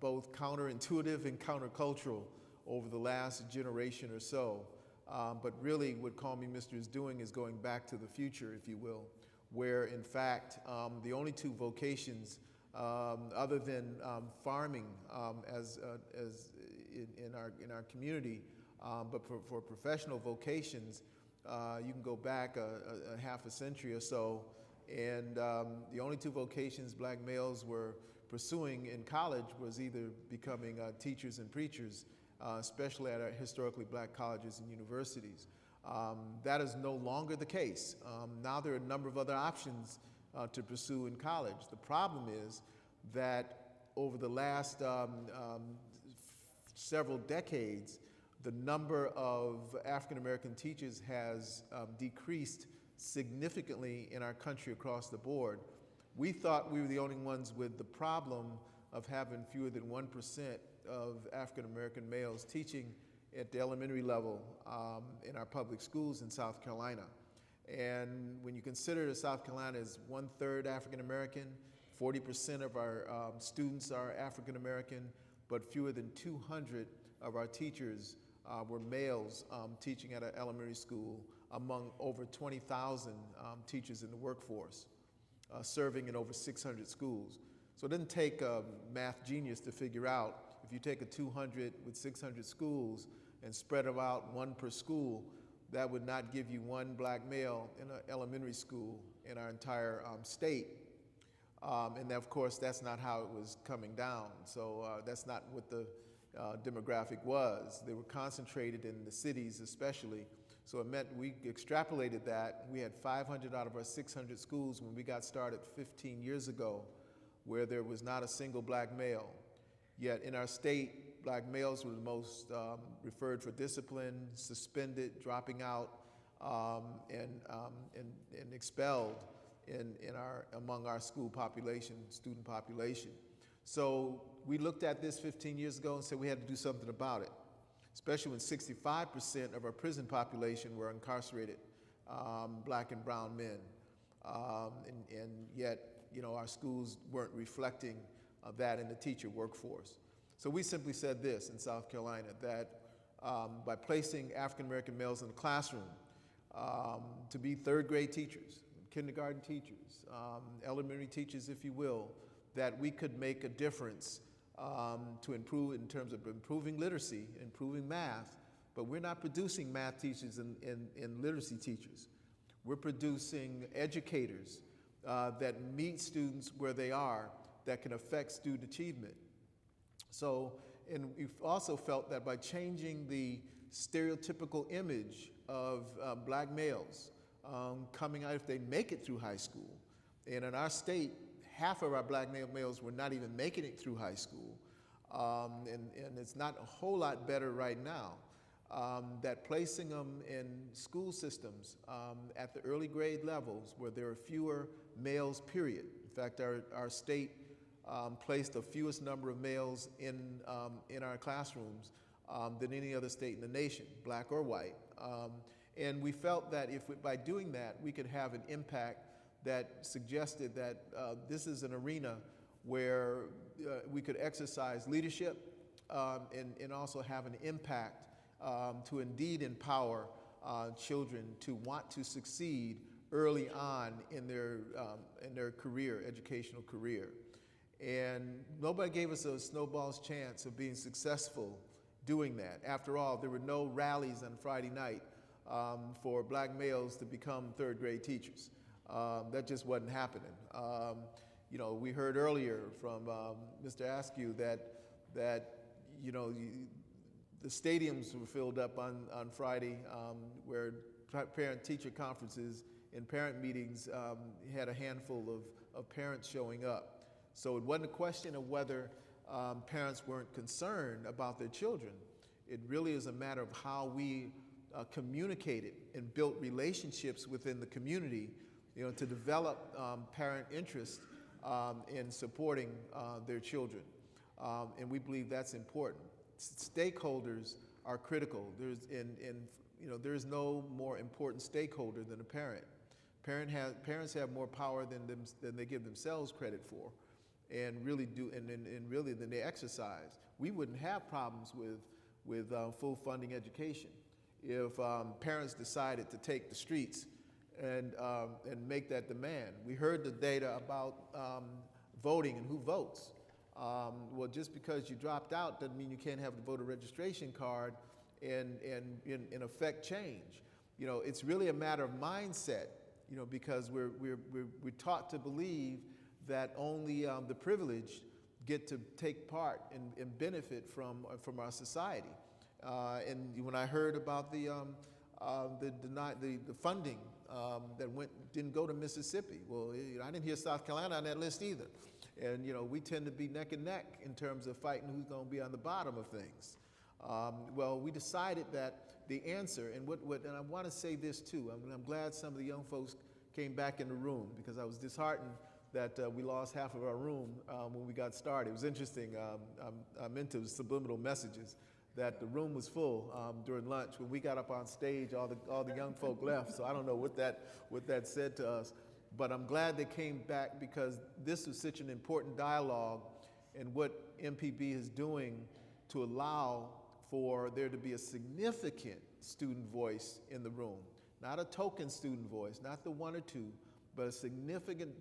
both counterintuitive and countercultural over the last generation or so. But really what Call Me Mr. is doing is going back to the future, if you will, where in fact the only two vocations other than farming as in our community, but for professional vocations, you can go back a half a century or so, and the only two vocations black males were pursuing in college was either becoming teachers and preachers, especially at our historically black colleges and universities. That is no longer the case. Now there are a number of other options to pursue in college. The problem is that over the last several decades, the number of African American teachers has decreased significantly in our country across the board. We thought we were the only ones with the problem of having fewer than 1% of African American males teaching at the elementary level in our public schools in South Carolina. And when you consider that South Carolina is 1/3 African American, 40% of our students are African American, but fewer than 200 of our teachers were males teaching at an elementary school among over 20,000 teachers in the workforce, serving in over 600 schools. So it doesn't take a math genius to figure out if you take a 200 with 600 schools and spread them out one per school, that would not give you one black male in an elementary school in our entire state. And of course, that's not how it was coming down. So that's not what the demographic was. They were concentrated in the cities especially. So it meant we extrapolated that. We had 500 out of our 600 schools when we got started 15 years ago where there was not a single black male. Yet in our state, black males were the most referred for discipline, suspended, dropping out, and expelled among our school population, student population. So we looked at this 15 years ago and said we had to do something about it, especially when 65% of our prison population were incarcerated, black and brown men. And yet, our schools weren't reflecting that in the teacher workforce. So we simply said this in South Carolina, that by placing African American males in the classroom to be third grade teachers, kindergarten teachers, elementary teachers, if you will, that we could make a difference to improve in terms of improving literacy, improving math, but we're not producing math teachers and literacy teachers. We're producing educators that meet students where they are, that can affect student achievement. So, and we've also felt that by changing the stereotypical image of black males coming out if they make it through high school, and in our state, half of our black males were not even making it through high school, and it's not a whole lot better right now, that placing them in school systems at the early grade levels where there are fewer males, period. In fact, our state placed the fewest number of males in our classrooms than any other state in the nation, black or white. And we felt that by doing that, we could have an impact that suggested that this is an arena where we could exercise leadership and also have an impact to indeed empower children to want to succeed early on in their career, educational career. And nobody gave us a snowball's chance of being successful doing that. After all, there were no rallies on Friday night for black males to become third grade teachers. That just wasn't happening. We heard earlier from Mr. Askew that the stadiums were filled up on Friday where parent-teacher conferences and parent meetings had a handful of parents showing up. So it wasn't a question of whether parents weren't concerned about their children. It really is a matter of how we communicated and built relationships within the community, to develop parent interest in supporting their children. And we believe that's important. Stakeholders are critical. There is no more important stakeholder than a parent. Parents have more power than they give themselves credit for, and really really than they exercise. We wouldn't have problems with full funding education if parents decided to take the streets and make that demand. We heard the data about voting and who votes. Well, just because you dropped out doesn't mean you can't have the voter registration card and in effect change. It's really a matter of mindset, because we're taught to believe that only the privileged get to take part and benefit from our society. And when I heard about the funding that didn't go to Mississippi, well, I didn't hear South Carolina on that list either. And we tend to be neck and neck in terms of fighting who's going to be on the bottom of things. Well, we decided that the answer, and I want to say this too. I'm glad some of the young folks came back in the room, because I was disheartened that we lost half of our room when we got started. It was interesting. I'm into subliminal messages. That the room was full during lunch. When we got up on stage, all the young folk left. So I don't know what that said to us. But I'm glad they came back because this was such an important dialogue, and what MPB is doing to allow for there to be a significant student voice in the room. Not a token student voice, not the one or two, but a significant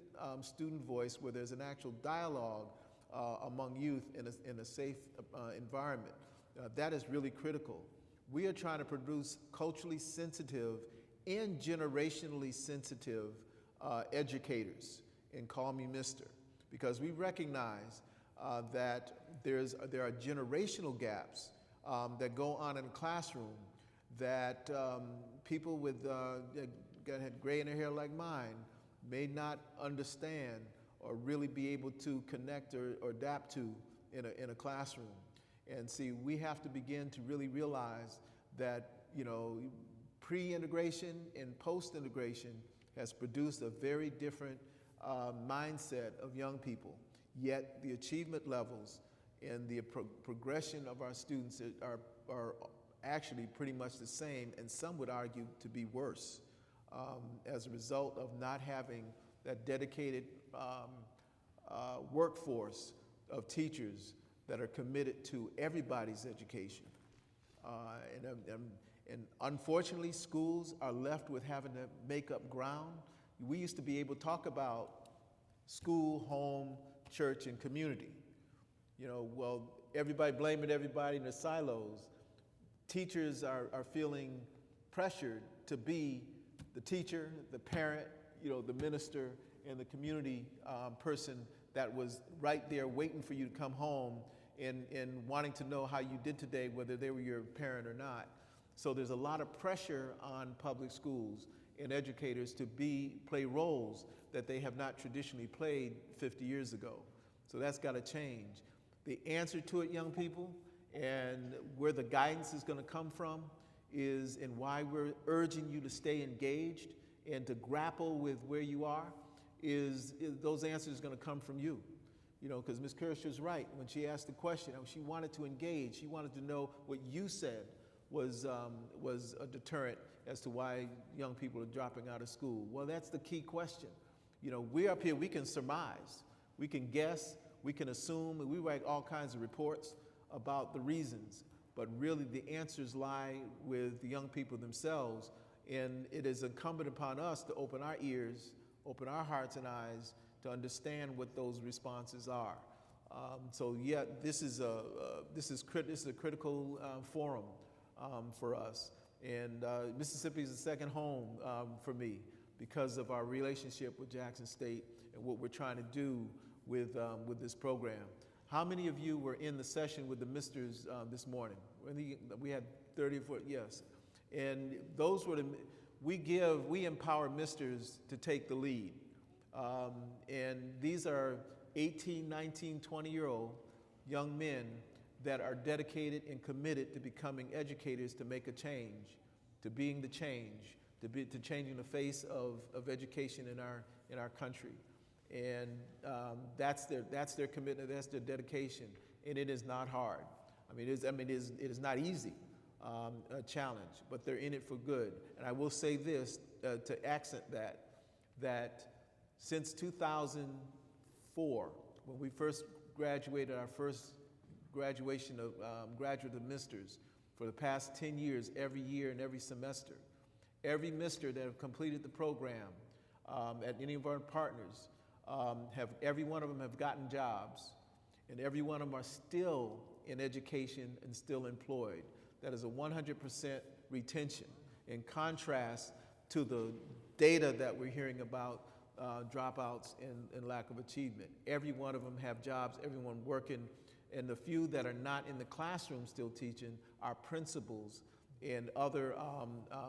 student voice where there's an actual dialogue among youth in a safe environment. That is really critical. We are trying to produce culturally sensitive and generationally sensitive educators, and call me Mr., because we recognize that there are generational gaps that go on in a classroom that people with that had gray in their hair like mine may not understand or really be able to connect or adapt to in a classroom. And see, we have to begin to really realize that, you know, pre-integration and post-integration has produced a very different mindset of young people, yet the achievement levels and the progression of our students are actually pretty much the same, and some would argue to be worse as a result of not having that dedicated workforce of teachers that are committed to everybody's education. And unfortunately, schools are left with having to make up ground. We used to be able to talk about school, home, church, and community. You know, well, everybody blaming everybody in the silos. Teachers are feeling pressured to be the teacher, the parent, you know, the minister, and the community person that was right there waiting for you to come home and wanting to know how you did today, whether they were your parent or not. So there's a lot of pressure on public schools and educators to play roles that they have not traditionally played 50 years ago. So that's got to change. The answer to it, young people, and where the guidance is going to come from is, and why we're urging you to stay engaged and to grapple with where you are, is those answers are going to come from you. You know, because Ms. Kirschner's right. When she asked the question, she wanted to engage. She wanted to know what you said was a deterrent as to why young people are dropping out of school. Well, that's the key question. You know, we're up here, we can surmise, we can guess, we can assume, and we write all kinds of reports about the reasons, but really the answers lie with the young people themselves, and it is incumbent upon us to open our ears, open our hearts and eyes to understand what those responses are. So yeah, this is a critical forum for us, and Mississippi is the second home for me because of our relationship with Jackson State and what we're trying to do with this program. How many of you were in the session with the Misters this morning? We had 30 or 40, yes. And those were we empower Misters to take the lead. And these are 18, 19, 20-year-old young men that are dedicated and committed to becoming educators to make a change, to being the change, to changing the face of education in our country. And that's their commitment, that's their dedication, and it is not hard. It is not easy, a challenge, but they're in it for good. And I will say this to accent that since 2004, when we first graduated, our first graduation of graduate of Misters, for the past 10 years, every year and every semester, every Mister that have completed the program at any of our partners, every one of them have gotten jobs, and every one of them are still in education and still employed. That is a 100% retention, in contrast to the data that we're hearing about dropouts and lack of achievement. Every one of them have jobs, everyone working, and the few that are not in the classroom still teaching are principals and other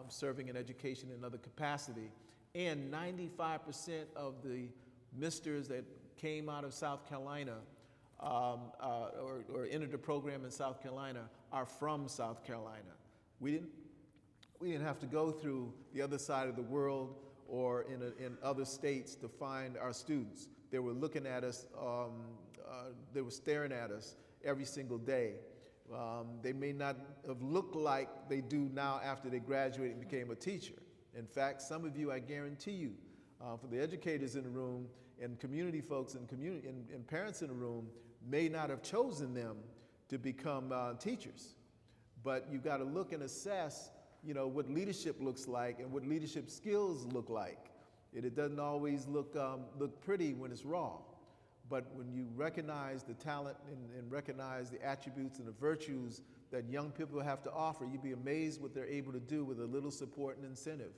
serving in education in other capacity. And 95% of the Misters that came out of South Carolina or entered the program in South Carolina are from South Carolina. We didn't have to go through the other side of the world or in other states to find our students. They were looking at us, they were staring at us every single day. They may not have looked like they do now after they graduated and became a teacher. In fact, some of you, I guarantee you, For the educators in the room and community folks and parents in the room may not have chosen them to become teachers. But you got to look and assess, what leadership looks like and what leadership skills look like. It doesn't always look pretty when it's raw. But when you recognize the talent and recognize the attributes and the virtues that young people have to offer, you'd be amazed what they're able to do with a little support and incentive.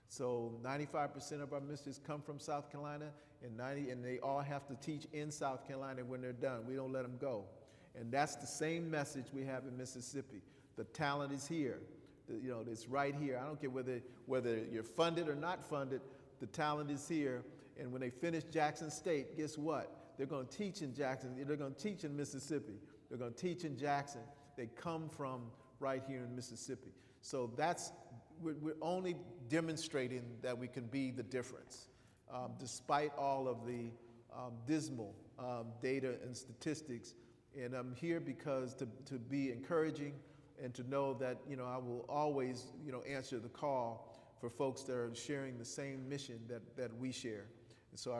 So 95% of our ministers come from South Carolina, and they all have to teach in South Carolina when they're done. We don't let them go. And that's the same message we have in Mississippi. The talent is here. It's right here. I don't care whether you're funded or not funded, the talent is here. And when they finish Jackson State, guess what? They're going to teach in Jackson. They're going to teach in Mississippi. They're going to teach in Jackson. They come from right here in Mississippi. So we're only demonstrating that we can be the difference, despite all of the dismal data and statistics. And I'm here because to be encouraging and to know that, I will always, answer the call for folks that are sharing the same mission that we share. And so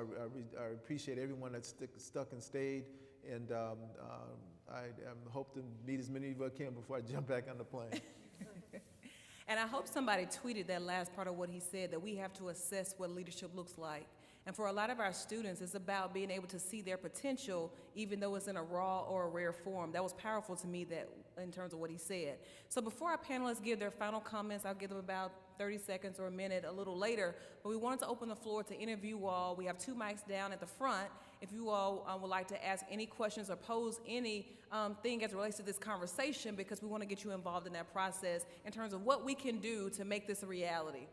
I appreciate everyone that's stuck and stayed, and I hope to meet as many of you as I can before I jump back on the plane. And I hope somebody tweeted that last part of what he said, that we have to assess what leadership looks like. And for a lot of our students, it's about being able to see their potential, even though it's in a raw or a rare form. That was powerful to me, that in terms of what he said. So before our panelists give their final comments, I'll give them about 30 seconds or a minute a little later. But we wanted to open the floor to interview you all. We have 2 mics down at the front. If you all would like to ask any questions or pose any thing as it relates to this conversation, because we want to get you involved in that process in terms of what we can do to make this a reality.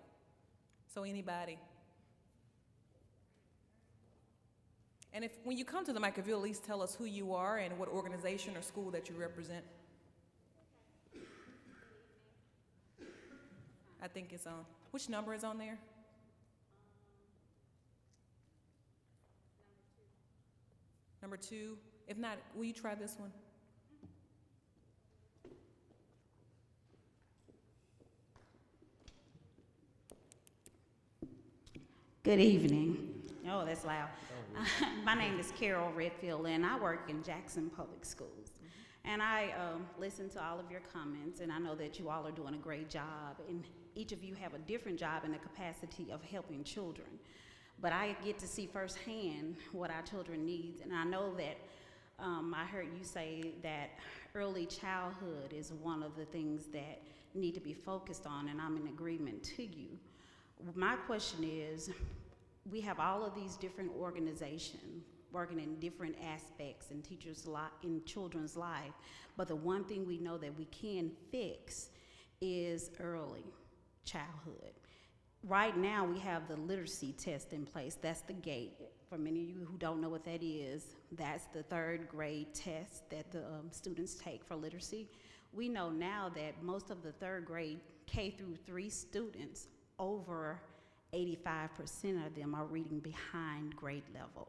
So anybody? And when you come to the mic, if you'll at least tell us who you are and what organization or school that you represent. I think it's on. Which number is on there? Number 2. If not, will you try this one? Good evening. Oh, that's loud. My name is Carol Redfield, and I work in Jackson Public Schools. And I listen to all of your comments, and I know that you all are doing a great job, and each of you have a different job in the capacity of helping children. But I get to see firsthand what our children need, and I know that I heard you say that early childhood is one of the things that need to be focused on, and I'm in agreement to you. My question is, we have all of these different organizations working in different aspects in children's life, but the one thing we know that we can fix is early childhood. Right now, we have the literacy test in place. That's the GATE. For many of you who don't know what that is, that's the 3rd grade test that the students take for literacy. We know now that most of the 3rd grade K through 3 students, over 85% of them are reading behind grade level.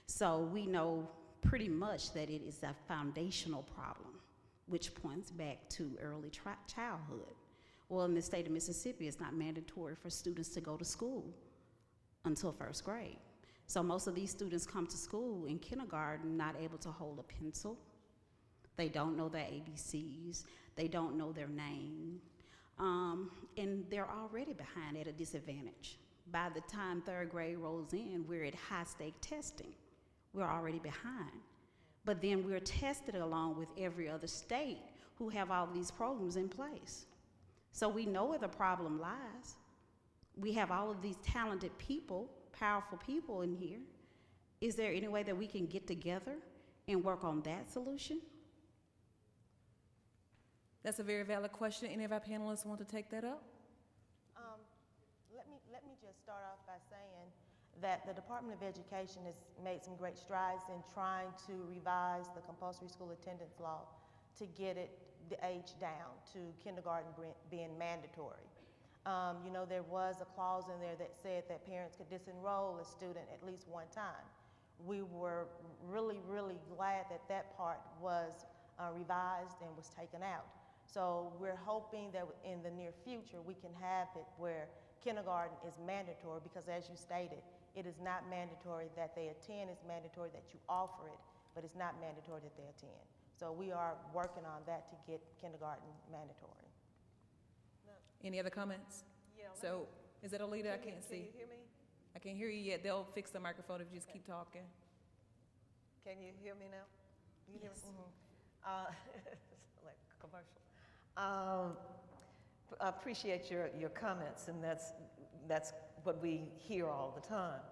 So we know pretty much that it is a foundational problem, which points back to early childhood. Well, in the state of Mississippi, it's not mandatory for students to go to school until 1st grade. So most of these students come to school in kindergarten not able to hold a pencil. They don't know their ABCs. They don't know their name. And they're already behind at a disadvantage. By the time 3rd grade rolls in, we're at high-stake testing. We're already behind. But then we're tested along with every other state who have all these programs in place. So we know where the problem lies. We have all of these talented people, powerful people in here. Is there any way that we can get together and work on that solution? That's a very valid question. Any of our panelists want to take that up? Let me just start off by saying that the Department of Education has made some great strides in trying to revise the compulsory school attendance law to get the age down to kindergarten being mandatory. There was a clause in there that said that parents could disenroll a student at least one time. We were really, really glad that that part was revised and was taken out. So we're hoping that in the near future we can have it where kindergarten is mandatory because, as you stated, it is not mandatory that they attend, it's mandatory that you offer it, but it's not mandatory that they attend. So we are working on that to get kindergarten mandatory. Any other comments? Yeah. So, is it Olita? I can't see. Can you hear me? I can't hear you yet. They'll fix the microphone if you just keep talking. Can you hear me now? You can Yes. hear me? Like a commercial. I appreciate your comments, and that's what we hear all the time.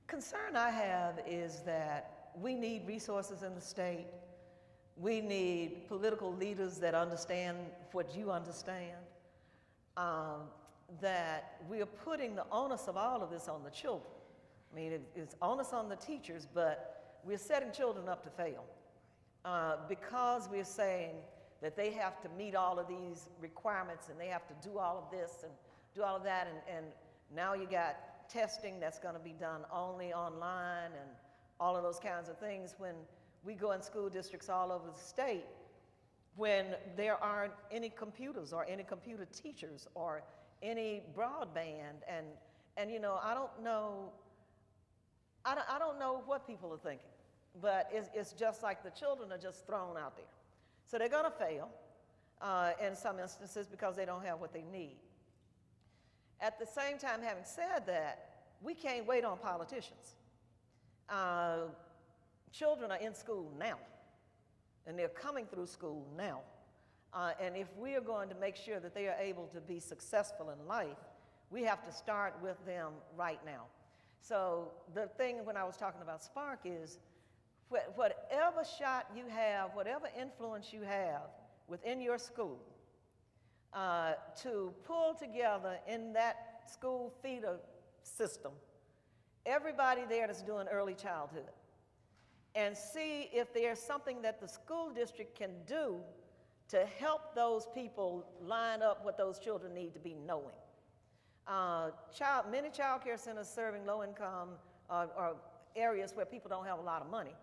Concern I have is that we need resources in the state. We need political leaders that understand what you understand. That we are putting the onus of all of this on the children. I mean, it's onus on the teachers, but we're setting children up to fail because we're saying that they have to meet all of these requirements and they have to do all of this and do all of that, and now you got testing that's going to be done only online and all of those kinds of things when we go in school districts all over the state when there aren't any computers or any computer teachers or any broadband, and you know, I don't know what people are thinking, but it's just like the children are just thrown out there. So they're going to fail in some instances because they don't have what they need. At the same time, having said that, we can't wait on politicians. Children are in school now, and they're coming through school now. And if we are going to make sure that they are able to be successful in life, we have to start with them right now. So the thing when I was talking about Spark is whatever shot you have, whatever influence you have within your school, to pull together in that school feeder system everybody there that's doing early childhood and see if there's something that the school district can do to help those people line up what those children need to be knowing. Many child care centers serving low income or areas where people don't have a lot of money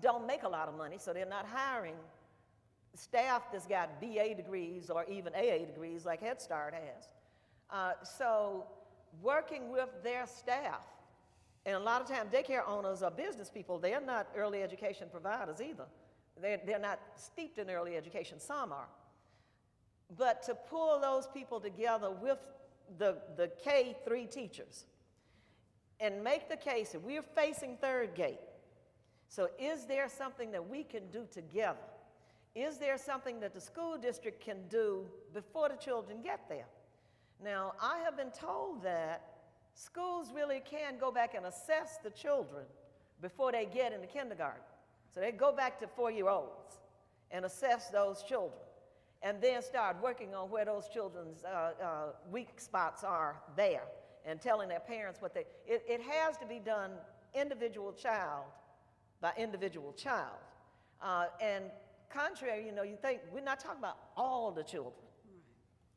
don't make a lot of money, so they're not hiring staff that's got BA degrees or even AA degrees like Head Start has. So working with their staff, and a lot of times daycare owners are business people, they're not early education providers either. They're not steeped in early education, some are. But to pull those people together with the K-3 teachers and make the case that we're facing third gate. So is there something that we can do together? Is there something that the school district can do before the children get there? Now, I have been told that schools really can go back and assess the children before they get into kindergarten. So they go back to 4-year-olds and assess those children and then start working on where those children's weak spots are there and telling their parents what it has to be done individual child by individual child. And contrary, you know, you think, we're not talking about all the children.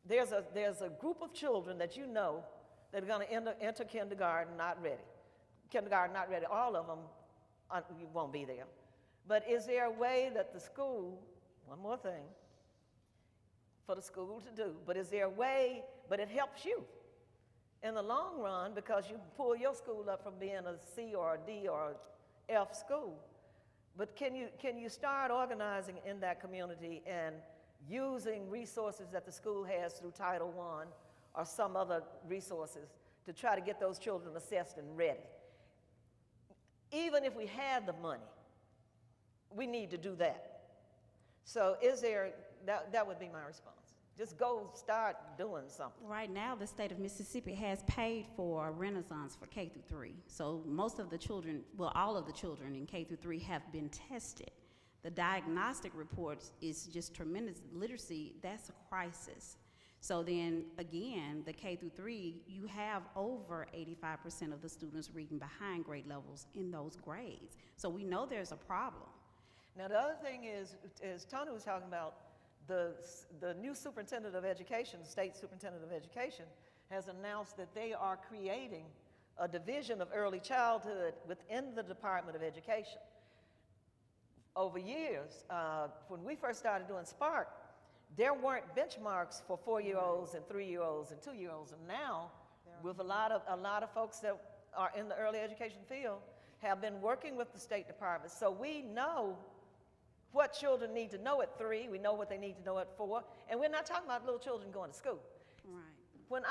Right. There's a group of children that you know that are going to enter kindergarten not ready. Kindergarten not ready, all of them won't be there. But is there a way that the school, one more thing, for the school to do, but is there a way, but it helps you in the long run because you pull your school up from being a C or a D or a F school. But can you start organizing in that community and using resources that the school has through Title I or some other resources to try to get those children assessed and ready? Even if we had the money, we need to do that. So that would be my response. Just go start doing something. Right now, the state of Mississippi has paid for Renaissance for K through 3. So most of the children, well, all of the children in K through 3 have been tested. The diagnostic reports is just tremendous. Literacy, that's a crisis. So then again, the K through 3, you have over 85% of the students reading behind grade levels in those grades. So we know there's a problem. Now the other thing is, as Tony was talking about, the new superintendent of education, state superintendent of education, has announced that they are creating a division of early childhood within the Department of Education. Over years, when we first started doing Spark, there weren't benchmarks for 4-year-olds and 3-year-olds and 2-year-olds. And now, with a lot of folks that are in the early education field, have been working with the State Department. So we know what children need to know at 3, we know what they need to know at 4, and we're not talking about little children going to school. Right. When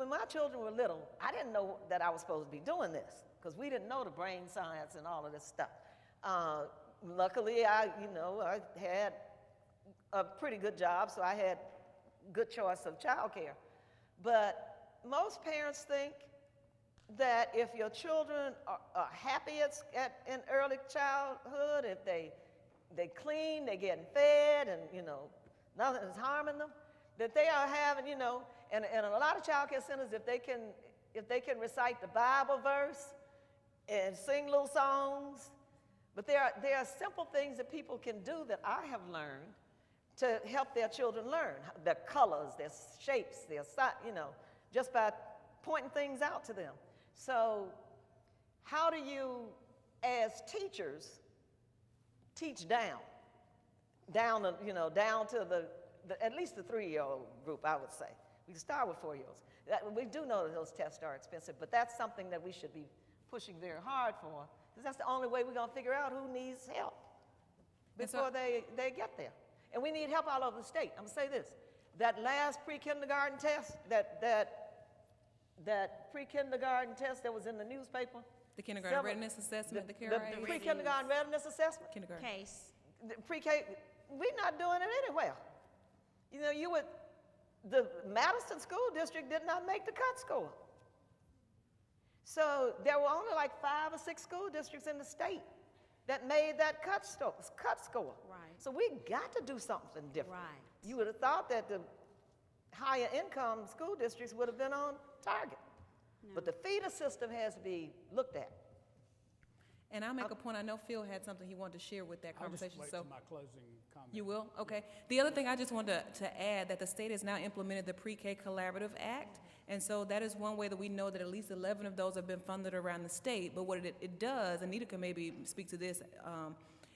my children were little, I didn't know that I was supposed to be doing this, because we didn't know the brain science and all of this stuff. Luckily, I had a pretty good job, so I had good choice of childcare. But most parents think that if your children are happy in early childhood, if they clean, they're getting fed, and nothing is harming them, that they are having, and a lot of child care centers, if they can recite the Bible verse and sing little songs, but there are simple things that people can do that I have learned to help their children learn their colors, their shapes, just by pointing things out to them. So how do you, as teachers, teach down to the at least the 3-year-old group, I would say. We can start with 4-year-olds. We do know that those tests are expensive, but that's something that we should be pushing very hard for, because that's the only way we're going to figure out who needs help before they get there. And we need help all over the state. I'm going to say this. That last pre-kindergarten test, that pre-kindergarten test that was in the newspaper. The kindergarten readiness assessment, the The pre-kindergarten readiness assessment. Kindergarten. Case. Pre-K, we're not doing it anywhere. The Madison School District did not make the cut score. So there were only like 5 or 6 school districts in the state that made that cut score. Right. So we got to do something different. Right. You would have thought that the higher income school districts would have been on target. No. But the feeder system has to be looked at. And I'll make a point. I know Phil had something he wanted to share with that conversation. I'll just wait to my closing comment. You will? Okay. The other thing I just wanted to add, that the state has now implemented the Pre-K Collaborative Act. And so that is one way that we know that at least 11 of those have been funded around the state. But what it does, and Nita can maybe speak to this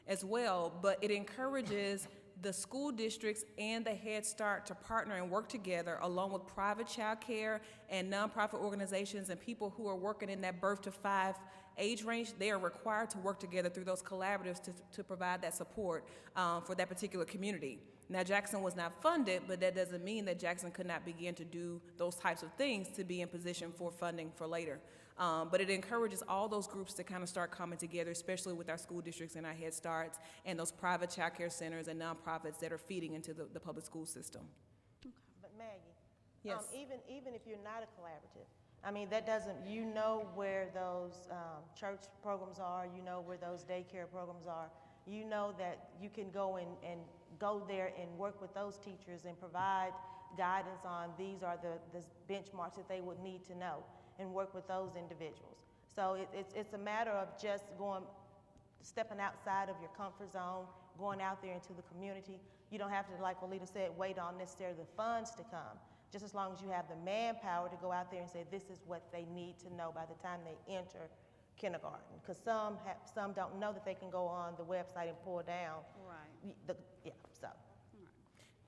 as well, but it encourages the school districts and the Head Start to partner and work together, along with private child care and nonprofit organizations and people who are working in that birth to 5 age range. They are required to work together through those collaboratives to provide that support for that particular community. Now, Jackson was not funded, but that doesn't mean that Jackson could not begin to do those types of things to be in position for funding for later. But it encourages all those groups to kind of start coming together, especially with our school districts and our Head Starts and those private child care centers and nonprofits that are feeding into the public school system. But Maggie, yes. Even if you're not a collaborative, I mean, that doesn't, you know where those church programs are, you know where those daycare programs are, you know that you can go and go there and work with those teachers and provide guidance on these are the benchmarks that they would need to know, and work with those individuals. So it's a matter of just stepping outside of your comfort zone, going out there into the community. You don't have to, like Walita said, wait on necessarily the funds to come. Just as long as you have the manpower to go out there and say, this is what they need to know by the time they enter kindergarten. Because some don't know that they can go on the website and pull down. Right. So.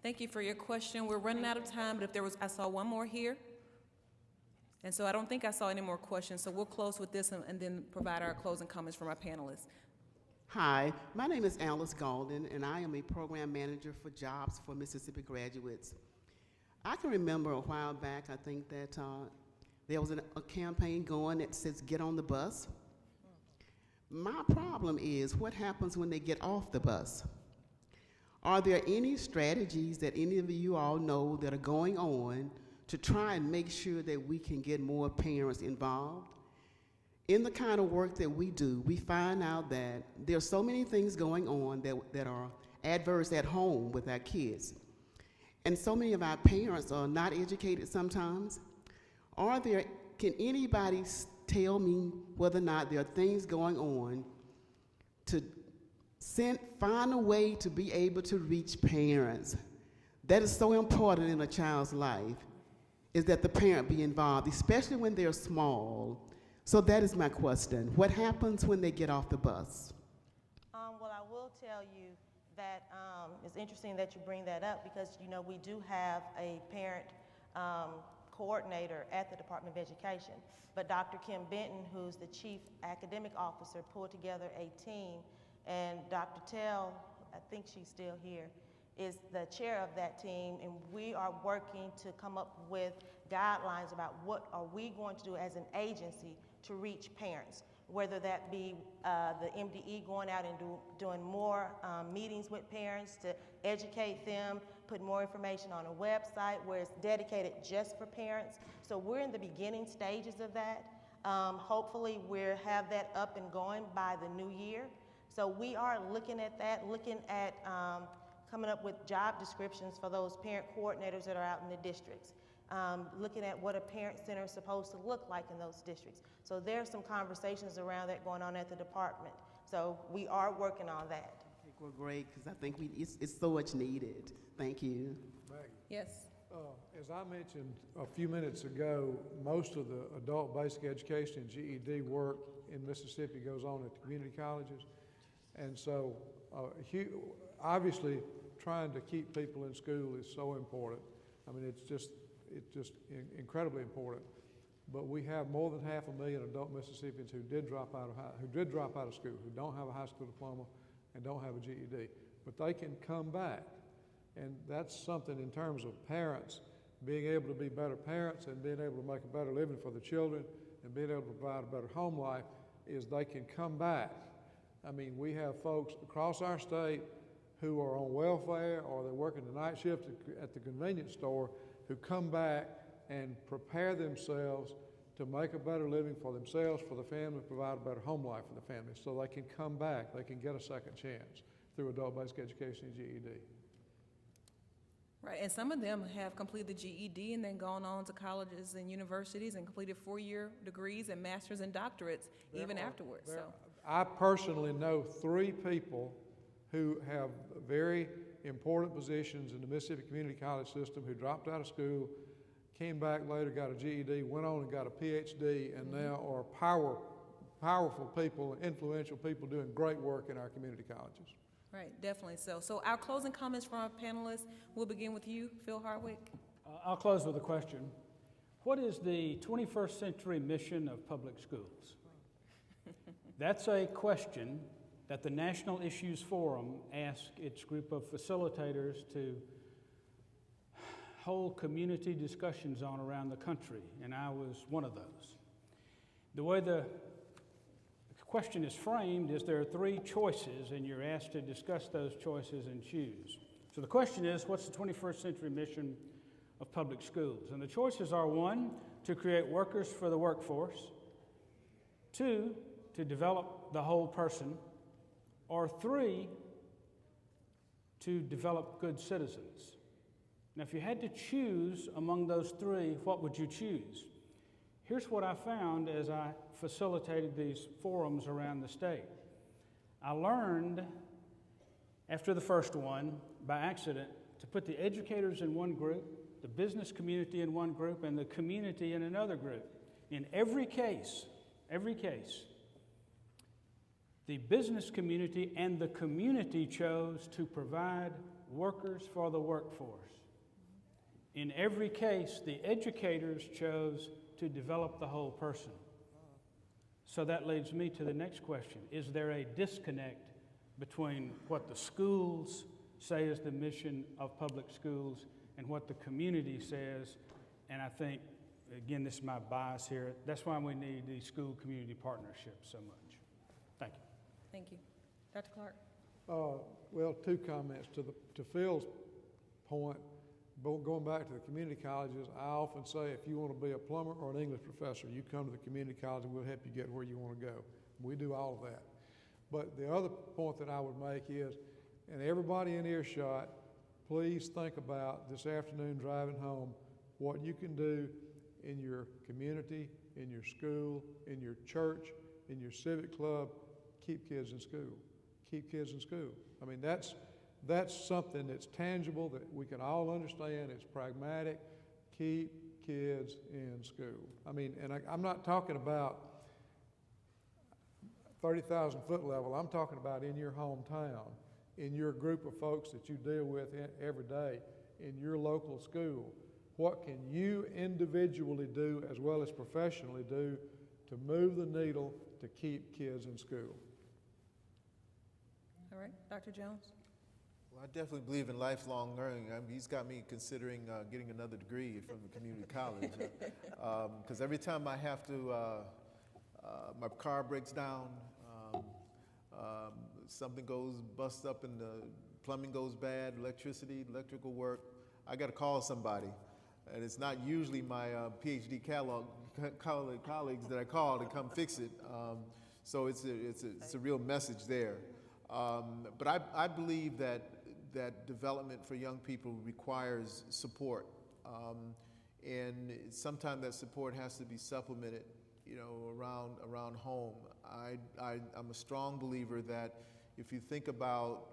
Thank you for your question. We're running out of time, but I saw one more here. And so I don't think I saw any more questions, so we'll close with this and then provide our closing comments from our panelists. Hi, my name is Alice Galden, and I am a program manager for Jobs for Mississippi Graduates. I can remember a while back, I think that there was a campaign going that says, get on the bus. My problem is, what happens when they get off the bus? Are there any strategies that any of you all know that are going on to try and make sure that we can get more parents involved? In the kind of work that we do, we find out that there are so many things going on that are adverse at home with our kids. And so many of our parents are not educated sometimes. Can anybody tell me whether or not there are things going on to find a way to be able to reach parents? That is so important in a child's life, is that the parent be involved, especially when they're small. So that is my question. What happens when they get off the bus? Well, I will tell you that it's interesting that you bring that up because, you know, we do have a parent coordinator at the Department of Education. But Dr. Kim Benton, who's the chief academic officer, pulled together a team, and Dr. Tell, I think she's still here, is the chair of that team, and we are working to come up with guidelines about what are we going to do as an agency to reach parents, whether that be the MDE going out and doing more meetings with parents to educate them, put more information on a website where it's dedicated just for parents. So we're in the beginning stages of that. Hopefully we'll have that up and going by the new year. So we are looking at that, looking at coming up with job descriptions for those parent coordinators that are out in the districts. Looking at what a parent center is supposed to look like in those districts. So there's some conversations around that going on at the department. So we are working on that. I think we're great because I think it's so much needed. Thank you. Maggie. Yes. As I mentioned a few minutes ago, most of the adult basic education and GED work in Mississippi goes on at the community colleges. And so obviously trying to keep people in school is so important. I mean, it's just incredibly important. But we have more than 500,000 adult Mississippians who did drop out of school, who don't have a high school diploma and don't have a GED. But they can come back. And that's something in terms of parents being able to be better parents and being able to make a better living for the children and being able to provide a better home life is they can come back. I mean, we have folks across our state who are on welfare or they're working the night shift at the convenience store who come back and prepare themselves to make a better living for themselves, for the family, provide a better home life for the family so they can come back, they can get a second chance through adult basic education and GED. Right, and some of them have completed the GED and then gone on to colleges and universities and completed 4-year degrees and masters and doctorates even afterwards. So I personally know 3 people who have very important positions in the Mississippi Community College system who dropped out of school, came back later, got a GED, went on and got a PhD, and now are powerful people, influential people doing great work in our community colleges. right, definitely so. So our closing comments from our panelists, we'll begin with you, Phil Hardwick. I'll close with a question. What is the 21st century mission of public schools? That's a question that the National Issues Forum asked its group of facilitators to hold community discussions on around the country, and I was one of those. The way the question is framed is there are 3 choices, and you're asked to discuss those choices and choose. So the question is, what's the 21st century mission of public schools? And the choices are 1, to create workers for the workforce, 2, to develop the whole person, or 3, to develop good citizens. Now, if you had to choose among those 3, what would you choose? Here's what I found as I facilitated these forums around the state. I learned, after the first one, by accident, to put the educators in one group, the business community in one group, and the community in another group. In every case, the business community and the community chose to provide workers for the workforce. In every case, the educators chose to develop the whole person. So that leads me to the next question. Is there a disconnect between what the schools say is the mission of public schools and what the community says? And I think, again, this is my bias here, that's why we need these school-community partnerships so much. Thank you. Thank you. Dr. Clark? Well, 2 comments. To Phil's point, going back to the community colleges, I often say if you want to be a plumber or an English professor, you come to the community college and we'll help you get where you want to go. We do all of that. But the other point that I would make is, and everybody in earshot, please think about this afternoon driving home, what you can do in your community, in your school, in your church, in your civic club. Keep kids in school. Keep kids in school. I mean, that's something that's tangible that we can all understand. It's pragmatic. Keep kids in school. I mean, and I'm not talking about 30,000 foot level. I'm talking about in your hometown. in your group of folks that you deal with every day in your local school? What can you individually do as well as professionally do to move the needle to keep kids in school? All right, Dr. Jones? Well, I definitely believe in lifelong learning. I mean, he's got me considering getting another degree from the community college. Because every time I have to, my car breaks down, something busts up and the plumbing goes bad, electrical work, I got to call somebody. And it's not usually my PhD colleagues that I call to come fix it. So it's a real message there. But I believe that development for young people requires support. And sometimes that support has to be supplemented, around home. I'm a strong believer that if you think about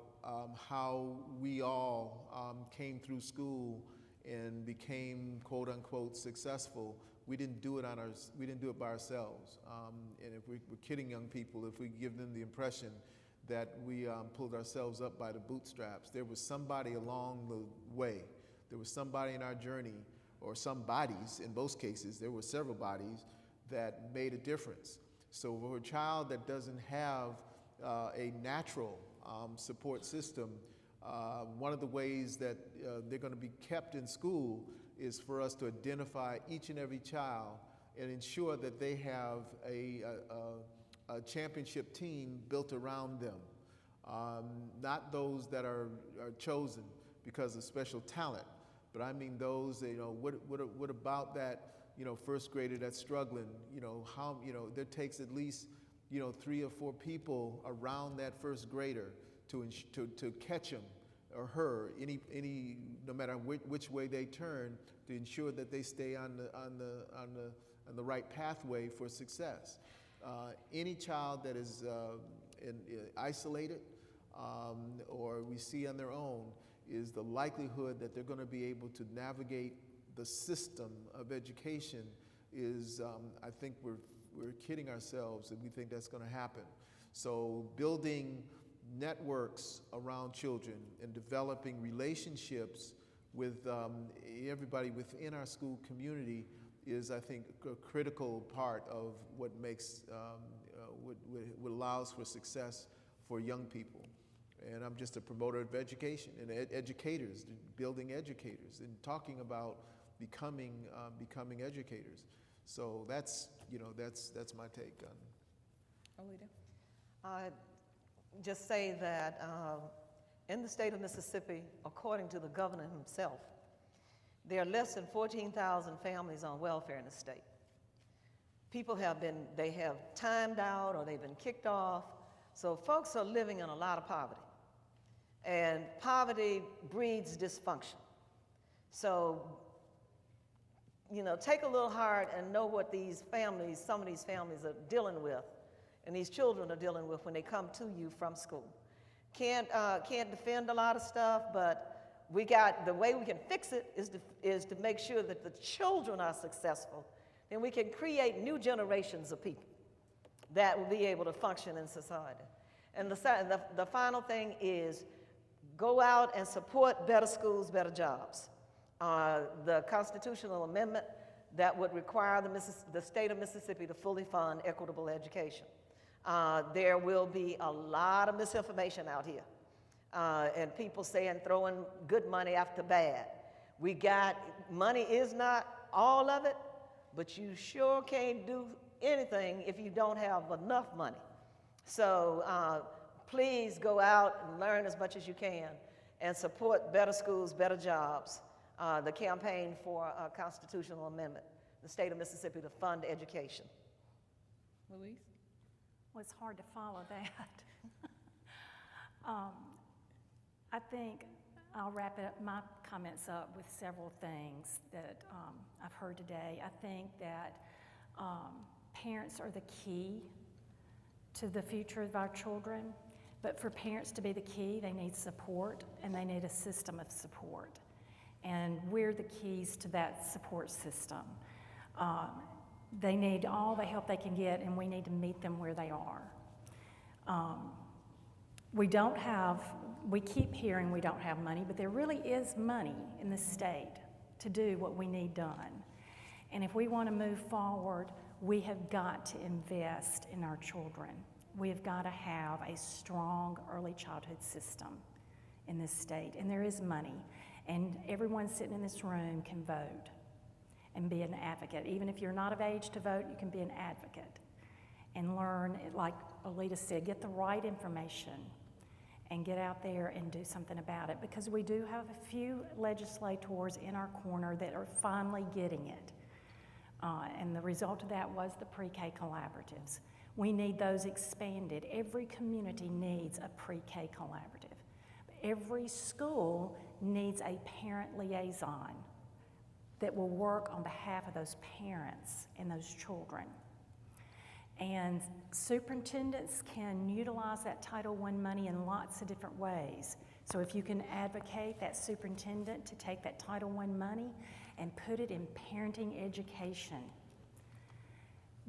how we all came through school and became quote unquote successful, we didn't do it by ourselves. And if we're kidding young people, if we give them the impression that we pulled ourselves up by the bootstraps, there was somebody along the way. There was somebody in our journey, or some bodies, in most cases, there were several bodies that made a difference. So for a child that doesn't have a natural support system, one of the ways that they're going to be kept in school is for us to identify each and every child and ensure that they have a championship team built around them. Not those that are chosen because of special talent, but I mean those, what about that, first grader that's struggling, there takes at least, 3 or 4 people around that first grader to catch him or her, no matter which way they turn, to ensure that they stay on the right pathway for success. Any child that is isolated or we see on their own, is the likelihood that they're going to be able to navigate the system of education is, I think we're kidding ourselves if we think that's going to happen. So building networks around children and developing relationships with everybody within our school community is, I think, a critical part of what makes, what allows for success for young people. And I'm just a promoter of education and educators, building educators, and talking about becoming educators. So that's my take on. Alita? Just say that in the state of Mississippi, according to the governor himself, there are less than 14,000 families on welfare in the state. People have timed out or they've been kicked off. So folks are living in a lot of poverty. And poverty breeds dysfunction. So, take a little heart and know what some of these families are dealing with, and these children are dealing with when they come to you from school. Can't defend a lot of stuff, but the way we can fix it is to make sure that the children are successful. Then we can create new generations of people that will be able to function in society. And the final thing is go out and support better schools, better jobs. The constitutional amendment that would require the state of Mississippi to fully fund equitable education. There will be a lot of misinformation out here, and people throwing good money after bad. Money is not all of it, but you sure can't do anything if you don't have enough money. So please go out and learn as much as you can and support better schools, better jobs, the campaign for a constitutional amendment, the state of Mississippi to fund education. Louise? Well, it's hard to follow that. I think I'll wrap my comments up with several things that I've heard today. I think that parents are the key to the future of our children, but for parents to be the key, they need support, and they need a system of support. And we're the keys to that support system. They need all the help they can get, and we need to meet them where they are. We don't have We keep hearing we don't have money, but there really is money in the state to do what we need done. And if we want to move forward, we have got to invest in our children. We have got to have a strong early childhood system in this state. And there is money. And everyone sitting in this room can vote and be an advocate. Even if you're not of age to vote, you can be an advocate and learn, like Alita said, get the right information and get out there and do something about it, because we do have a few legislators in our corner that are finally getting it. And the result of that was the pre-K collaboratives. We need those expanded. Every community needs a pre-K collaborative. Every school needs a parent liaison that will work on behalf of those parents and those children. And superintendents can utilize that Title I money in lots of different ways. So if you can advocate that superintendent to take that Title I money and put it in parenting education,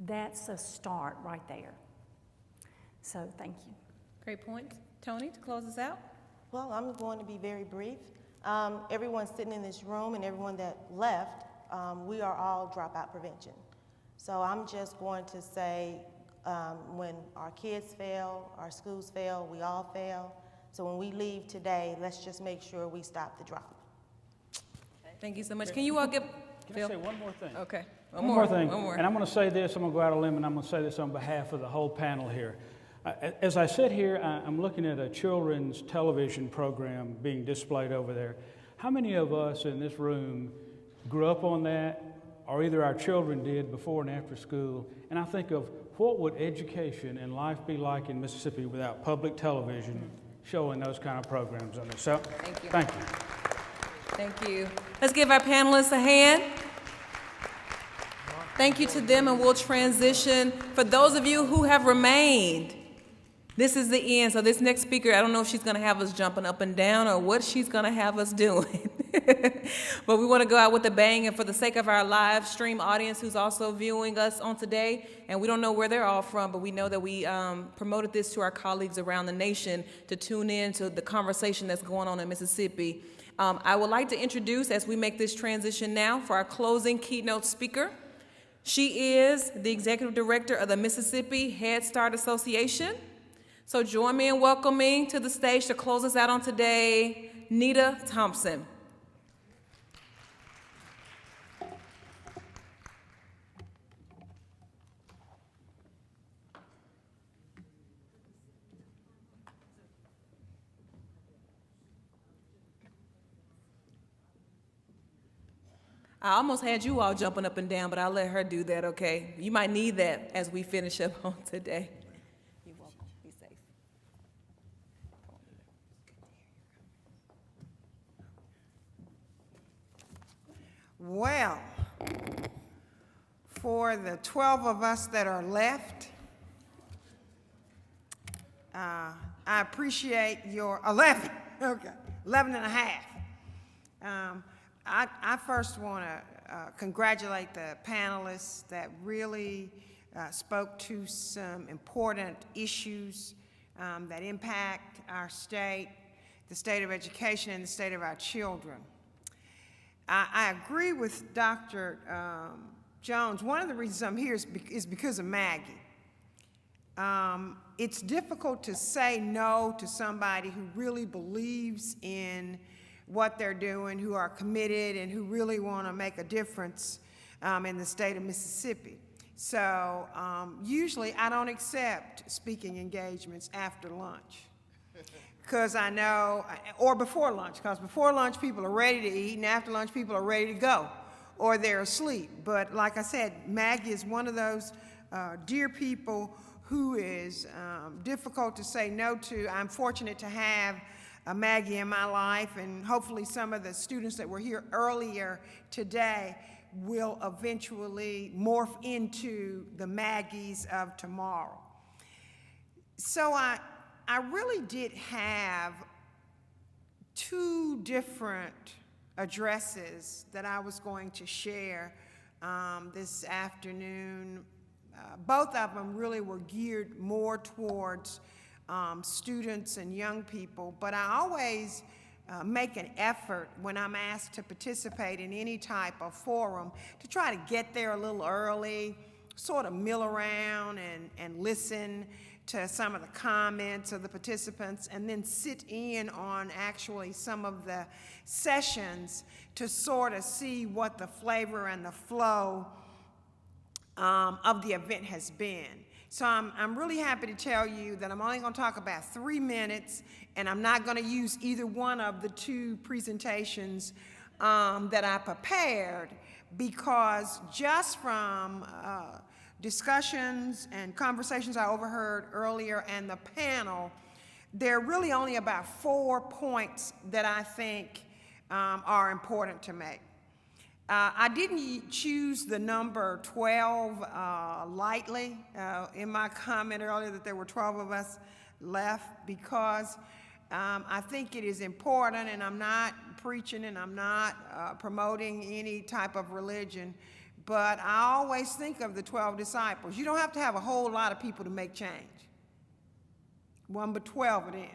that's a start right there. So thank you. Great point. Tony, to close us out. Well, I'm going to be very brief. Everyone sitting in this room and everyone that left, we are all dropout prevention. So I'm just going to say, when our kids fail, our schools fail, we all fail. So when we leave today, let's just make sure we stop the drop. Thank you so much. Can you all give... Can I say one more thing? Okay. One more thing. And I'm going to say this, I'm going to go out on a limb, and I'm going to say this on behalf of the whole panel here. As I sit here, I'm looking at a children's television program being displayed over there. How many of us in this room grew up on that, or either our children did before and after school? And I think of what would education and life be like in Mississippi without public television showing those kind of programs on there. So, thank you. Thank you. Thank you. Let's give our panelists a hand. Thank you to them, and we'll transition. For those of you who have remained, this is the end. So this next speaker, I don't know if she's going to have us jumping up and down or what she's going to have us doing. But we want to go out with a bang, and for the sake of our live stream audience who's also viewing us on today, and we don't know where they're all from, but we know that we promoted this to our colleagues around the nation to tune in to the conversation that's going on in Mississippi. I would like to introduce, as we make this transition now, for our closing keynote speaker. She is the Executive Director of the Mississippi Head Start Association. So join me in welcoming to the stage to close us out on today, Nita Thompson. I almost had you all jumping up and down, but I'll let her do that, okay? You might need that as we finish up on today. You're welcome. Be safe. Well, for the 12 of us that are left, I appreciate your 11, okay, 11 and a half. I first want to congratulate the panelists that really spoke to some important issues that impact our state, the state of education, and the state of our children. I agree with Dr. Jones. One of the reasons I'm here is because of Maggie. It's difficult to say no to somebody who really believes in what they're doing, who are committed, and who really want to make a difference in the state of Mississippi. So usually I don't accept speaking engagements after lunch, because I know, or before lunch, because before lunch people are ready to eat, and after lunch people are ready to go, or they're asleep. But like I said, Maggie is one of those dear people who is difficult to say no to. I'm fortunate to have Maggie in my life, and hopefully some of the students that were here earlier today will eventually morph into the Maggies of tomorrow. So I really did have two different addresses that I was going to share this afternoon. Both of them really were geared more towards students and young people, but I always make an effort when I'm asked to participate in any type of forum to try to get there a little early, sort of mill around and listen to some of the comments of the participants, and then sit in on actually some of the sessions to sort of see what the flavor and the flow of the event has been. So I'm really happy to tell you that I'm only going to talk about 3 minutes, and I'm not going to use either one of the 2 presentations that I prepared, because just from discussions and conversations I overheard earlier and the panel, there are really only about 4 points that I think are important to make. I didn't choose the number 12 lightly in my comment earlier that there were 12 of us left, because I think it is important, and I'm not preaching and I'm not promoting any type of religion, but I always think of the 12 disciples. You don't have to have a whole lot of people to make change. 1 but 12 of them.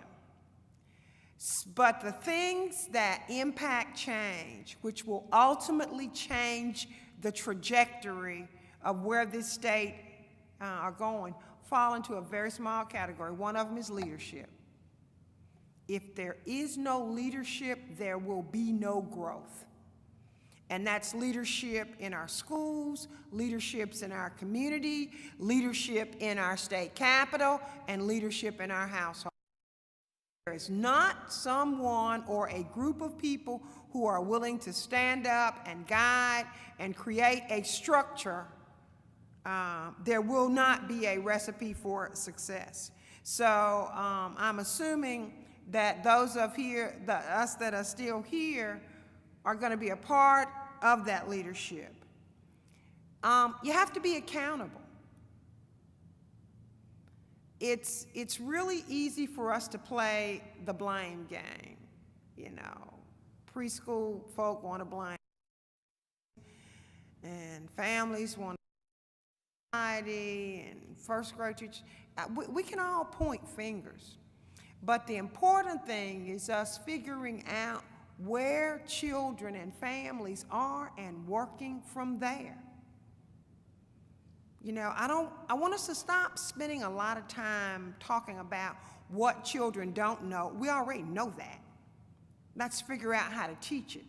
But the things that impact change, which will ultimately change the trajectory of where this state are going, fall into a very small category. One of them is leadership. If there is no leadership, there will be no growth. And that's leadership in our schools, leaderships in our community, leadership in our state capitol, and leadership in our household. There is not someone or a group of people who are willing to stand up and guide and create a structure. There will not be a recipe for success. So I'm assuming that those of us that are still here are going to be a part of that leadership. You have to be accountable. It's really easy for us to play the blame game. You know, preschool folk want to blame, and families want society, and first grade teachers. We can all point fingers, but the important thing is us figuring out where children and families are and working from there. You know, I want us to stop spending a lot of time talking about what children don't know. We already know that. Let's figure out how to teach it.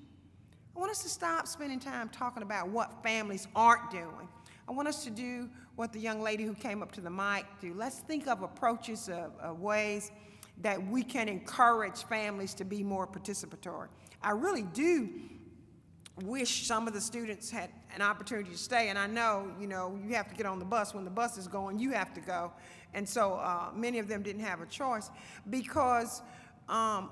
I want us to stop spending time talking about what families aren't doing. I want us to do what the young lady who came up to the mic do. Let's think of approaches of ways that we can encourage families to be more participatory. I really do wish some of the students had an opportunity to stay, and I know, you know, you have to get on the bus. When the bus is going, you have to go. And so many of them didn't have a choice, because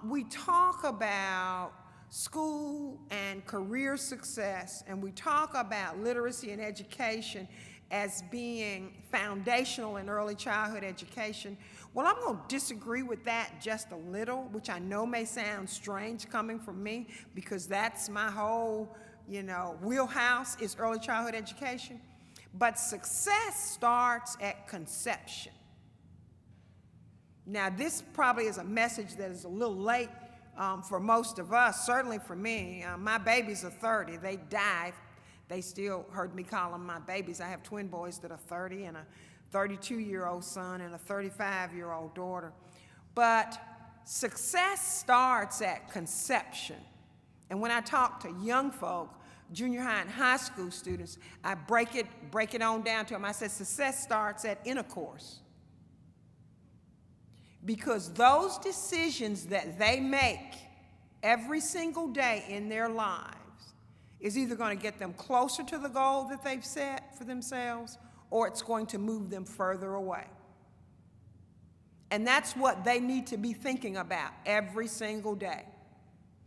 we talk about school and career success, and we talk about literacy and education as being foundational in early childhood education. Well, I'm going to disagree with that just a little, which I know may sound strange coming from me, because that's my whole, you know, wheelhouse is early childhood education. But success starts at conception. Now, this probably is a message that is a little late for most of us, certainly for me. My babies are 30. They died. They still heard me call them my babies. I have twin boys that are 30 and a 32-year-old son and a 35-year-old daughter. But success starts at conception. And when I talk to young folk, junior high and high school students, I break it on down to them. I said success starts at intercourse. Because those decisions that they make every single day in their lives is either going to get them closer to the goal that they've set for themselves, or it's going to move them further away. And that's what they need to be thinking about every single day.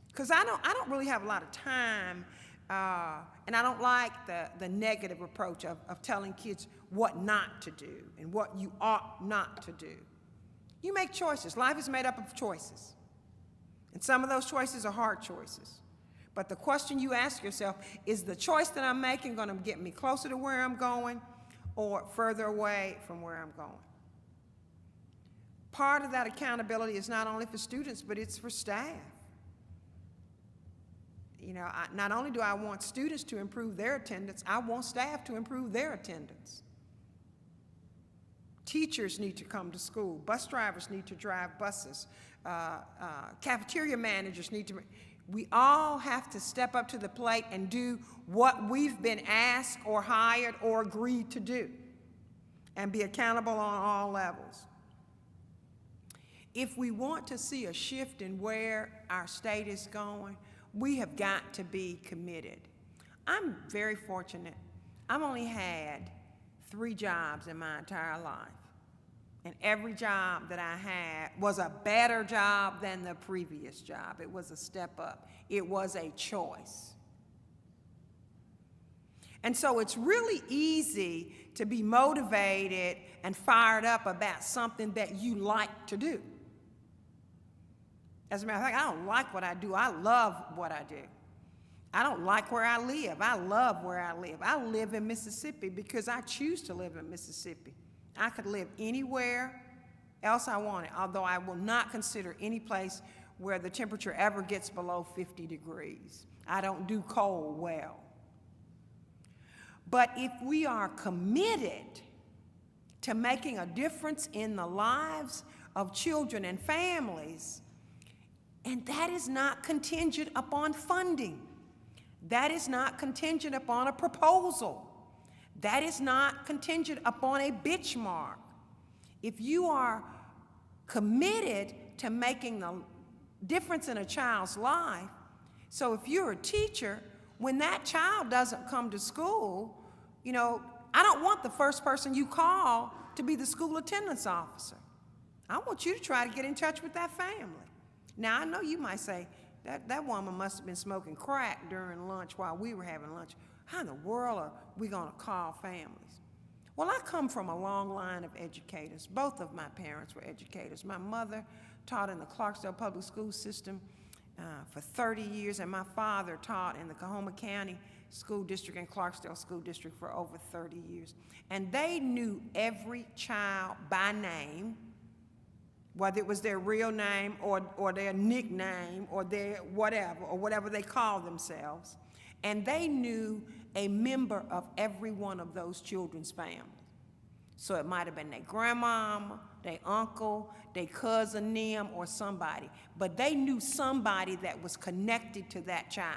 Because I don't really have a lot of time, and I don't like the negative approach of telling kids what not to do and what you ought not to do. You make choices. Life is made up of choices. And some of those choices are hard choices. But the question you ask yourself, is the choice that I'm making going to get me closer to where I'm going or further away from where I'm going? part of that accountability is not only for students, but it's for staff. You know, not only do I want students to improve their attendance, I want staff to improve their attendance. Teachers need to come to school. Bus drivers need to drive buses. Cafeteria managers need to. We all have to step up to the plate and do what we've been asked or hired or agreed to do, and be accountable on all levels. If we want to see a shift in where our state is going, we have got to be committed. I'm very fortunate. I've only had 3 jobs in my entire life. And every job that I had was a better job than the previous job. It was a step up. It was a choice. And so it's really easy to be motivated and fired up about something that you like to do. As a matter of fact, I don't like what I do. I love what I do. I don't like where I live. I love where I live. I live in Mississippi because I choose to live in Mississippi. I could live anywhere else I wanted, although I will not consider any place where the temperature ever gets below 50 degrees. I don't do cold well. But if we are committed to making a difference in the lives of children and families, and that is not contingent upon funding. That is not contingent upon a proposal. That is not contingent upon a benchmark. If you are committed to making the difference in a child's life, so if you're a teacher, when that child doesn't come to school, you know, I don't want the first person you call to be the school attendance officer. I want you to try to get in touch with that family. Now, I know you might say, that woman must have been smoking crack during lunch while we were having lunch. How in the world are we going to call families? Well, I come from a long line of educators. Both of my parents were educators. My mother taught in the Clarksdale Public School System for 30 years, and my father taught in the Coahoma County School District and Clarksdale School District for over 30 years. And they knew every child by name, whether it was their real name or their nickname or their whatever they called themselves. And they knew a member of every one of those children's families. So it might have been their grandmama, their uncle, their cousin them, or somebody. But they knew somebody that was connected to that child.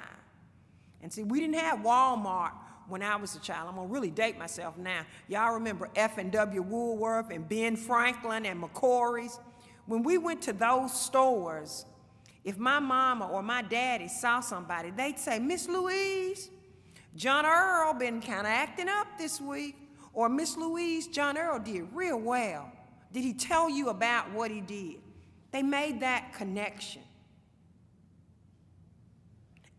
And see, we didn't have Walmart when I was a child. I'm gonna really date myself now. Y'all remember F&W Woolworth and Ben Franklin and McCory's? When we went to those stores, if my mama or my daddy saw somebody, they'd say, Miss Louise, John Earl been kind of acting up this week. Or Miss Louise, John Earl did real well. Did he tell you about what he did? They made that connection.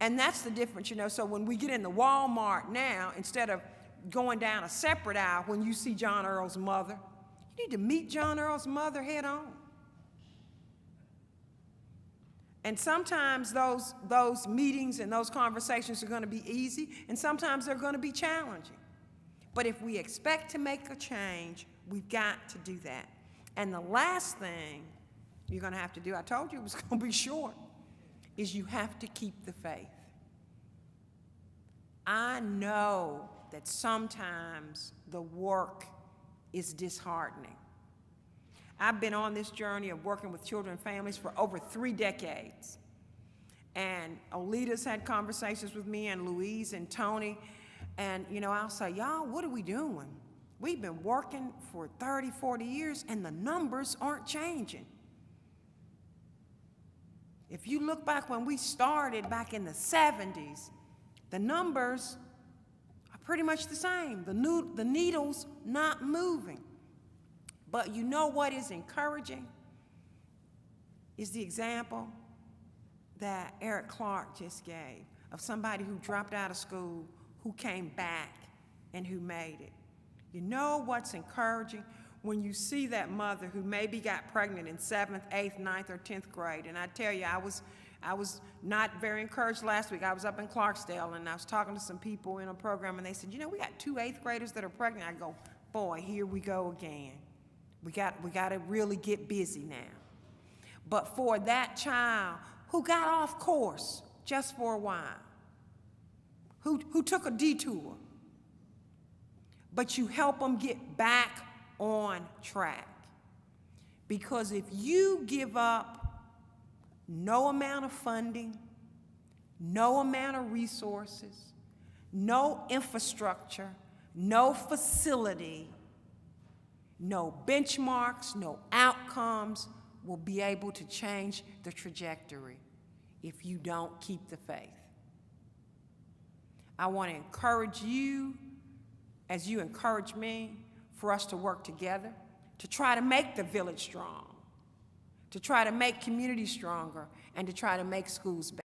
And that's the difference, you know. So when we get into Walmart now, instead of going down a separate aisle when you see John Earl's mother, you need to meet John Earl's mother head on. And sometimes those meetings and those conversations are going to be easy, and sometimes they're going to be challenging. But if we expect to make a change, we've got to do that. And the last thing you're going to have to do, I told you it was going to be short, is you have to keep the faith. I know that sometimes the work is disheartening. I've been on this journey of working with children and families for over 3 decades. And Olita's had conversations with me, and Louise and Tony. And, you know, I'll say, y'all, what are we doing? We've been working for 30, 40 years, and the numbers aren't changing. If you look back when we started back in the 70s, the numbers are pretty much the same. The needle's not moving. But you know what is encouraging? Is the example that Eric Clark just gave of somebody who dropped out of school, who came back, and who made it. You know what's encouraging? When you see that mother who maybe got pregnant in 7th, 8th, 9th, or 10th grade. And I tell you, I was not very encouraged last week. I was up in Clarksdale, and I was talking to some people in a program, and they said, you know, we got 2 8th graders that are pregnant. I go, boy, here we go again. We got to really get busy now. But for that child who got off course just for a while, who took a detour, but you help them get back on track. Because if you give up no amount of funding, no amount of resources, no infrastructure, no facility, no benchmarks, no outcomes will be able to change the trajectory if you don't keep the faith. I want to encourage you, as you encourage me, for us to work together to try to make the village strong, to try to make communities stronger, and to try to make schools better.